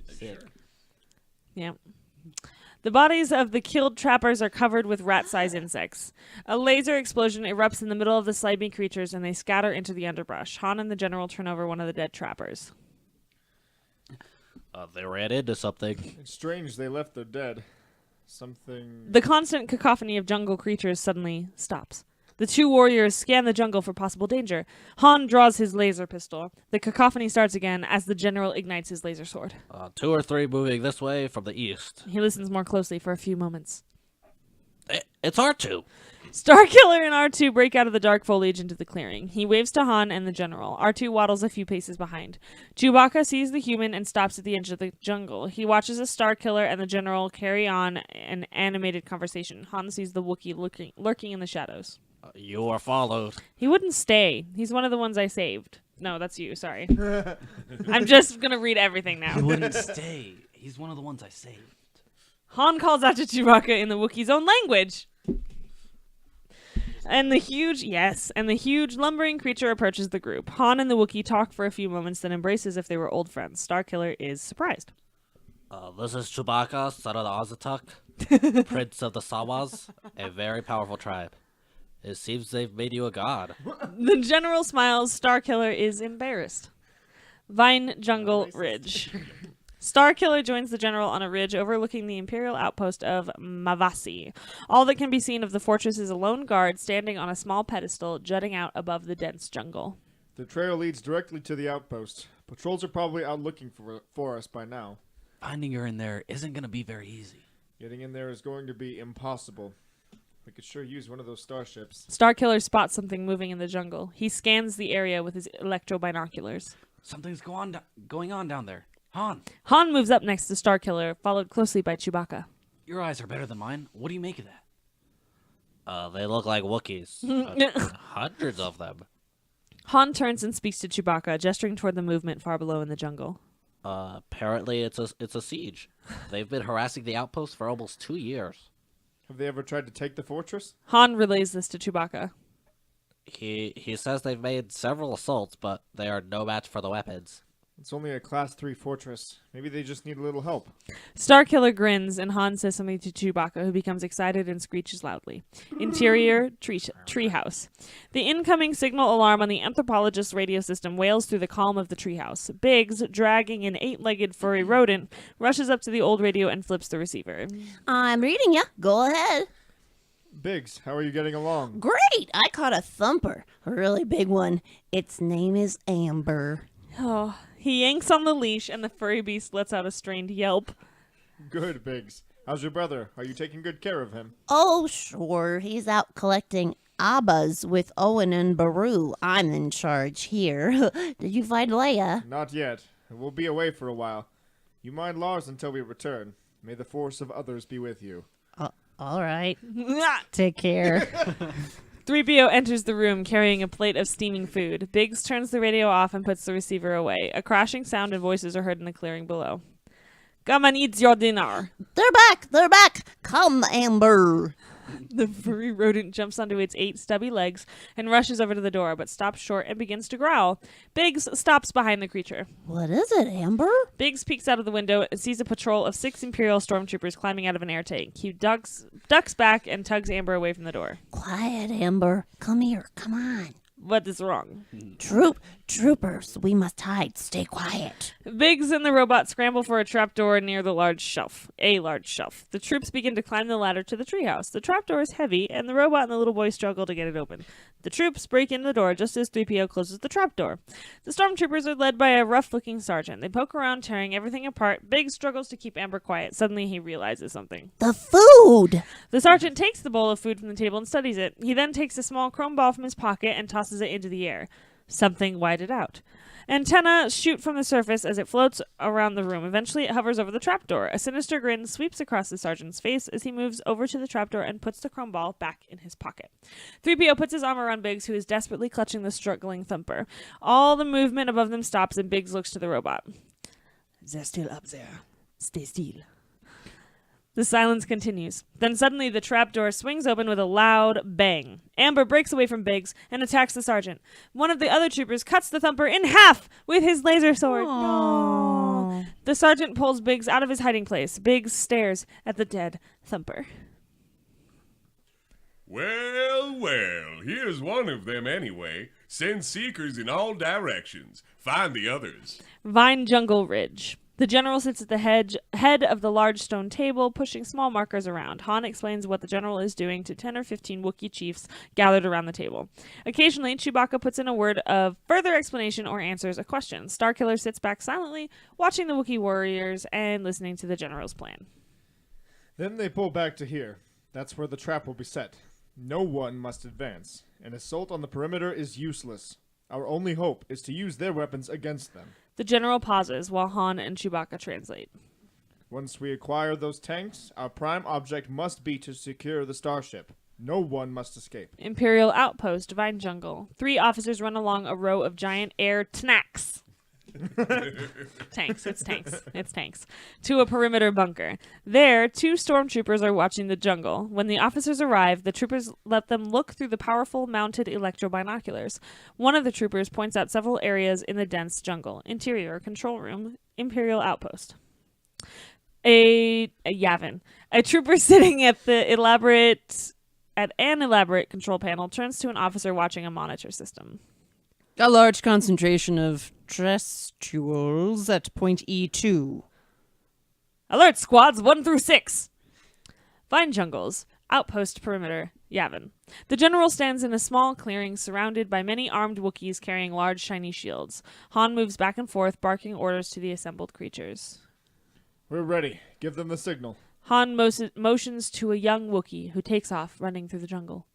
Speaker 3: Sick.
Speaker 4: Yeah. The bodies of the killed trappers are covered with rat-sized insects. A laser explosion erupts in the middle of the slimy creatures, and they scatter into the underbrush. Han and the general turn over one of the dead trappers.
Speaker 3: They ran into something.
Speaker 5: It's strange they left their dead. Something.
Speaker 4: The constant cacophony of jungle creatures suddenly stops. The two warriors scan the jungle for possible danger. Han draws his laser pistol. The cacophony starts again as the general ignites his laser sword.
Speaker 3: 2 or 3 moving this way from the east.
Speaker 4: He listens more closely for a few moments.
Speaker 3: It's R2.
Speaker 4: Starkiller and R2 break out of the dark foliage into the clearing. He waves to Han and the general. R2 waddles a few paces behind. Chewbacca sees the human and stops at the edge of the jungle. He watches as Starkiller and the general carry on an animated conversation. Han sees the Wookiee lurking in the shadows.
Speaker 3: You are followed.
Speaker 4: He wouldn't stay. He's one of the ones I saved. No, that's you. Sorry. I'm just going to read everything now.
Speaker 3: He wouldn't stay. He's one of the ones I saved.
Speaker 4: Han calls out to Chewbacca in the Wookiee's own language. And the huge lumbering creature approaches the group. Han and the Wookiee talk for a few moments, then embrace as if they were old friends. Starkiller is surprised.
Speaker 3: This is Chewbacca, son of the Azatuk, prince of the Sawas, a very powerful tribe. It seems they've made you a god.
Speaker 4: The general smiles. Starkiller is embarrassed. Vine Jungle Ridge. Starkiller joins the general on a ridge overlooking the imperial outpost of Mavasi. All that can be seen of the fortress is a lone guard standing on a small pedestal jutting out above the dense jungle.
Speaker 5: The trail leads directly to the outpost. Patrols are probably out looking for us by now.
Speaker 3: Finding her in there isn't going to be very easy.
Speaker 5: Getting in there is going to be impossible. We could sure use one of those starships.
Speaker 4: Starkiller spots something moving in the jungle. He scans the area with his electro binoculars.
Speaker 3: Something's going on down there. Han,
Speaker 4: Han moves up next to Starkiller, followed closely by Chewbacca.
Speaker 3: your eyes are better than mine. What do you make of that? They look like Wookiees. Hundreds of them.
Speaker 4: Han turns and speaks to Chewbacca, gesturing toward the movement far below in the jungle.
Speaker 3: Apparently it's a siege. They've been harassing the outpost for almost 2 years.
Speaker 5: Have they ever tried to take the fortress?
Speaker 4: Han relays this to Chewbacca.
Speaker 3: He says they've made several assaults, but they are no match for the weapons.
Speaker 5: It's only a Class 3 fortress. Maybe they just need a little help.
Speaker 4: Starkiller grins, and Han says something to Chewbacca, who becomes excited and screeches loudly. Interior, treehouse. The incoming signal alarm on the anthropologist's radio system wails through the calm of the treehouse. Biggs, dragging an 8-legged furry rodent, rushes up to the old radio and flips the receiver.
Speaker 10: I'm reading ya. Go ahead.
Speaker 5: Biggs, how are you getting along?
Speaker 10: Great! I caught a thumper, a really big one. Its name is Amber.
Speaker 4: Oh, he yanks on the leash, and the furry beast lets out a strained yelp.
Speaker 5: Good, Biggs. How's your brother? Are you taking good care of him?
Speaker 10: Oh, sure. He's out collecting abbas with Owen and Baru. I'm in charge here. Did you find Leia?
Speaker 5: Not yet. We'll be away for a while. You mind Lars until we return. May the force of others be with you.
Speaker 10: All right. Take care.
Speaker 4: 3PO enters the room carrying a plate of steaming food. Biggs turns the radio off and puts the receiver away. A crashing sound and voices are heard in the clearing below. Come and eat your dinner.
Speaker 10: They're back! They're back! Come, Amber!
Speaker 4: The furry rodent jumps onto its 8 stubby legs and rushes over to the door, but stops short and begins to growl. Biggs stops behind the creature.
Speaker 10: What is it, Amber?
Speaker 4: Biggs peeks out of the window and sees a patrol of 6 Imperial stormtroopers climbing out of an air tank. He ducks back and tugs Amber away from the door.
Speaker 10: Quiet, Amber. Come here. Come on.
Speaker 4: What is wrong?
Speaker 10: Troopers, we must hide. Stay quiet.
Speaker 4: Biggs and the robot scramble for a trapdoor near the large shelf. The troops begin to climb the ladder to the treehouse. The trapdoor is heavy, and the robot and the little boy struggle to get it open. The troops break into the door just as 3PO closes the trapdoor. The stormtroopers are led by a rough-looking sergeant. They poke around, tearing everything apart. Biggs struggles to keep Amber quiet. Suddenly, he realizes something.
Speaker 10: The food!
Speaker 4: The sergeant takes the bowl of food from the table and studies it. He then takes a small chrome ball from his pocket and tosses it into the air. Something whited out. Antennae shoot from the surface as it floats around the room. Eventually, it hovers over the trapdoor. A sinister grin sweeps across the sergeant's face as he moves over to the trapdoor and puts the chrome ball back in his pocket. 3PO puts his arm around Biggs, who is desperately clutching the struggling thumper. All the movement above them stops, and Biggs looks to the robot.
Speaker 1: They're still up there. Stay still.
Speaker 4: The silence continues. Then suddenly the trapdoor swings open with a loud bang. Amber breaks away from Biggs and attacks the sergeant. One of the other troopers cuts the thumper in half with his laser sword. No. The sergeant pulls Biggs out of his hiding place. Biggs stares at the dead thumper.
Speaker 2: Well, here's one of them anyway. Send seekers in all directions. Find the others.
Speaker 4: Vine Jungle Ridge. The general sits at the head of the large stone table, pushing small markers around. Han explains what the general is doing to 10 or 15 Wookiee chiefs gathered around the table. Occasionally, Chewbacca puts in a word of further explanation or answers a question. Starkiller sits back silently, watching the Wookiee warriors and listening to the general's plan.
Speaker 5: Then they pull back to here. That's where the trap will be set. No one must advance. An assault on the perimeter is useless. Our only hope is to use their weapons against them.
Speaker 4: The general pauses while Han and Chewbacca translate.
Speaker 5: Once we acquire those tanks, our prime object must be to secure the starship. No one must escape.
Speaker 4: Imperial Outpost, Vine Jungle. 3 officers run along a row of giant air tanks. It's tanks. To a perimeter bunker. There, 2 stormtroopers are watching the jungle. When the officers arrive, the troopers let them look through the powerful mounted electro-binoculars. One of the troopers points out several areas in the dense jungle. Interior, control room, Imperial Outpost. A Yavin. A trooper sitting at an elaborate control panel turns to an officer watching a monitor system.
Speaker 1: A large concentration of terrestrials at point E2.
Speaker 4: Alert squads 1 through 6. Vine Jungles. Outpost perimeter. Yavin. The general stands in a small clearing surrounded by many armed Wookiees carrying large shiny shields. Han moves back and forth, barking orders to the assembled creatures.
Speaker 5: We're ready. Give them the signal.
Speaker 4: Han motions to a young Wookiee who takes off, running through the jungle.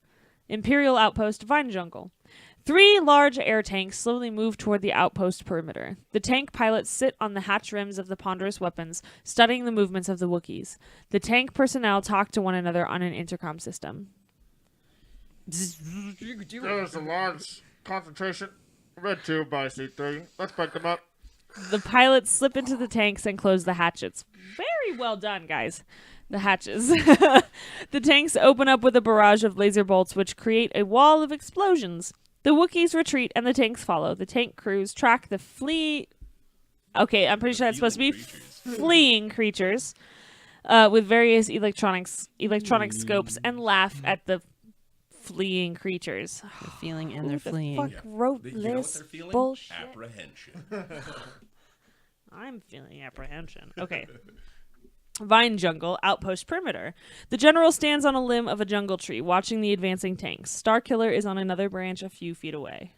Speaker 4: Imperial Outpost, Vine Jungle. 3 large air tanks slowly move toward the outpost perimeter. The tank pilots sit on the hatch rims of the ponderous weapons, studying the movements of the Wookiees. The tank personnel talk to one another on an intercom system.
Speaker 5: There's a large concentration. Red tube by C3. Let's break them up.
Speaker 4: The pilots slip into the tanks and close the hatches. Very well done, guys. The hatches. The tanks open up with a barrage of laser bolts, which create a wall of explosions. The Wookiees retreat and the tanks follow. The tank crews track the Okay, I'm pretty sure that's supposed to be fleeing creatures with various electronic scopes and laugh at the fleeing creatures.
Speaker 1: They're feeling and they're
Speaker 4: Who
Speaker 1: fleeing.
Speaker 4: the fuck wrote
Speaker 2: You know what
Speaker 4: this
Speaker 2: they're feeling?
Speaker 4: bullshit?
Speaker 2: Apprehension.
Speaker 4: I'm feeling apprehension. Okay. Vine Jungle, Outpost Perimeter. The general stands on a limb of a jungle tree, watching the advancing tanks. Starkiller is on another branch a few feet away.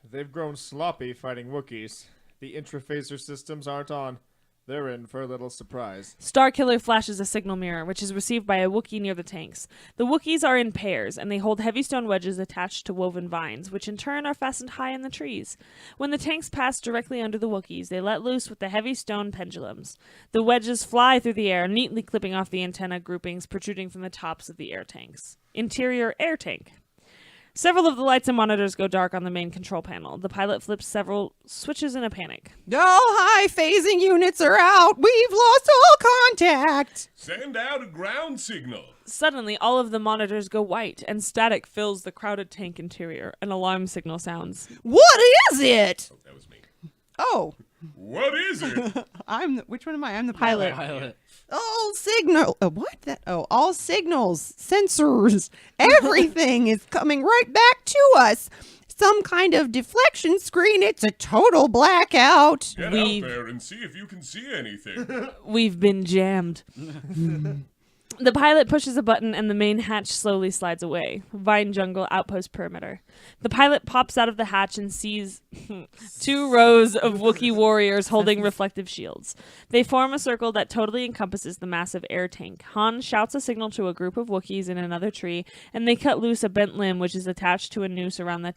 Speaker 5: They've grown sloppy fighting Wookiees. The intraphaser systems aren't on. They're in for a little surprise.
Speaker 4: Starkiller flashes a signal mirror, which is received by a Wookiee near the tanks. The Wookiees are in pairs, and they hold heavy stone wedges attached to woven vines, which in turn are fastened high in the trees. When the tanks pass directly under the Wookiees, they let loose with the heavy stone pendulums. The wedges fly through the air, neatly clipping off the antenna groupings protruding from the tops of the air tanks. Interior air tank. Several of the lights and monitors go dark on the main control panel. The pilot flips several switches in a panic.
Speaker 8: All high phasing units are out. We've lost all contact.
Speaker 2: Send out a ground signal.
Speaker 4: Suddenly, all of the monitors go white, and static fills the crowded tank interior. An alarm signal sounds.
Speaker 8: What is it?
Speaker 2: Oh, that was me.
Speaker 8: Oh,
Speaker 2: What is it?
Speaker 8: which one am I? I'm the pilot.
Speaker 3: Pilot.
Speaker 8: All signal. What? All signals, sensors, everything is coming right back to us. Some kind of deflection screen. It's a total blackout.
Speaker 2: Get out there and see if you can see anything.
Speaker 4: We've been jammed. The pilot pushes a button and the main hatch slowly slides away. Vine Jungle, Outpost Perimeter. The pilot pops out of the hatch and sees 2 rows of Wookiee warriors holding reflective shields. They form a circle that totally encompasses the massive air tank. Han shouts a signal to a group of Wookiees in another tree, and they cut loose a bent limb which is attached to a noose around the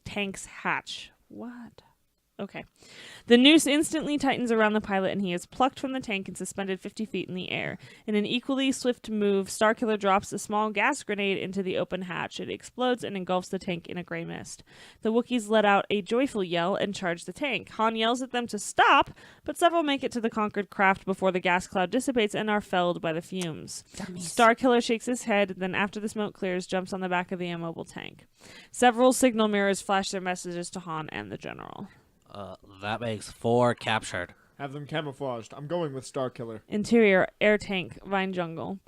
Speaker 4: tank's hatch. What? Okay. The noose instantly tightens around the pilot, and he is plucked from the tank and suspended 50 feet in the air. In an equally swift move, Starkiller drops a small gas grenade into the open hatch. It explodes and engulfs the tank in a gray mist. The Wookiees let out a joyful yell and charge the tank. Han yells at them to stop, but several make it to the conquered craft before the gas cloud dissipates and are felled by the fumes. Starkiller shakes his head, then after the smoke clears, jumps on the back of the immobile tank. Several signal mirrors flash their messages to Han and the general.
Speaker 3: That makes 4 captured.
Speaker 5: Have them camouflaged. I'm going with Starkiller.
Speaker 4: Interior, air tank, Vine Jungle.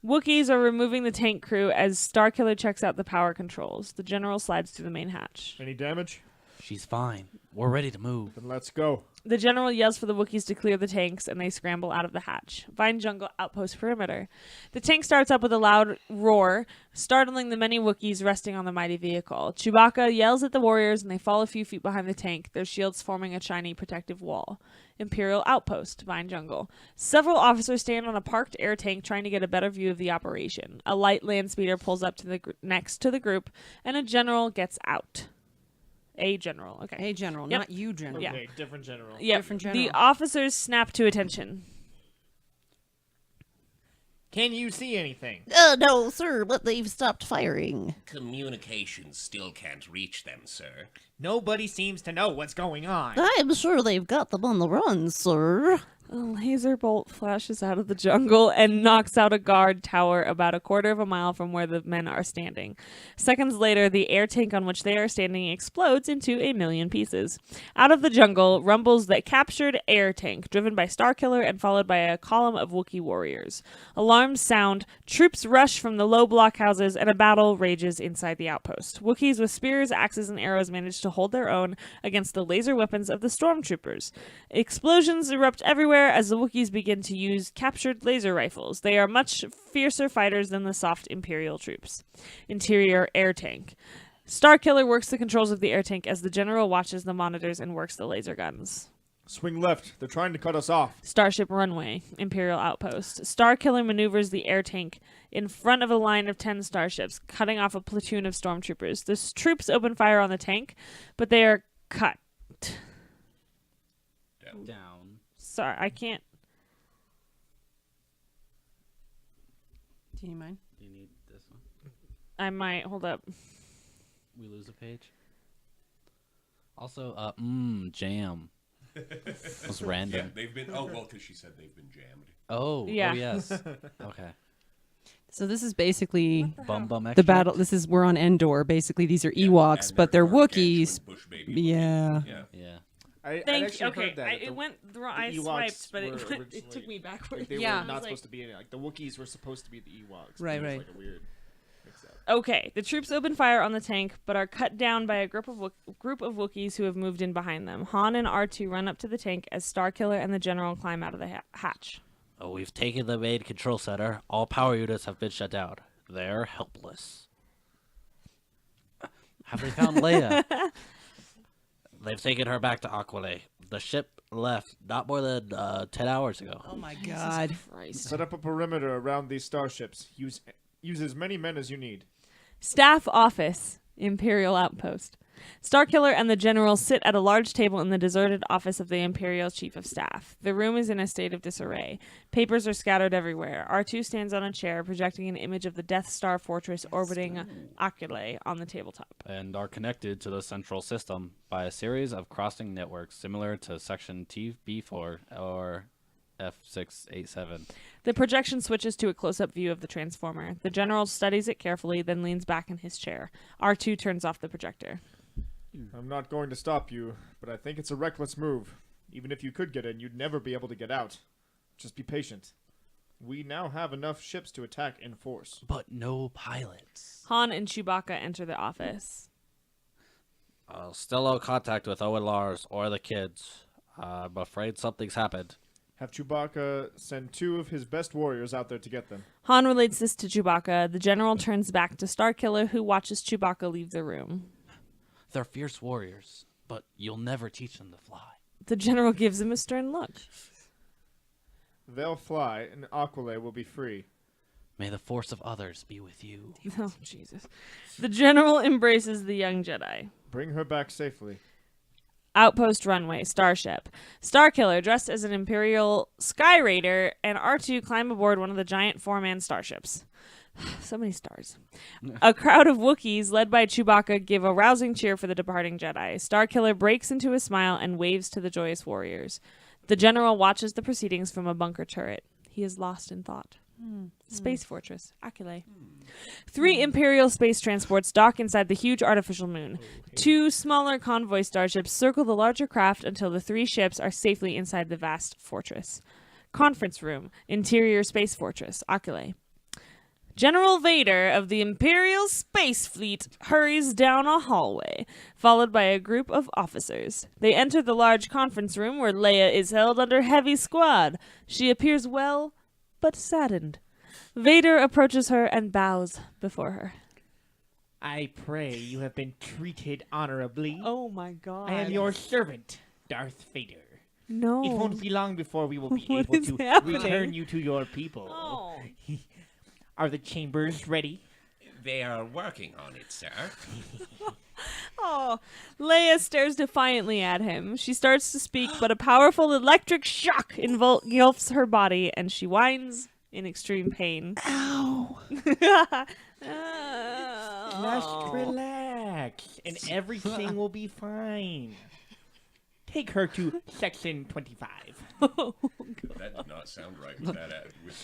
Speaker 4: Wookiees are removing the tank crew as Starkiller checks out the power controls. The general slides through the main hatch.
Speaker 5: Any damage?
Speaker 3: She's fine. We're ready to move.
Speaker 5: Then let's go.
Speaker 4: The general yells for the Wookiees to clear the tanks, and they scramble out of the hatch. Vine Jungle, Outpost Perimeter. The tank starts up with a loud roar, startling the many Wookiees resting on the mighty vehicle. Chewbacca yells at the warriors, and they fall a few feet behind the tank, their shields forming a shiny protective wall. Imperial Outpost, Vine Jungle. Several officers stand on a parked air tank trying to get a better view of the operation. A light land speeder pulls up to the next to the group, and a general gets out. A general, okay.
Speaker 9: Hey, General,
Speaker 4: Yep.
Speaker 9: not you, General.
Speaker 4: Yeah.
Speaker 5: Okay, different general.
Speaker 4: Yep.
Speaker 9: Different
Speaker 4: The
Speaker 9: general.
Speaker 4: officers snap to attention.
Speaker 6: Can you see anything?
Speaker 10: No, sir, but they've stopped firing.
Speaker 11: Communications still can't reach them, sir.
Speaker 6: Nobody seems to know what's going on.
Speaker 10: I'm sure they've got them on the run, sir.
Speaker 4: A laser bolt flashes out of the jungle and knocks out a guard tower about a quarter of a mile from where the men are standing. Seconds later, the air tank on which they are standing explodes into 1,000,000 pieces. Out of the jungle rumbles the captured air tank, driven by Starkiller and followed by a column of Wookiee warriors. Alarms sound, troops rush from the low blockhouses, and a battle rages inside the outpost. Wookiees with spears, axes, and arrows manage to hold their own against the laser weapons of the stormtroopers. Explosions erupt everywhere as the Wookiees begin to use captured laser rifles. They are much fiercer fighters than the soft Imperial troops. Interior air tank. Starkiller works the controls of the air tank as the general watches the monitors and works the laser guns.
Speaker 5: Swing left. They're trying to cut us off.
Speaker 4: Starship runway, Imperial outpost. Starkiller maneuvers the air tank in front of a line of 10 starships, cutting off a platoon of stormtroopers. The troops open fire on the tank, but they are cut.
Speaker 3: Down.
Speaker 4: Sorry, I can't.
Speaker 9: Do you mind?
Speaker 3: Do you need this one?
Speaker 4: I might. Hold up.
Speaker 3: We lose a page. Also, jam. Was
Speaker 2: Yeah,
Speaker 3: random.
Speaker 2: they've been. Oh well, because she said they've been jammed.
Speaker 3: Oh,
Speaker 4: Yeah.
Speaker 3: oh yes. Okay.
Speaker 9: So this is basically
Speaker 3: Bum
Speaker 9: the
Speaker 3: extract?
Speaker 9: battle. We're on Endor. Basically, these are Ewoks,
Speaker 2: And
Speaker 9: but they're
Speaker 2: gargantuan
Speaker 9: Wookiees.
Speaker 2: bush baby
Speaker 9: Yeah.
Speaker 2: Wookiees. Yeah.
Speaker 3: Yeah.
Speaker 5: I'd
Speaker 4: Thank you.
Speaker 5: actually
Speaker 4: Okay,
Speaker 5: heard that.
Speaker 4: it went wrong. I
Speaker 5: Ewoks
Speaker 4: swiped, but
Speaker 5: were
Speaker 4: it
Speaker 5: originally-
Speaker 4: took me backwards.
Speaker 5: Like, they
Speaker 9: Yeah.
Speaker 5: were not
Speaker 4: I was
Speaker 5: supposed to be in it. Like the Wookiees were supposed to be the Ewoks.
Speaker 9: Right,
Speaker 5: It was
Speaker 9: right.
Speaker 5: like a weird mix-up.
Speaker 4: Okay, the troops open fire on the tank, but are cut down by a group of Wookiees who have moved in behind them. Han and R2 run up to the tank as Starkiller and the general climb out of the hatch.
Speaker 3: We've taken the main control center. All power units have been shut down. They're helpless. Have they found Leia? They've taken her back to Aqualay. The ship left not more than 10 hours ago.
Speaker 9: Oh my God.
Speaker 5: Set up a perimeter around these starships. Use as many men as you need.
Speaker 4: Staff office, Imperial outpost. Starkiller and the general sit at a large table in the deserted office of the Imperial Chief of Staff. The room is in a state of disarray. Papers are scattered everywhere. R2 stands on a chair, projecting an image of the Death Star fortress orbiting Oculae on the tabletop.
Speaker 3: And are connected to the central system by a series of crossing networks similar to Section TB4 or F687.
Speaker 4: The projection switches to a close-up view of the transformer. The general studies it carefully, then leans back in his chair. R2 turns off the projector.
Speaker 5: I'm not going to stop you, but I think it's a reckless move. Even if you could get in, you'd never be able to get out. Just be patient. We now have enough ships to attack in force.
Speaker 3: But no pilots.
Speaker 4: Han and Chewbacca enter the office.
Speaker 3: Still no contact with Owen Lars or the kids. I'm afraid something's happened.
Speaker 5: Have Chewbacca send 2 of his best warriors out there to get them.
Speaker 4: Han relates this to Chewbacca. The general turns back to Starkiller, who watches Chewbacca leave the room.
Speaker 3: They're fierce warriors, but you'll never teach them to fly.
Speaker 4: The general gives him a stern look.
Speaker 5: They'll fly, and Aqualay will be free.
Speaker 3: May the force of others be with you.
Speaker 4: Oh, Jesus. The general embraces the young Jedi.
Speaker 5: Bring her back safely.
Speaker 4: Outpost runway, starship. Starkiller, dressed as an Imperial Sky Raider, and R2 climb aboard one of the giant 4-man starships. So many stars. A crowd of Wookiees, led by Chewbacca, give a rousing cheer for the departing Jedi. Starkiller breaks into a smile and waves to the joyous warriors. The general watches the proceedings from a bunker turret. He is lost in thought. Space Fortress, Aquilay. 3 Imperial space transports dock inside the huge artificial moon. 2 smaller convoy starships circle the larger craft until the 3 ships are safely inside the vast fortress. Conference room, interior Space Fortress, Aquilay. General Vader of the Imperial Space Fleet hurries down a hallway, followed by a group of officers. They enter the large conference room where Leia is held under heavy squad. She appears well, but saddened. Vader approaches her and bows before her.
Speaker 6: I pray you have been treated honorably.
Speaker 4: Oh my God.
Speaker 6: I am your servant, Darth Vader.
Speaker 4: No.
Speaker 6: It won't be long before we will be
Speaker 4: What
Speaker 6: able
Speaker 4: is
Speaker 6: to
Speaker 4: happening?
Speaker 6: return you to your people.
Speaker 4: Oh.
Speaker 6: Are the chambers ready?
Speaker 11: They are working on it, sir.
Speaker 4: Oh, Leia stares defiantly at him. She starts to speak, but a powerful electric shock engulfs her body, and she whines in extreme pain.
Speaker 6: Ow!
Speaker 4: Oh.
Speaker 6: Just relax, and everything will be fine. Take her to Section 25.
Speaker 2: That did not sound right with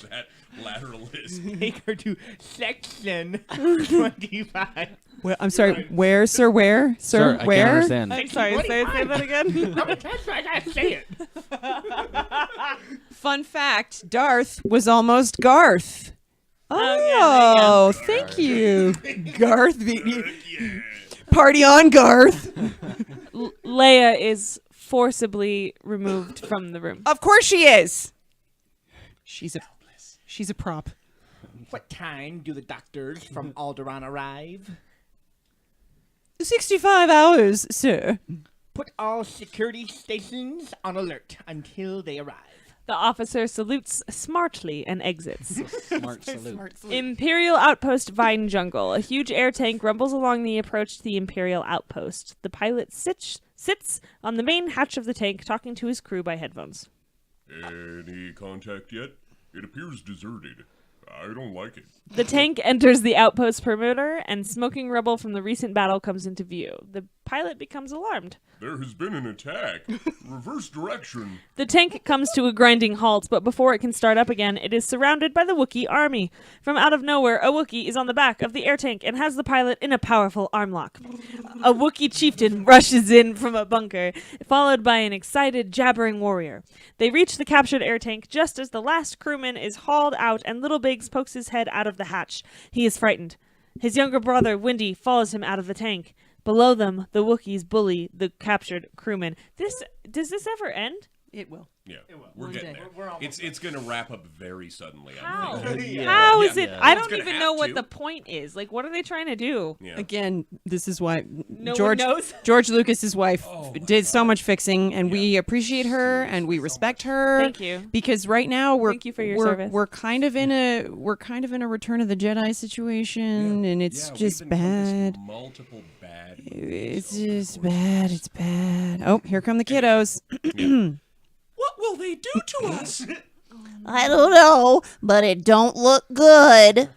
Speaker 2: that lateral list.
Speaker 6: Take her to Section 25.
Speaker 8: Well, I'm sorry. Where, sir? Where, sir?
Speaker 3: Sir, I
Speaker 8: where?
Speaker 3: can't understand.
Speaker 4: I'm sorry, say that again.
Speaker 6: How many times do I gotta say it?
Speaker 8: Fun fact: Darth was almost Garth.
Speaker 4: Oh,
Speaker 8: Oh, thank you, Garth. Party on, Garth.
Speaker 4: Leia is forcibly removed from the room.
Speaker 8: Of course she is. She's a prop.
Speaker 6: What time do the doctors from Alderaan arrive?
Speaker 8: 65 hours, sir.
Speaker 6: Put all security stations on alert until they arrive.
Speaker 4: The officer salutes smartly and exits.
Speaker 3: Smart salute.
Speaker 4: Imperial Outpost Vine Jungle. A huge air tank rumbles along the approach to the Imperial Outpost. The pilot sits on the main hatch of the tank, talking to his crew by headphones.
Speaker 2: Any contact yet? It appears deserted. I don't like it.
Speaker 4: The tank enters the outpost perimeter, and smoking rubble from the recent battle comes into view. The pilot becomes alarmed.
Speaker 2: There has been an attack. Reverse direction.
Speaker 4: The tank comes to a grinding halt, but before it can start up again, it is surrounded by the Wookiee army. From out of nowhere, a Wookiee is on the back of the air tank and has the pilot in a powerful arm lock. A Wookiee chieftain rushes in from a bunker, followed by an excited, jabbering warrior. They reach the captured air tank just as the last crewman is hauled out and Little Biggs pokes his head out of the hatch. He is frightened. His younger brother, Windy, follows him out of the tank. Below them, the Wookiees bully the captured crewman. Does this ever end?
Speaker 9: It will.
Speaker 2: Yeah, we're
Speaker 9: One
Speaker 2: getting
Speaker 9: day.
Speaker 2: there. It's going to wrap up very suddenly. I'm
Speaker 4: How?
Speaker 2: thinking.
Speaker 4: How is
Speaker 2: Yeah.
Speaker 4: it?
Speaker 2: Yeah.
Speaker 4: I
Speaker 2: Well, it's
Speaker 4: don't
Speaker 2: gonna
Speaker 4: even
Speaker 2: have
Speaker 4: know what
Speaker 2: to.
Speaker 4: the point is. Like, what are they trying to do?
Speaker 2: Yeah.
Speaker 9: Again, this is why
Speaker 4: No
Speaker 9: George
Speaker 4: one knows.
Speaker 9: George Lucas's wife
Speaker 2: Oh my
Speaker 9: did so
Speaker 2: God.
Speaker 9: much fixing, and we appreciate her and we respect her.
Speaker 4: Thank you.
Speaker 9: Because right now
Speaker 4: Thank you for your
Speaker 9: we're
Speaker 4: service.
Speaker 9: we're kind of in a Return of the Jedi situation, and it's
Speaker 2: Yeah,
Speaker 9: just
Speaker 2: we've encompassed
Speaker 9: bad.
Speaker 2: Multiple bad.
Speaker 9: It's
Speaker 2: movies over the
Speaker 9: just
Speaker 2: course of
Speaker 9: bad.
Speaker 2: this.
Speaker 9: It's bad. Oh, here come the kiddos.
Speaker 2: What will they do to us?
Speaker 10: I don't know, but it don't look good.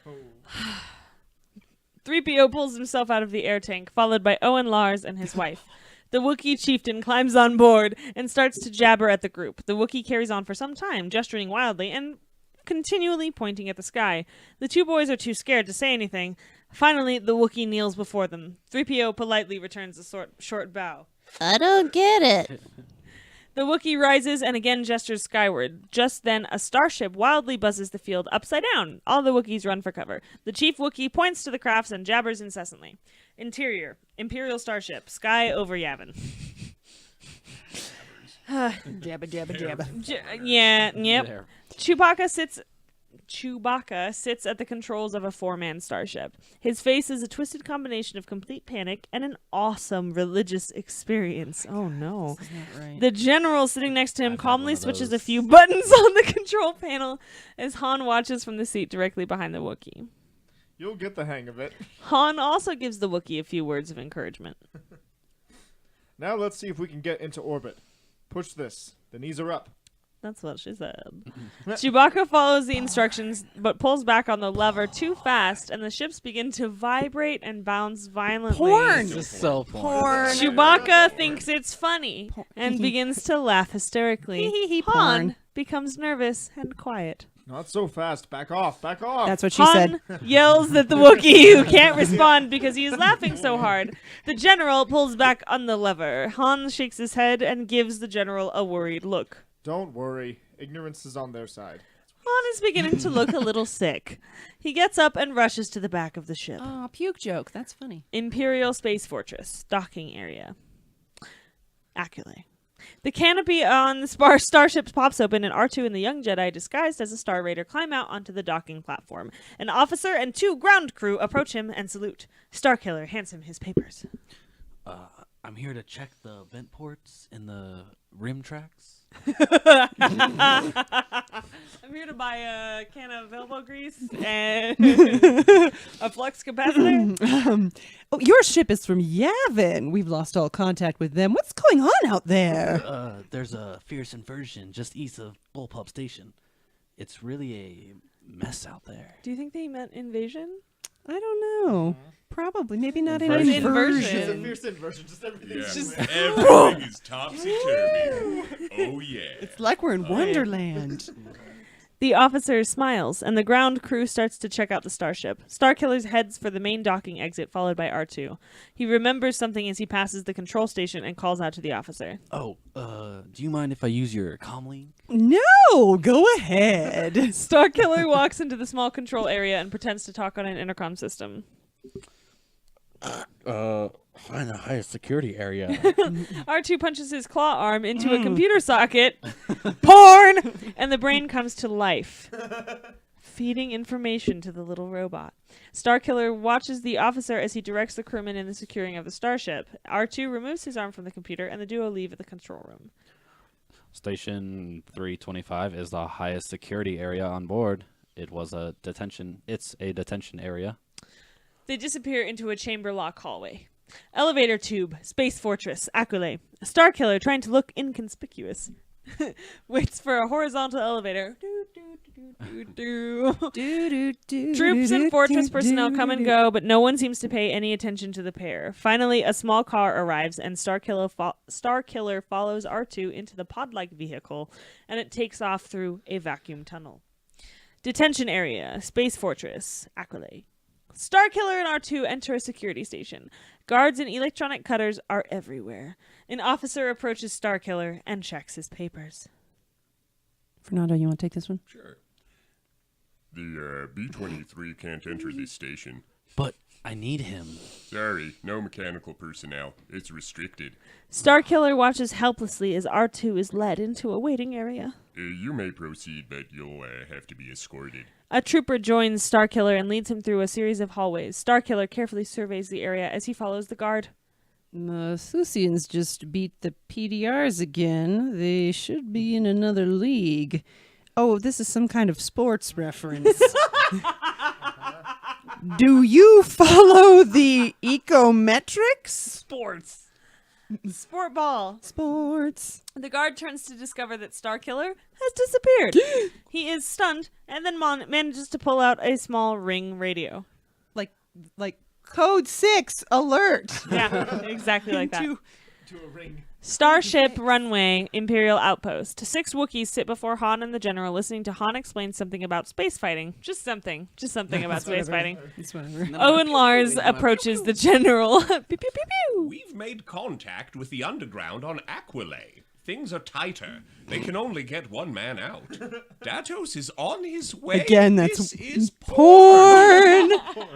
Speaker 4: 3PO pulls himself out of the air tank, followed by Owen Lars and his wife. The Wookiee chieftain climbs on board and starts to jabber at the group. The Wookiee carries on for some time, gesturing wildly and continually pointing at the sky. The two boys are too scared to say anything. Finally, the Wookiee kneels before them. 3PO politely returns a short bow.
Speaker 10: I don't get it.
Speaker 4: The Wookiee rises and again gestures skyward. Just then, a starship wildly buzzes the field upside down. All the Wookiees run for cover. The chief Wookiee points to the crafts and jabbers incessantly. Interior, Imperial starship, sky over Yavin.
Speaker 9: Jabba jabba jabba.
Speaker 4: Yeah, yep.
Speaker 3: There.
Speaker 4: Chewbacca sits at the controls of a 4-man starship. His face is a twisted combination of complete panic and an awesome religious experience. Oh no.
Speaker 9: This is not right.
Speaker 4: The general sitting next to him
Speaker 3: I've had
Speaker 4: calmly
Speaker 3: one of
Speaker 4: switches a
Speaker 3: those.
Speaker 4: few buttons on the control panel as Han watches from the seat directly behind the Wookiee.
Speaker 5: You'll get the hang of it.
Speaker 4: Han also gives the Wookiee a few words of encouragement.
Speaker 5: Now let's see if we can get into orbit. Push this. The knees are up.
Speaker 4: That's what she said. Chewbacca follows the instructions, but pulls back on the lever too fast, and the ships begin to vibrate and bounce violently.
Speaker 9: Porn.
Speaker 3: Just so
Speaker 9: Porn.
Speaker 4: Chewbacca thinks it's funny and begins to laugh hysterically. Han
Speaker 9: porn.
Speaker 4: becomes nervous and quiet.
Speaker 5: Not so fast. Back off. Back off.
Speaker 9: That's what she
Speaker 4: Han
Speaker 9: said.
Speaker 4: yells at the Wookiee, who can't respond because he is laughing so hard. The general pulls back on the lever. Han shakes his head and gives the general a worried look.
Speaker 5: Don't worry. Ignorance is on their side.
Speaker 4: Han is beginning to look a little sick. He gets up and rushes to the back of the ship.
Speaker 9: Oh, puke joke. That's funny.
Speaker 4: Imperial Space Fortress, docking area. Aculae. The canopy on the starship pops open, and R2 and the young Jedi, disguised as a Star Raider, climb out onto the docking platform. An officer and 2 ground crew approach him and salute. Starkiller hands him his papers.
Speaker 3: I'm here to check the vent ports in the rim tracks.
Speaker 4: I'm here to buy a can of elbow grease and a flux capacitor.
Speaker 9: Oh, your ship is from Yavin. We've lost all contact with them. What's going on out there?
Speaker 3: There's a fierce inversion just east of Bullpup Station. It's really a mess out there.
Speaker 4: Do you think they meant invasion?
Speaker 9: I don't know. Probably. Maybe not an
Speaker 3: Inversion.
Speaker 9: inversion.
Speaker 5: It's a fierce inversion. Just everything's
Speaker 2: Yeah,
Speaker 5: just
Speaker 2: everything is topsy-turvy. Oh, yeah.
Speaker 9: It's like we're in Wonderland.
Speaker 4: The officer smiles, and the ground crew starts to check out the starship. Starkiller heads for the main docking exit, followed by R2. He remembers something as he passes the control station and calls out to the officer.
Speaker 3: Oh, do you mind if I use your comlink?
Speaker 9: No, go ahead.
Speaker 4: Starkiller walks into the small control area and pretends to talk on an intercom system.
Speaker 3: Find the highest security area.
Speaker 4: R2 punches his claw arm into a computer socket. Porn! And the brain comes to life, feeding information to the little robot. Starkiller watches the officer as he directs the crewmen in the securing of the starship. R2 removes his arm from the computer, and the duo leave the control room.
Speaker 3: Station 325 is the highest security area on board. It's a detention area.
Speaker 4: They disappear into a chamber lock hallway. Elevator tube, Space Fortress, Aculae. A Starkiller, trying to look inconspicuous, waits for a horizontal elevator. Troops and fortress personnel come and go, but no one seems to pay any attention to the pair. Finally, a small car arrives, and Starkiller follows R2 into the pod-like vehicle, and it takes off through a vacuum tunnel. Detention area, Space Fortress, Aculae. Starkiller and R2 enter a security station. Guards and electronic cutters are everywhere. An officer approaches Starkiller and checks his papers.
Speaker 9: Fernando, you want to take this one?
Speaker 2: Sure. The B-23 can't enter this station.
Speaker 3: But I need him.
Speaker 2: Sorry, no mechanical personnel. It's restricted.
Speaker 4: Starkiller watches helplessly as R2 is led into a waiting area.
Speaker 2: You may proceed, but you'll have to be escorted.
Speaker 4: A trooper joins Starkiller and leads him through a series of hallways. Starkiller carefully surveys the area as he follows the guard.
Speaker 9: The Thusians just beat the PDRs again. They should be in another league. Oh, this is some kind of sports reference.
Speaker 8: Do you follow the ecometrics?
Speaker 4: Sports. Sport ball.
Speaker 9: Sports.
Speaker 4: The guard turns to discover that Starkiller has disappeared. He is stunned and then manages to pull out a small ring radio.
Speaker 8: Like Code 6 alert.
Speaker 4: Yeah, exactly like that.
Speaker 5: To a ring.
Speaker 4: Starship Runway Imperial Outpost. 6 Wookiees sit before Han and the General listening to Han explain something about space fighting. Just something about space fighting.
Speaker 9: It's whatever.
Speaker 4: Owen Lars approaches the General. Pew, pew, pew, pew.
Speaker 2: We've made contact with the underground on Aquilay. Things are tighter. They can only get one man out. Datos is on his way.
Speaker 8: Again, that's
Speaker 2: this is
Speaker 8: porn.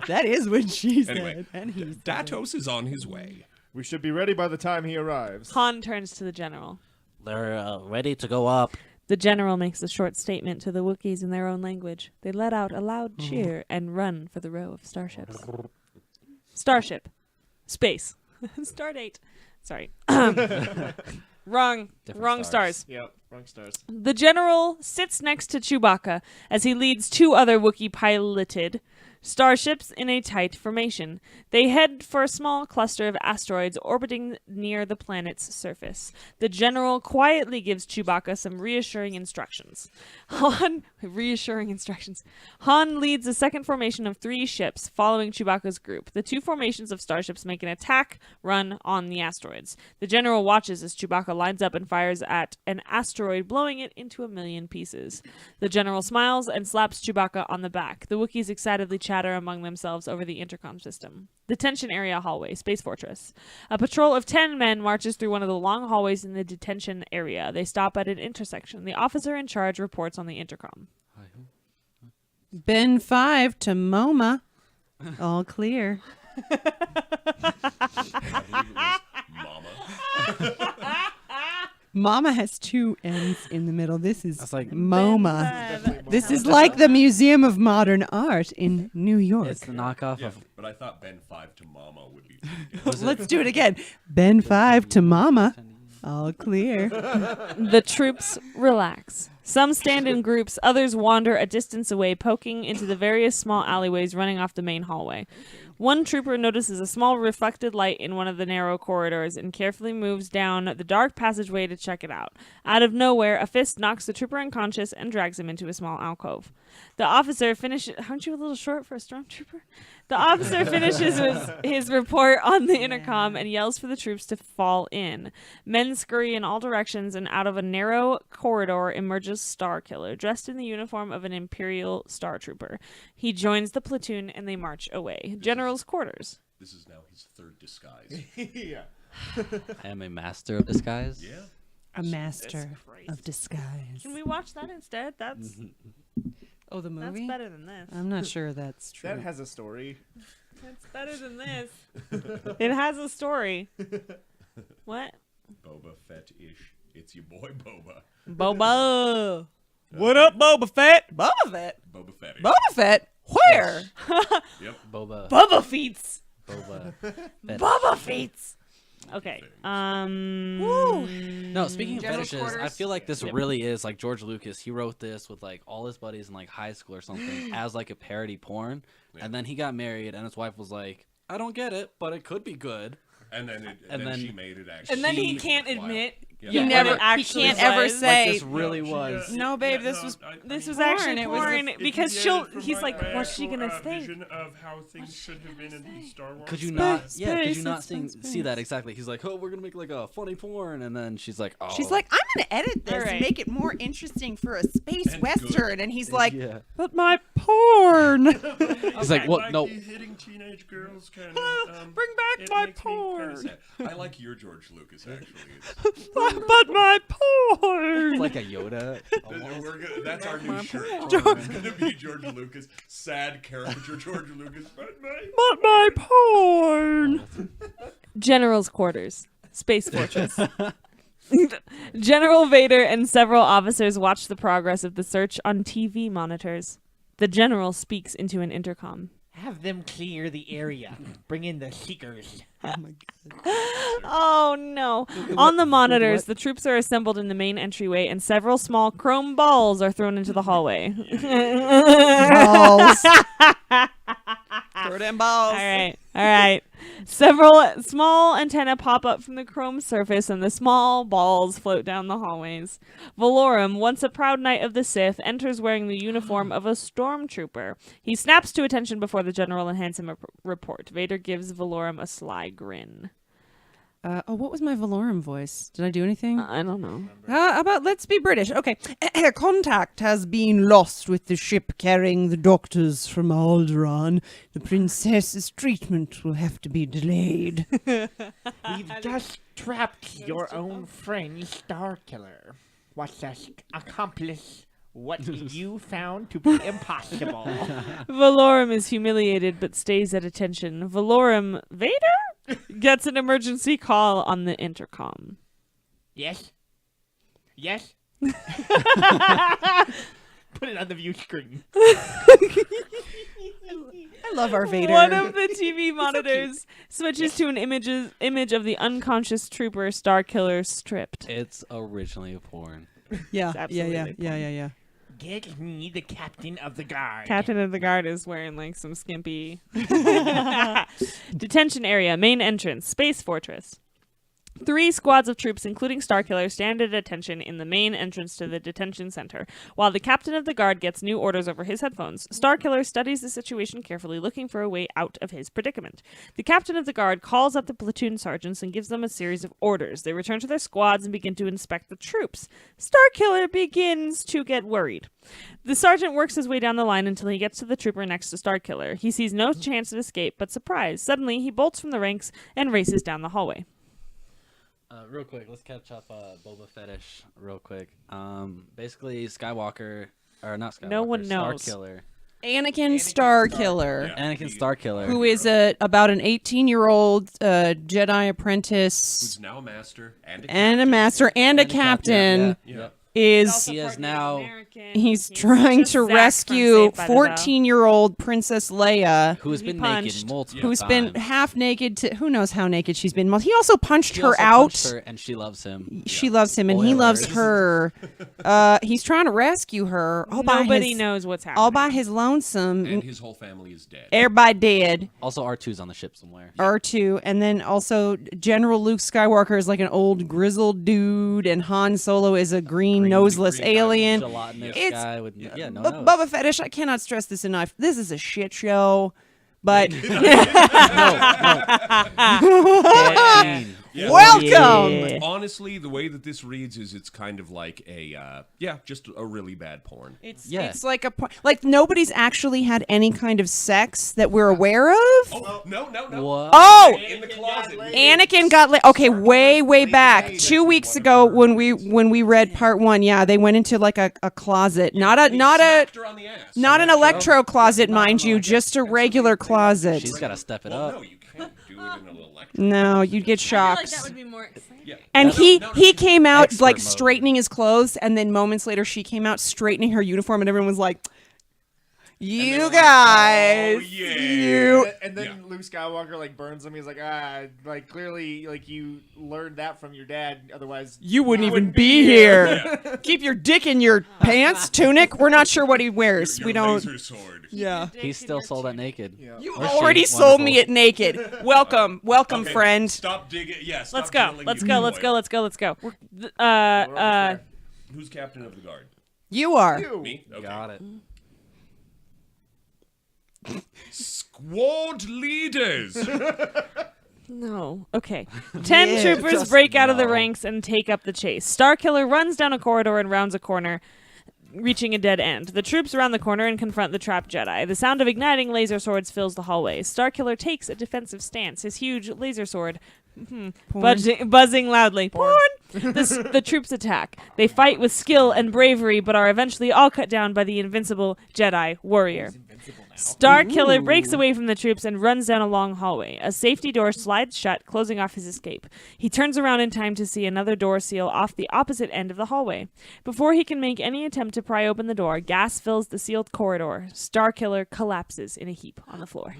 Speaker 8: That is what she said.
Speaker 2: Anyway,
Speaker 8: And he said
Speaker 2: Datos is on his way.
Speaker 5: We should be ready by the time he arrives.
Speaker 4: Han turns to the General.
Speaker 3: They're ready to go up.
Speaker 4: The General makes a short statement to the Wookiees in their own language. They let out a loud cheer and run for the row of starships. Starship. Space. Stardate. Sorry. Wrong.
Speaker 3: Different
Speaker 4: Wrong
Speaker 3: stars.
Speaker 4: stars.
Speaker 5: Yep, wrong stars.
Speaker 4: The General sits next to Chewbacca as he leads 2 other Wookiee-piloted starships in a tight formation. They head for a small cluster of asteroids orbiting near the planet's surface. The General quietly gives Chewbacca some reassuring instructions. Han leads a second formation of 3 ships following Chewbacca's group. The 2 formations of starships make an attack run on the asteroids. The General watches as Chewbacca lines up and fires at an asteroid, blowing it into a million pieces. The General smiles and slaps Chewbacca on the back. The Wookiees excitedly chatter among themselves over the intercom system. Detention area hallway, Space Fortress. A patrol of 10 men marches through one of the long hallways in the detention area. They stop at an intersection. The officer in charge reports on the intercom.
Speaker 9: Ben 5 to MoMA. All clear.
Speaker 2: Mama.
Speaker 8: Mama has 2 N's in the middle. This is
Speaker 3: That's like
Speaker 8: MoMA. This is like the Museum of Modern Art in New York.
Speaker 3: it's the knockoff
Speaker 2: Yeah,
Speaker 3: of.
Speaker 2: but I thought Ben 5 to Mama would be.
Speaker 8: Let's do it again. Ben 5 to Mama. All clear.
Speaker 4: The troops relax. Some stand in groups, others wander a distance away, poking into the various small alleyways running off the main hallway. One trooper notices a small reflected light in one of the narrow corridors and carefully moves down the dark passageway to check it out. Out of nowhere, a fist knocks the trooper unconscious and drags him into a small alcove. The officer finishes... Aren't you a little short for a stormtrooper? The officer finishes his report on the intercom and yells for the troops to fall in. Men scurry in all directions, and out of a narrow corridor emerges Starkiller, dressed in the uniform of an Imperial Star Trooper. He joins the platoon and they march away. General's quarters.
Speaker 2: This is now his 3rd disguise.
Speaker 5: Yeah.
Speaker 3: I am a master of disguise.
Speaker 2: Yeah.
Speaker 8: A master of disguise.
Speaker 4: Can we watch that instead? That's
Speaker 9: Oh, the movie?
Speaker 4: better than this.
Speaker 9: I'm not sure that's true.
Speaker 5: That has a story.
Speaker 4: That's better than this. It has a story. What?
Speaker 2: Boba Fett-ish. It's your boy Boba.
Speaker 4: Boba.
Speaker 8: What up, Boba Fett? Boba Fett?
Speaker 2: Boba Fett.
Speaker 8: Boba Fett? Where?
Speaker 2: Yep.
Speaker 3: Boba.
Speaker 4: Bubba Feets.
Speaker 3: Boba.
Speaker 4: Bubba Feets. Okay.
Speaker 3: No, speaking of
Speaker 9: General
Speaker 3: fetishes, I
Speaker 9: quarters?
Speaker 3: feel like this really is like George Lucas. He wrote this with like all his buddies in like high school or something as like a parody porn, and then he got married, and his wife was like, "I don't get it, but it could be good."
Speaker 2: And then,
Speaker 3: And then-
Speaker 2: she made it actually.
Speaker 4: And then he
Speaker 2: worthwhile.
Speaker 4: can't admit.
Speaker 2: Yeah.
Speaker 9: He
Speaker 4: what
Speaker 9: never-
Speaker 4: it actually
Speaker 9: he can't ever
Speaker 4: was.
Speaker 9: say-
Speaker 3: Like, this really was.
Speaker 9: No, babe, this was
Speaker 4: This was
Speaker 9: porn.
Speaker 4: actually
Speaker 9: It was
Speaker 4: porn
Speaker 9: the-
Speaker 4: because he's like, what's she gonna think?
Speaker 12: Vision of how things should have been in Star Wars.
Speaker 3: Could you not?
Speaker 8: Space,
Speaker 3: Yeah, could you
Speaker 8: space,
Speaker 3: not
Speaker 8: space,
Speaker 3: see that exactly? He's like, "Oh, we're gonna make like a funny porn," and then she's like, "Oh."
Speaker 8: She's like, I'm going to edit this
Speaker 4: Alright.
Speaker 8: and make it more interesting for a space
Speaker 2: And
Speaker 8: western. And he's like,
Speaker 3: "Yeah."
Speaker 8: but my porn porn.
Speaker 3: He's like, what? No.
Speaker 12: Hitting teenage girls can
Speaker 4: Bring back my porn.
Speaker 2: I like your George Lucas, actually.
Speaker 4: But my porn.
Speaker 3: Like a Yoda.
Speaker 2: That's our new shirt. It's going to be George Lucas. Sad caricature George Lucas. But
Speaker 4: my porn. General's quarters. Space Fortress. General Vader and several officers watch the progress of the search on TV monitors. The general speaks into an intercom.
Speaker 6: Have them clear the area. Bring in the seekers.
Speaker 4: Oh no. On the monitors, the troops are assembled in the main entryway and several small chrome balls are thrown into the hallway.
Speaker 8: Balls. Throw them balls.
Speaker 4: All right. Several small antennae pop up from the chrome surface and the small balls float down the hallways. Valorum, once a proud knight of the Sith, enters wearing the uniform of a stormtrooper. He snaps to attention before the general and hands him a report. Vader gives Valorum a sly grin.
Speaker 8: What was my Valorum voice? Did I do anything?
Speaker 4: I don't know.
Speaker 8: How about let's be British. Okay. Contact has been lost with the ship carrying the doctors from Alderaan. The princess's treatment will have to be delayed.
Speaker 6: We've just trapped your own friend, Starkiller. Watch us accomplish what you found to be impossible.
Speaker 4: Valorum is humiliated but stays at attention. Valorum Vader gets an emergency call on the intercom.
Speaker 6: Yes? Yes? Put it on the view screen.
Speaker 8: I love our Vader.
Speaker 4: One of the TV monitors switches to an image of the unconscious trooper Starkiller stripped.
Speaker 3: It's originally a porn.
Speaker 8: Yeah.
Speaker 6: Get me the captain of the guard.
Speaker 4: Captain of the guard is wearing like some skimpy. Detention area, main entrance, Space Fortress. 3 squads of troops, including Starkiller, stand at attention in the main entrance to the detention center. While the captain of the guard gets new orders over his headphones, Starkiller studies the situation carefully, looking for a way out of his predicament. The captain of the guard calls up the platoon sergeants and gives them a series of orders. They return to their squads and begin to inspect the troops. Starkiller begins to get worried. The sergeant works his way down the line until he gets to the trooper next to Starkiller. He sees no chance of escape, but surprise. Suddenly, he bolts from the ranks and races down the hallway.
Speaker 3: Real quick, let's catch up Boba Fettish real quick. Basically, Skywalker, or not Skywalker,
Speaker 4: No one knows.
Speaker 3: Starkiller.
Speaker 8: Anakin Starkiller.
Speaker 2: Yeah.
Speaker 3: Anakin Starkiller.
Speaker 8: Who is about an 18-year-old Jedi apprentice
Speaker 2: Who's now a master and
Speaker 8: a master and a captain.
Speaker 2: Yeah.
Speaker 8: Is
Speaker 3: He is now
Speaker 8: he's trying
Speaker 4: just
Speaker 8: to
Speaker 4: Zack from
Speaker 8: rescue
Speaker 4: Saved by the Bell.
Speaker 8: 14-year-old Princess Leia,
Speaker 3: who has
Speaker 4: He
Speaker 3: been
Speaker 4: punched.
Speaker 3: naked multiple
Speaker 8: who's
Speaker 3: times.
Speaker 8: been half naked to who knows how naked she's been. He also punched
Speaker 3: He
Speaker 8: her
Speaker 3: also
Speaker 8: out.
Speaker 3: punched her, and she loves him.
Speaker 8: She loves him and he loves
Speaker 3: Spoilers.
Speaker 8: her. He's trying to rescue her all by
Speaker 4: Nobody
Speaker 8: his,
Speaker 4: knows what's happening.
Speaker 8: all by his lonesome.
Speaker 2: And his whole family is dead.
Speaker 8: Everybody dead.
Speaker 3: Also, R2's on the ship somewhere.
Speaker 8: R2, and then also General Luke Skywalker is like an old grizzled dude, and Han Solo is a green noseless
Speaker 2: green guy.
Speaker 8: alien.
Speaker 3: Gelatinous
Speaker 8: It's-
Speaker 3: guy with no nose.
Speaker 8: Bubba Fetish, I cannot stress this enough. This is a shit show, but welcome.
Speaker 2: Honestly, the way that this reads is it's kind of like a, just a really bad porn.
Speaker 8: It's like like nobody's actually had any kind of sex that we're aware of.
Speaker 2: Oh, no.
Speaker 3: What?
Speaker 8: Oh,
Speaker 2: In the closet.
Speaker 8: Anakin got okay, way back 2 weeks ago when we read part 1. Yeah, they went into like a closet, not an electro closet, mind you, just a regular closet.
Speaker 3: She's got to step it
Speaker 2: Well,
Speaker 3: up.
Speaker 2: no, you can't do it in a little electric.
Speaker 8: No, you'd get
Speaker 4: I feel like
Speaker 8: shocked.
Speaker 4: that would be more exciting.
Speaker 2: Yeah.
Speaker 8: And he came out
Speaker 3: Expert
Speaker 8: like
Speaker 3: mode.
Speaker 8: straightening his clothes, and then moments later she came out straightening her uniform, and everyone was like, "You
Speaker 2: like,
Speaker 8: guys,
Speaker 2: "Oh, yeah."
Speaker 8: you."
Speaker 5: And then Luke Skywalker like burns him. He's like, like clearly, like you learned that from your dad. Otherwise,
Speaker 8: You wouldn't even be here. Keep your dick in your pants, tunic. We're not sure what he wears.
Speaker 2: Your
Speaker 8: We don't.
Speaker 2: laser sword.
Speaker 8: Yeah.
Speaker 3: He's still sold at naked.
Speaker 8: You
Speaker 3: Or she.
Speaker 8: already sold me
Speaker 3: Wonderful.
Speaker 8: at naked. Welcome,
Speaker 2: Okay,
Speaker 8: friend.
Speaker 2: Stop digging. Yeah, stop
Speaker 4: Let's go.
Speaker 2: drilling
Speaker 4: Let's
Speaker 2: your
Speaker 4: go.
Speaker 2: oil.
Speaker 4: Let's go.
Speaker 2: Who's captain of the guard?
Speaker 8: You are.
Speaker 2: Me? Okay.
Speaker 3: Got it.
Speaker 2: Squad leaders.
Speaker 4: No. Okay. 10
Speaker 8: Yeah,
Speaker 4: troopers
Speaker 3: just
Speaker 4: break out of the
Speaker 3: no.
Speaker 4: ranks and take up the chase. Starkiller runs down a corridor and rounds a corner. reaching a dead end. The troops around the corner and confront the trapped Jedi. The sound of igniting laser swords fills the hallway. Starkiller takes a defensive stance, his huge laser sword buzzing loudly. Porn! The troops attack. They fight with skill and bravery, but are eventually all cut down by the invincible Jedi warrior. Starkiller breaks away from the troops and runs down a long hallway. A safety door slides shut, closing off his escape. He turns around in time to see another door seal off the opposite end of the hallway. Before he can make any attempt to pry open the door, gas fills the sealed corridor. Starkiller collapses in a heap on the floor.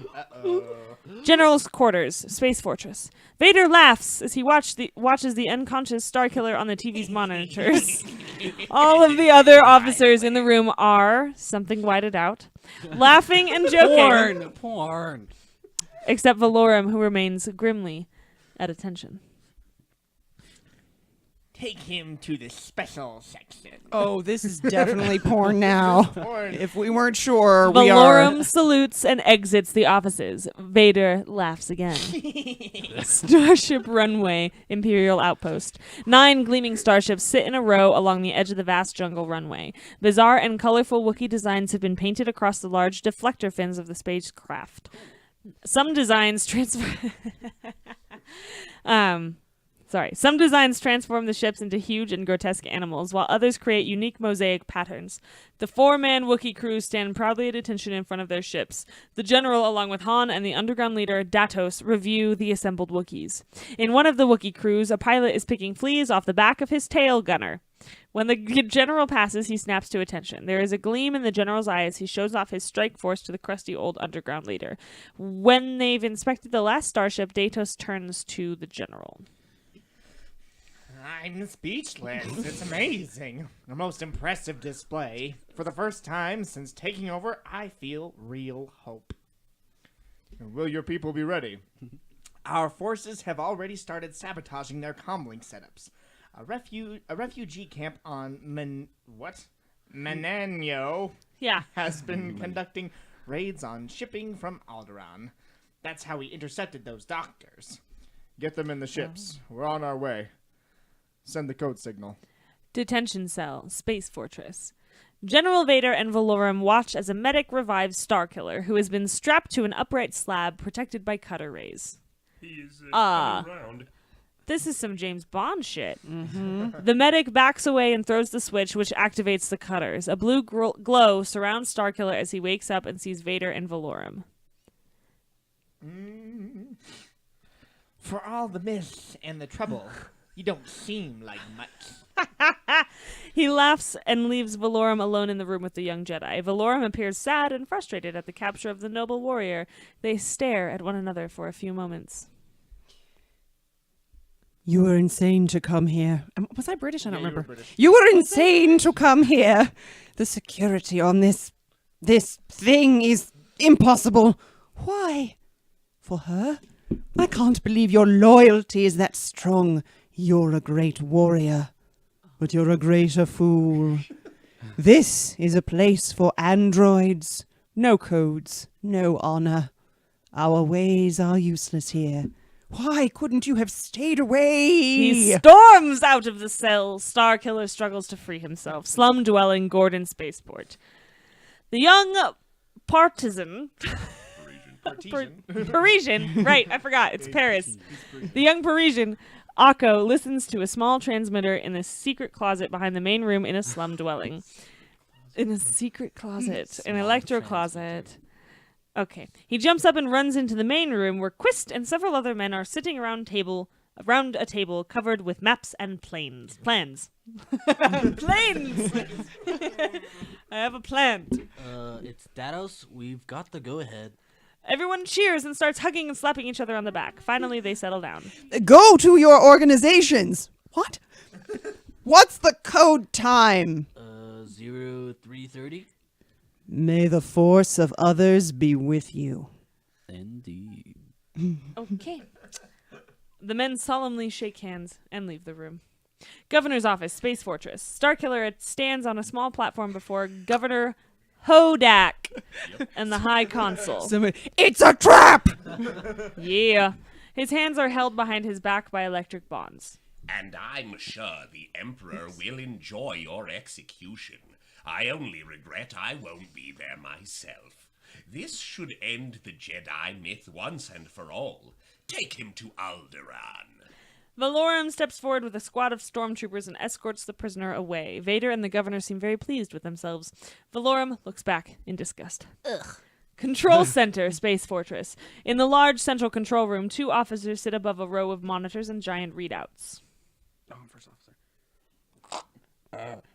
Speaker 4: General's quarters, Space Fortress. Vader laughs as he watches the unconscious Starkiller on the TV's monitors. All of the other officers in the room are, something whited out, laughing and joking.
Speaker 3: Porn.
Speaker 4: Except Valorum, who remains grimly at attention.
Speaker 6: Take him to the special section.
Speaker 8: Oh, this is definitely porn now.
Speaker 5: Porn.
Speaker 8: If we weren't sure, we are.
Speaker 4: Valorum salutes and exits the offices. Vader laughs again. Starship runway, Imperial outpost. 9 gleaming starships sit in a row along the edge of the vast jungle runway. Bizarre and colorful Wookiee designs have been painted across the large deflector fins of the spacecraft. Some designs transform the ships into huge and grotesque animals, while others create unique mosaic patterns. The 4-man Wookiee crew stand proudly at attention in front of their ships. The general, along with Han and the underground leader, Datos, review the assembled Wookiees. In one of the Wookiee crews, a pilot is picking fleas off the back of his tail gunner. When the general passes, he snaps to attention. There is a gleam in the general's eye as he shows off his strike force to the crusty old underground leader. When they've inspected the last starship, Datos turns to the general.
Speaker 6: I'm speechless. It's amazing. A most impressive display. For the first time since taking over, I feel real hope.
Speaker 5: Will your people be ready?
Speaker 6: Our forces have already started sabotaging their comlink setups. A refugee camp on Menanyo has been conducting raids on shipping from Alderaan. That's how we intercepted those doctors.
Speaker 5: Get them in the ships. We're on our way. Send the code signal.
Speaker 4: Detention cell, Space Fortress. General Vader and Valorum watch as a medic revives Starkiller, who has been strapped to an upright slab protected by cutter rays.
Speaker 12: He is coming around.
Speaker 4: This is some James Bond shit. The medic backs away and throws the switch, which activates the cutters. A blue glow surrounds Starkiller as he wakes up and sees Vader and Valorum.
Speaker 6: For all the myths and the trouble, you don't seem like much.
Speaker 4: He laughs and leaves Valorum alone in the room with the young Jedi. Valorum appears sad and frustrated at the capture of the noble warrior. They stare at one another for a few moments.
Speaker 8: You were insane to come here. Was I British? I don't remember. You were insane to come here. The security on this thing is impossible. Why? For her? I can't believe your loyalty is that strong. You're a great warrior, but you're a greater fool. This is a place for androids. No codes, no honor. Our ways are useless here. Why couldn't you have stayed away?
Speaker 4: He storms out of the cell. Starkiller struggles to free himself. Slum-dwelling Gordon Spaceport. The young partisan... Parisian. Right, I forgot. It's Paris. The young Parisian, Akko, listens to a small transmitter in a secret closet behind the main room in a slum dwelling. In a secret closet. An electro closet. Okay. He jumps up and runs into the main room where Quist and several other men are sitting around a table covered with maps and plans. Planes! I have a plan.
Speaker 3: It's Datos. We've got the go-ahead.
Speaker 4: Everyone cheers and starts hugging and slapping each other on the back. Finally, they settle down.
Speaker 8: Go to your organizations. What? What's the code time?
Speaker 3: 0330.
Speaker 8: May the force of others be with you.
Speaker 3: Indeed.
Speaker 4: Okay. The men solemnly shake hands and leave the room. Governor's office, Space Fortress. Starkiller stands on a small platform before Governor Hodak and the High Consul.
Speaker 8: It's a trap!
Speaker 4: Yeah. His hands are held behind his back by electric bonds.
Speaker 11: And I'm sure the Emperor will enjoy your execution. I only regret I won't be there myself. This should end the Jedi myth once and for all. Take him to Alderaan.
Speaker 4: Valorum steps forward with a squad of stormtroopers and escorts the prisoner away. Vader and the governor seem very pleased with themselves. Valorum looks back in disgust.
Speaker 10: Ugh.
Speaker 4: Control Center, Space Fortress. In the large central control room, 2 officers sit above a row of monitors and giant readouts.
Speaker 3: First officer.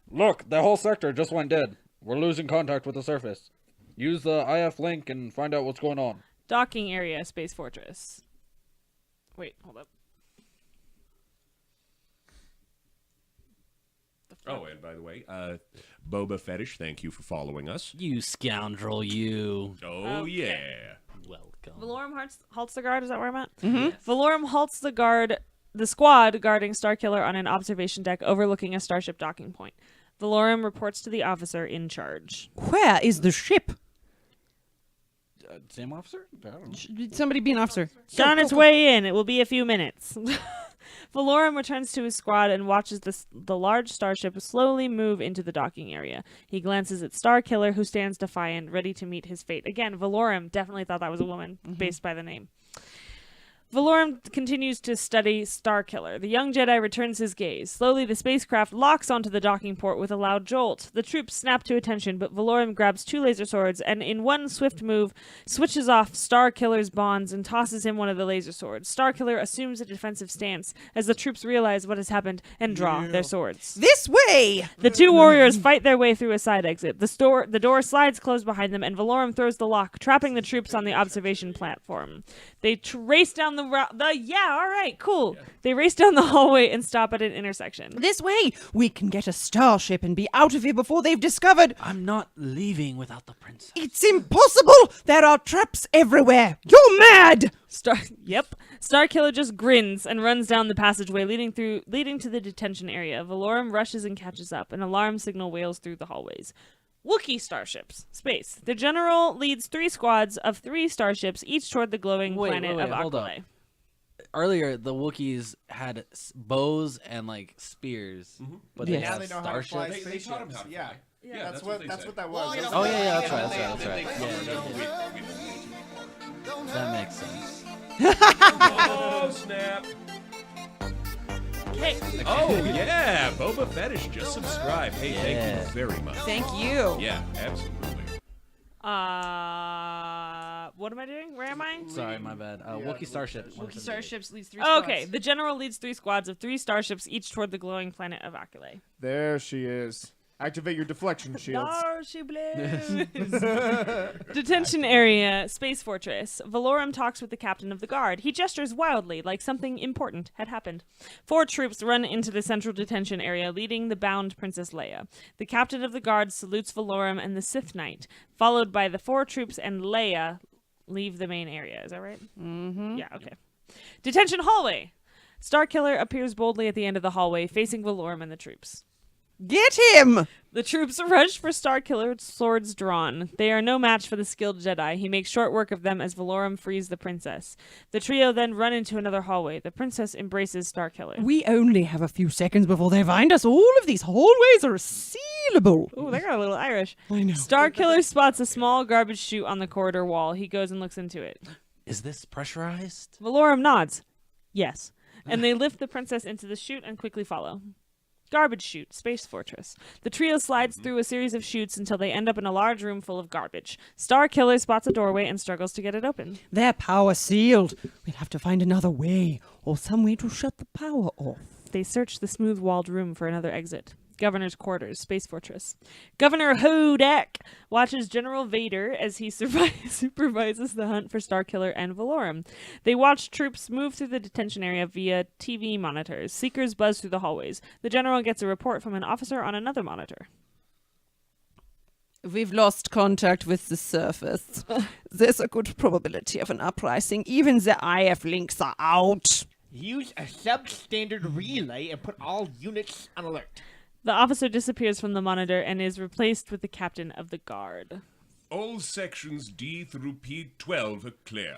Speaker 3: Look, the whole sector just went dead. We're losing contact with the surface. Use the IF link and find out what's going on.
Speaker 4: Docking area, Space Fortress. Wait, hold up.
Speaker 2: Oh, and by the way, Boba Fetish, thank you for following us.
Speaker 3: You scoundrel, you.
Speaker 2: Oh,
Speaker 4: Okay.
Speaker 2: yeah.
Speaker 3: Welcome.
Speaker 4: Valorum halts the guard. Is that where I'm at? Mm-hmm. Valorum halts the squad guarding Starkiller on an observation deck overlooking a starship docking point. Valorum reports to the officer in charge.
Speaker 9: Where is the ship?
Speaker 3: Same officer? I don't know.
Speaker 9: Somebody be an officer.
Speaker 4: It's on its way in. It will be a few minutes. Valorum returns to his squad and watches the large starship slowly move into the docking area. He glances at Starkiller, who stands defiant, ready to meet his fate. Again, Valorum definitely thought that was a woman, based by the name. Valorum continues to study Starkiller. The young Jedi returns his gaze. Slowly, the spacecraft locks onto the docking port with a loud jolt. The troops snap to attention, but Valorum grabs 2 laser swords and, in one swift move, switches off Starkiller's bonds and tosses him one of the laser swords. Starkiller assumes a defensive stance as the troops realize what has happened and draw their swords.
Speaker 8: This way!
Speaker 4: The 2 warriors fight their way through a side exit. The door slides closed behind them, and Valorum throws the lock, trapping the troops on the observation platform. They race down They race down the hallway and stop at an intersection.
Speaker 8: This way! We can get a starship and be out of here before they've discovered.
Speaker 3: I'm not leaving without the princess.
Speaker 8: It's impossible! There are traps everywhere! You're mad!
Speaker 4: Starkiller just grins and runs down the passageway leading to the detention area. Valorum rushes and catches up. An alarm signal wails through the hallways. Wookiee starships. Space. The general leads 3 squads of 3 starships, each toward the glowing planet of
Speaker 3: hold up.
Speaker 4: Aquilae.
Speaker 3: Earlier, the Wookiees had bows and like spears, but they
Speaker 5: Now
Speaker 3: have
Speaker 5: they know how to fly
Speaker 3: starships.
Speaker 5: spaceships.
Speaker 2: They taught 'em how to
Speaker 5: Yeah.
Speaker 2: fly.
Speaker 5: Yeah, that's
Speaker 2: what
Speaker 5: what
Speaker 2: they
Speaker 5: that's
Speaker 2: said.
Speaker 5: what that was.
Speaker 3: Oh yeah, that's right. That makes sense.
Speaker 2: Oh, snap.
Speaker 4: Okay.
Speaker 2: Oh, yeah. Boba Fetish just subscribed. Hey, thank you very much.
Speaker 8: Thank you.
Speaker 2: Yeah, absolutely.
Speaker 4: What am I doing? Where am I?
Speaker 3: Sorry, my bad. Wookiee starships.
Speaker 8: Wookiee starships leads 3 squads.
Speaker 4: Okay, the general leads 3 squads of 3 starships, each toward the glowing planet of Aquilae.
Speaker 5: There she is. Activate your deflection shields.
Speaker 4: There she blaze. Detention area, Space Fortress. Valorum talks with the captain of the guard. He gestures wildly, like something important had happened. 4 troops run into the central detention area, leading the bound Princess Leia. The captain of the guard salutes Valorum and the Sith Knight, followed by the 4 troops and Leia leave the main area. Is that right? Mm-hmm. Yeah, okay. Detention hallway. Starkiller appears boldly at the end of the hallway, facing Valorum and the troops.
Speaker 8: Get him!
Speaker 4: The troops rush for Starkiller, swords drawn. They are no match for the skilled Jedi. He makes short work of them as Valorum frees the princess. The trio then run into another hallway. The princess embraces Starkiller.
Speaker 8: We only have a few seconds before they find us. All of these hallways are sealable.
Speaker 4: Ooh, they got a little Irish.
Speaker 8: I know.
Speaker 4: Starkiller spots a small garbage chute on the corridor wall. He goes and looks into it.
Speaker 3: Is this pressurized?
Speaker 4: Valorum nods. Yes. And they lift the princess into the chute and quickly follow. Garbage chute, Space Fortress. The trio slides through a series of chutes until they end up in a large room full of garbage. Starkiller spots a doorway and struggles to get it open.
Speaker 8: They're power sealed. We'll have to find another way, or some way to shut the power off.
Speaker 4: They search the smooth-walled room for another exit. Governor's quarters, Space Fortress. Governor Hodak watches General Vader as he supervises the hunt for Starkiller and Valorum. They watch troops move through the detention area via TV monitors. Seekers buzz through the hallways. The general gets a report from an officer on another monitor.
Speaker 9: We've lost contact with the surface. There's a good probability of an uprising. Even the IF links are out.
Speaker 6: Use a substandard relay and put all units on alert.
Speaker 4: The officer disappears from the monitor and is replaced with the captain of the guard.
Speaker 2: All sections D through P12 are clear.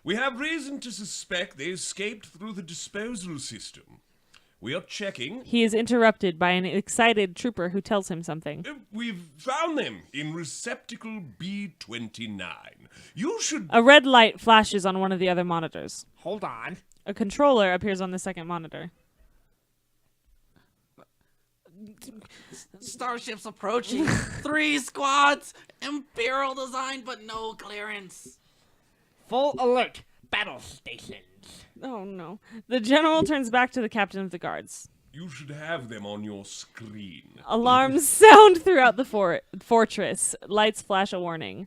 Speaker 2: We have reason to suspect they escaped through the disposal system. We are checking.
Speaker 4: He is interrupted by an excited trooper who tells him something.
Speaker 2: We've found them in receptacle B29. You should.
Speaker 4: A red light flashes on one of the other monitors.
Speaker 6: Hold on.
Speaker 4: A controller appears on the second monitor.
Speaker 3: Starships approaching. 3 squads. Imperial design, but no clearance.
Speaker 6: Full alert. Battle stations.
Speaker 4: Oh no. The general turns back to the captain of the guards.
Speaker 2: You should have them on your screen.
Speaker 4: Alarms sound throughout the fortress. Lights flash a warning.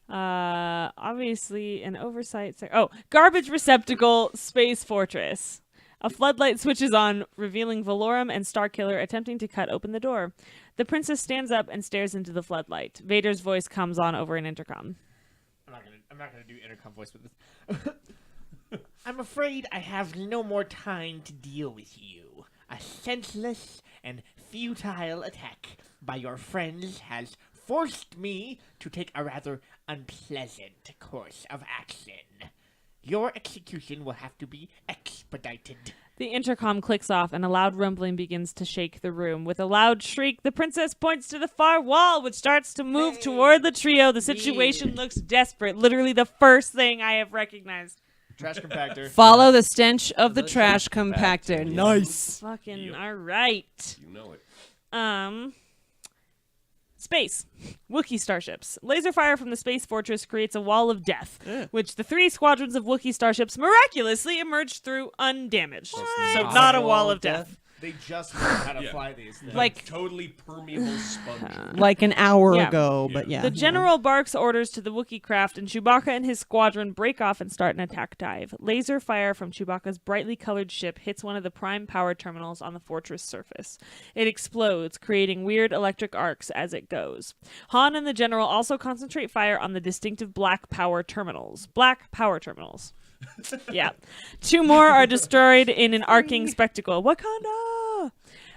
Speaker 4: Obviously an oversight. Garbage receptacle, space fortress. A floodlight switches on, revealing Valorum and Starkiller attempting to cut open the door. The princess stands up and stares into the floodlight. Vader's voice comes on over an intercom.
Speaker 6: I'm not gonna do intercom voice with this. I'm afraid I have no more time to deal with you. A senseless and futile attack by your friends has forced me to take a rather unpleasant course of action. Your execution will have to be expedited.
Speaker 4: The intercom clicks off and a loud rumbling begins to shake the room. With a loud shriek, the princess points to the far wall, which starts to move toward the trio. The situation looks desperate. Literally the first thing I have recognized.
Speaker 5: Trash compactor.
Speaker 9: Follow the stench of the trash compactor. Nice.
Speaker 4: Fucking alright.
Speaker 2: You know it.
Speaker 4: Space. Wookiee starships. Laser fire from the space fortress creates a wall of death, which the 3 squadrons of Wookiee starships miraculously emerged through undamaged. So not a wall of death.
Speaker 5: They just learned how to fly these things.
Speaker 2: Like totally permeable sponge.
Speaker 9: Like an hour
Speaker 4: Yeah.
Speaker 9: ago, but yeah.
Speaker 4: The general barks orders to the Wookiee craft, and Chewbacca and his squadron break off and start an attack dive. Laser fire from Chewbacca's brightly colored ship hits one of the prime power terminals on the fortress surface. It explodes, creating weird electric arcs as it goes. Han and the general also concentrate fire on the distinctive black power terminals. Yeah. 2 more are destroyed in an arcing spectacle. Wakanda!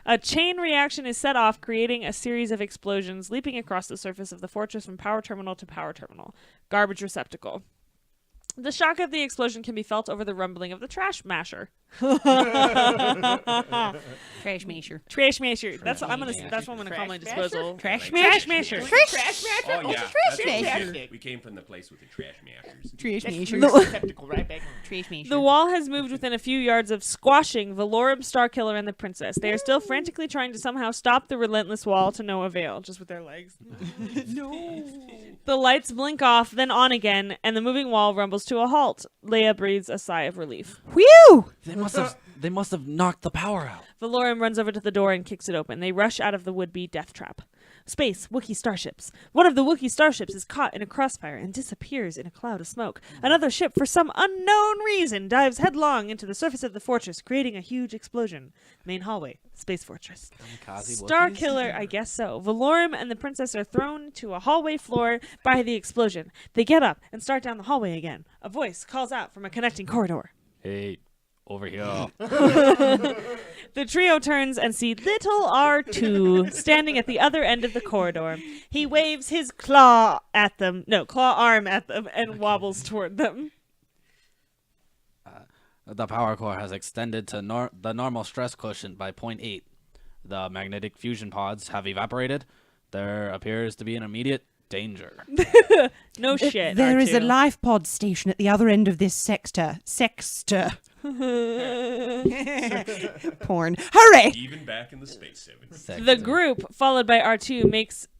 Speaker 4: A chain reaction is set off, creating a series of explosions, leaping across the surface of the fortress from power terminal to power terminal. Garbage receptacle. The shock of the explosion can be felt over the rumbling of the trash masher.
Speaker 1: Trash masher.
Speaker 4: Trash masher. That's what I'm gonna call my disposal.
Speaker 1: Trash
Speaker 4: Trash masher.
Speaker 2: Oh yeah, that's what we came from the place with the trash mashers.
Speaker 1: Trash masher. Trash masher.
Speaker 4: The wall has moved within a few yards of squashing Valorum, Starkiller, and the princess. They are still frantically trying to somehow stop the relentless wall to no avail, just with their legs.
Speaker 1: No.
Speaker 4: The lights blink off, then on again, and the moving wall rumbles to a halt. Leia breathes a sigh of relief.
Speaker 9: Whew!
Speaker 3: They must have knocked the power out.
Speaker 4: Valorum runs over to the door and kicks it open. They rush out of the would-be death trap. Space, Wookiee starships. One of the Wookiee starships is caught in a crossfire and disappears in a cloud of smoke. Another ship, for some unknown reason, dives headlong into the surface of the fortress, creating a huge explosion. Main hallway, Space Fortress. Starkiller, I guess so. Valorum and the princess are thrown to a hallway floor by the explosion. They get up and start down the hallway again. A voice calls out from a connecting corridor.
Speaker 3: Hey, over here.
Speaker 4: The trio turns and see little R2 standing at the other end of the corridor. He waves his claw arm at them and wobbles toward them.
Speaker 3: The power core has extended to the normal stress quotient by 0.8. The magnetic fusion pods have evaporated. There appears to be an immediate danger.
Speaker 4: No shit.
Speaker 9: There is a
Speaker 4: R2.
Speaker 9: life pod station at the other end of this sector. Porn. Hurry!
Speaker 2: Even back in the space 7.
Speaker 4: The group, followed by R2,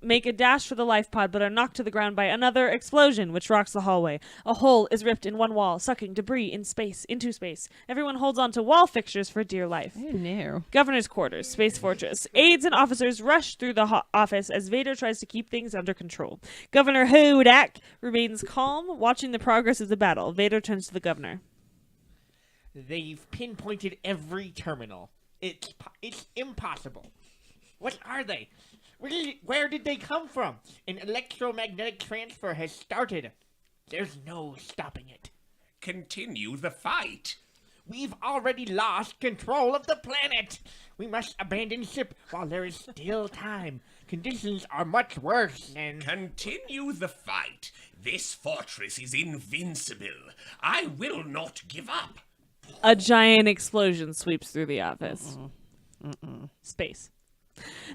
Speaker 4: make a dash for the life pod, but are knocked to the ground by another explosion, which rocks the hallway. A hole is ripped in one wall, sucking debris into space. Everyone holds on to wall fixtures for dear life.
Speaker 9: Oh, no.
Speaker 4: Governor's quarters, Space Fortress. Aides and officers rush through the office as Vader tries to keep things under control. Governor Hodak remains calm, watching the progress of the battle. Vader turns to the governor.
Speaker 6: They've pinpointed every terminal. It's impossible. What are they? Where did they come from? An electromagnetic transfer has started. There's no stopping it.
Speaker 11: Continue the fight.
Speaker 6: We've already lost control of the planet. We must abandon ship while there is still time. Conditions are much worse than...
Speaker 11: Continue the fight. This fortress is invincible. I will not give up.
Speaker 4: A giant explosion sweeps through the office. Space.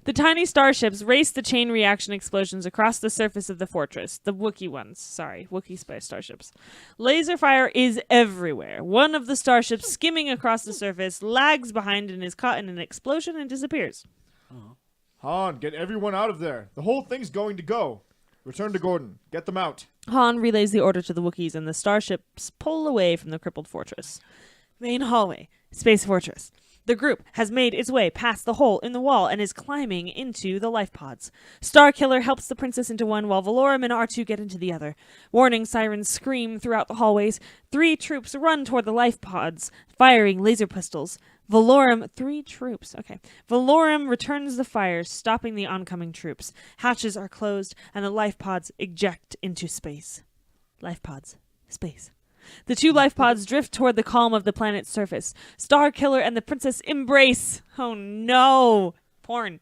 Speaker 4: The tiny starships race the chain reaction explosions across the surface of the fortress. The Wookiee ones. Sorry, Wookiee space starships. Laser fire is everywhere. One of the starships skimming across the surface lags behind and is caught in an explosion and disappears.
Speaker 5: Han, get everyone out of there. The whole thing's going to go. Return to Gordon. Get them out.
Speaker 4: Han relays the order to the Wookiees and the starships pull away from the crippled fortress. Main hallway. Space Fortress. The group has made its way past the hole in the wall and is climbing into the life pods. Starkiller helps the princess into one while Valorum and R2 get into the other. Warning sirens scream throughout the hallways. 3 troops run toward the life pods, firing laser pistols. Valorum returns the fire, stopping the oncoming troops. Hatches are closed, and the life pods eject into space. Life pods. Space. The 2 life pods drift toward the calm of the planet's surface. Starkiller and the princess embrace. Oh no! Porn.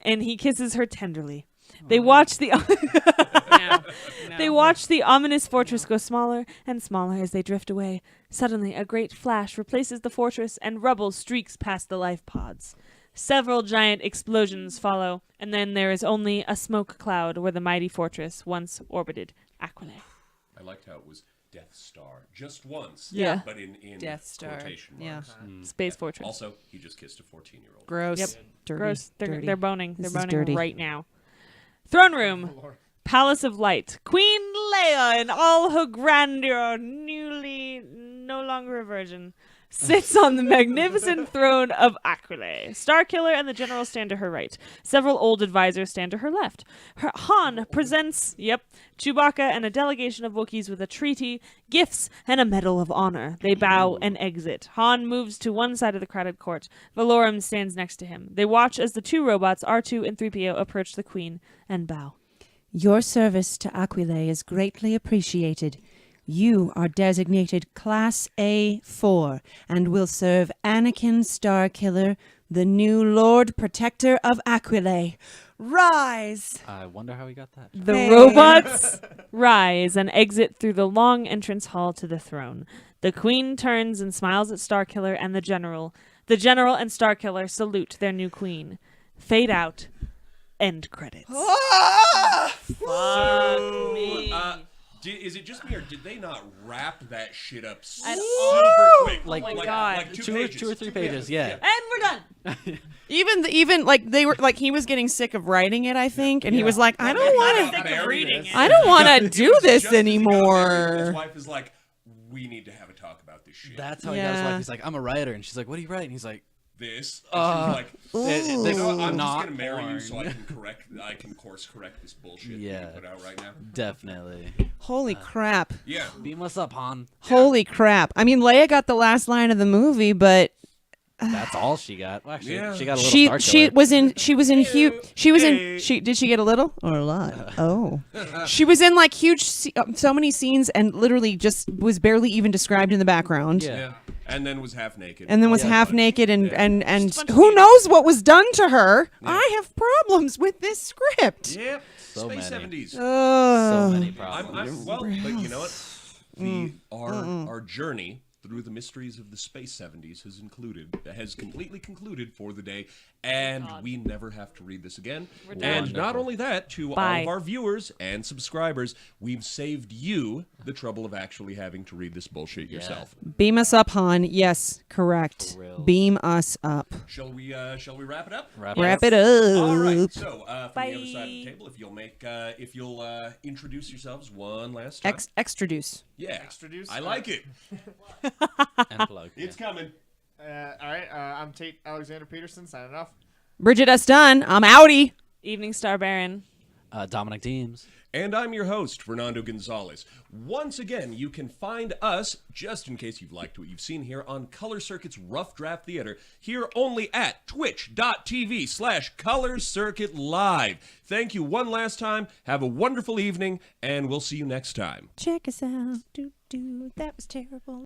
Speaker 4: And he kisses her tenderly. They watch the They watch the ominous fortress go smaller and smaller as they drift away. Suddenly, a great flash replaces the fortress and rubble streaks past the life pods. Several giant explosions follow, and then there is only a smoke cloud where the mighty fortress once orbited Aquilay.
Speaker 2: I liked how it was Death Star just once.
Speaker 4: Yeah.
Speaker 2: But in
Speaker 9: Death Star.
Speaker 2: quotation
Speaker 9: Yeah.
Speaker 2: marks.
Speaker 4: Space Fortress.
Speaker 2: Also, he just kissed a 14-year-old.
Speaker 9: Gross.
Speaker 4: Yep.
Speaker 9: Dirty.
Speaker 4: Gross.
Speaker 9: Dirty.
Speaker 4: They're boning.
Speaker 9: This is
Speaker 4: They're boning
Speaker 9: dirty.
Speaker 4: right now. Throne room. Palace of Light. Queen Leia in all her grandeur, no longer a virgin, sits on the magnificent throne of Aquilay. Starkiller and the general stand to her right. Several old advisors stand to her left. Han presents, Chewbacca and a delegation of Wookiees with a treaty, gifts, and a medal of honor. They bow and exit. Han moves to one side of the crowded court. Valorum stands next to him. They watch as the 2 robots, R2 and 3PO, approach the Queen and bow.
Speaker 7: Your service to Aquilay is greatly appreciated. You are designated Class A4 and will serve Anakin Starkiller, the new Lord Protector of Aquilay. Rise!
Speaker 3: I wonder how he got that.
Speaker 4: The robots rise and exit through the long entrance hall to the throne. The Queen turns and smiles at Starkiller and the General. The General and Starkiller salute their new Queen. Fade out. End credits. Fuck me.
Speaker 2: Is it just me, or did they not wrap that shit up super
Speaker 4: all.
Speaker 2: quick?
Speaker 3: Like,
Speaker 4: Oh my God.
Speaker 2: like
Speaker 3: two or three pages, yeah.
Speaker 4: And we're done.
Speaker 8: Even like they were like he was getting sick of writing it, I think, and he was like, I don't
Speaker 4: Sick
Speaker 8: want
Speaker 4: of
Speaker 8: to.
Speaker 4: reading it.
Speaker 8: I don't want to do this
Speaker 2: Just as he got married,
Speaker 8: anymore.
Speaker 2: His wife is like, we need to have a talk about this shit.
Speaker 3: That's how he got his
Speaker 8: Yeah.
Speaker 3: wife. He's like, I'm a writer. And she's like, what do you write? And he's like,
Speaker 2: this. And she's like,
Speaker 3: this
Speaker 2: "No, I'm just
Speaker 3: not
Speaker 2: gonna marry you
Speaker 3: porn."
Speaker 2: so I can course correct this bullshit
Speaker 3: Yeah.
Speaker 2: that you put out right now.
Speaker 3: Definitely.
Speaker 8: Holy crap!
Speaker 2: Yeah.
Speaker 3: Beam us up, Han.
Speaker 8: Holy crap! I mean, Leia got the last line of the movie, but
Speaker 3: That's all she got. Well, actually,
Speaker 2: Yeah.
Speaker 3: she got a little
Speaker 8: she
Speaker 3: Starkiller.
Speaker 8: did she get a little or a lot? Oh, she was in like huge so many scenes and literally just was barely even described in the background.
Speaker 3: Yeah.
Speaker 2: Yeah. And then was half naked.
Speaker 8: And then was
Speaker 3: Yeah.
Speaker 8: half naked and
Speaker 4: Just a bunch of
Speaker 8: who
Speaker 4: nudity.
Speaker 8: knows what was done to her? I have problems with this script.
Speaker 2: Yep.
Speaker 3: So
Speaker 2: Space
Speaker 3: many.
Speaker 2: 70s.
Speaker 3: So many
Speaker 2: I'm
Speaker 3: problems.
Speaker 2: well, but you know what? Our journey through the mysteries of the Space 70s has completely concluded for the day, and we never have to read this again. And not only that, to all
Speaker 4: Bye.
Speaker 2: of our viewers and subscribers, we've saved you the trouble of actually having to read this bullshit yourself.
Speaker 8: Beam us up, Han. Yes, correct.
Speaker 3: For real.
Speaker 8: Beam us up.
Speaker 2: Shall we wrap it up?
Speaker 3: Wrap
Speaker 8: Wrap it up.
Speaker 2: All right. So, from the other side of the
Speaker 4: Bye.
Speaker 2: table, if you'll introduce yourselves one last time.
Speaker 8: Extraduce.
Speaker 2: Yeah.
Speaker 5: Extraduce?
Speaker 2: I like it.
Speaker 3: And plug.
Speaker 2: It's coming.
Speaker 5: All right, I'm Tate Alexander Peterson, signing off.
Speaker 8: Bridget S. Dunn. I'm outie.
Speaker 4: Evening Star Baron.
Speaker 3: Dominic Deems.
Speaker 2: And I'm your host, Fernando Gonzalez. Once again, you can find us, just in case you've liked what you've seen here, on Color Circuit's Rough Draft Theater, here only at twitch.tv/Color Circuit Live. Thank you one last time. Have a wonderful evening, and we'll see you next time.
Speaker 7: Check us out. That was terrible.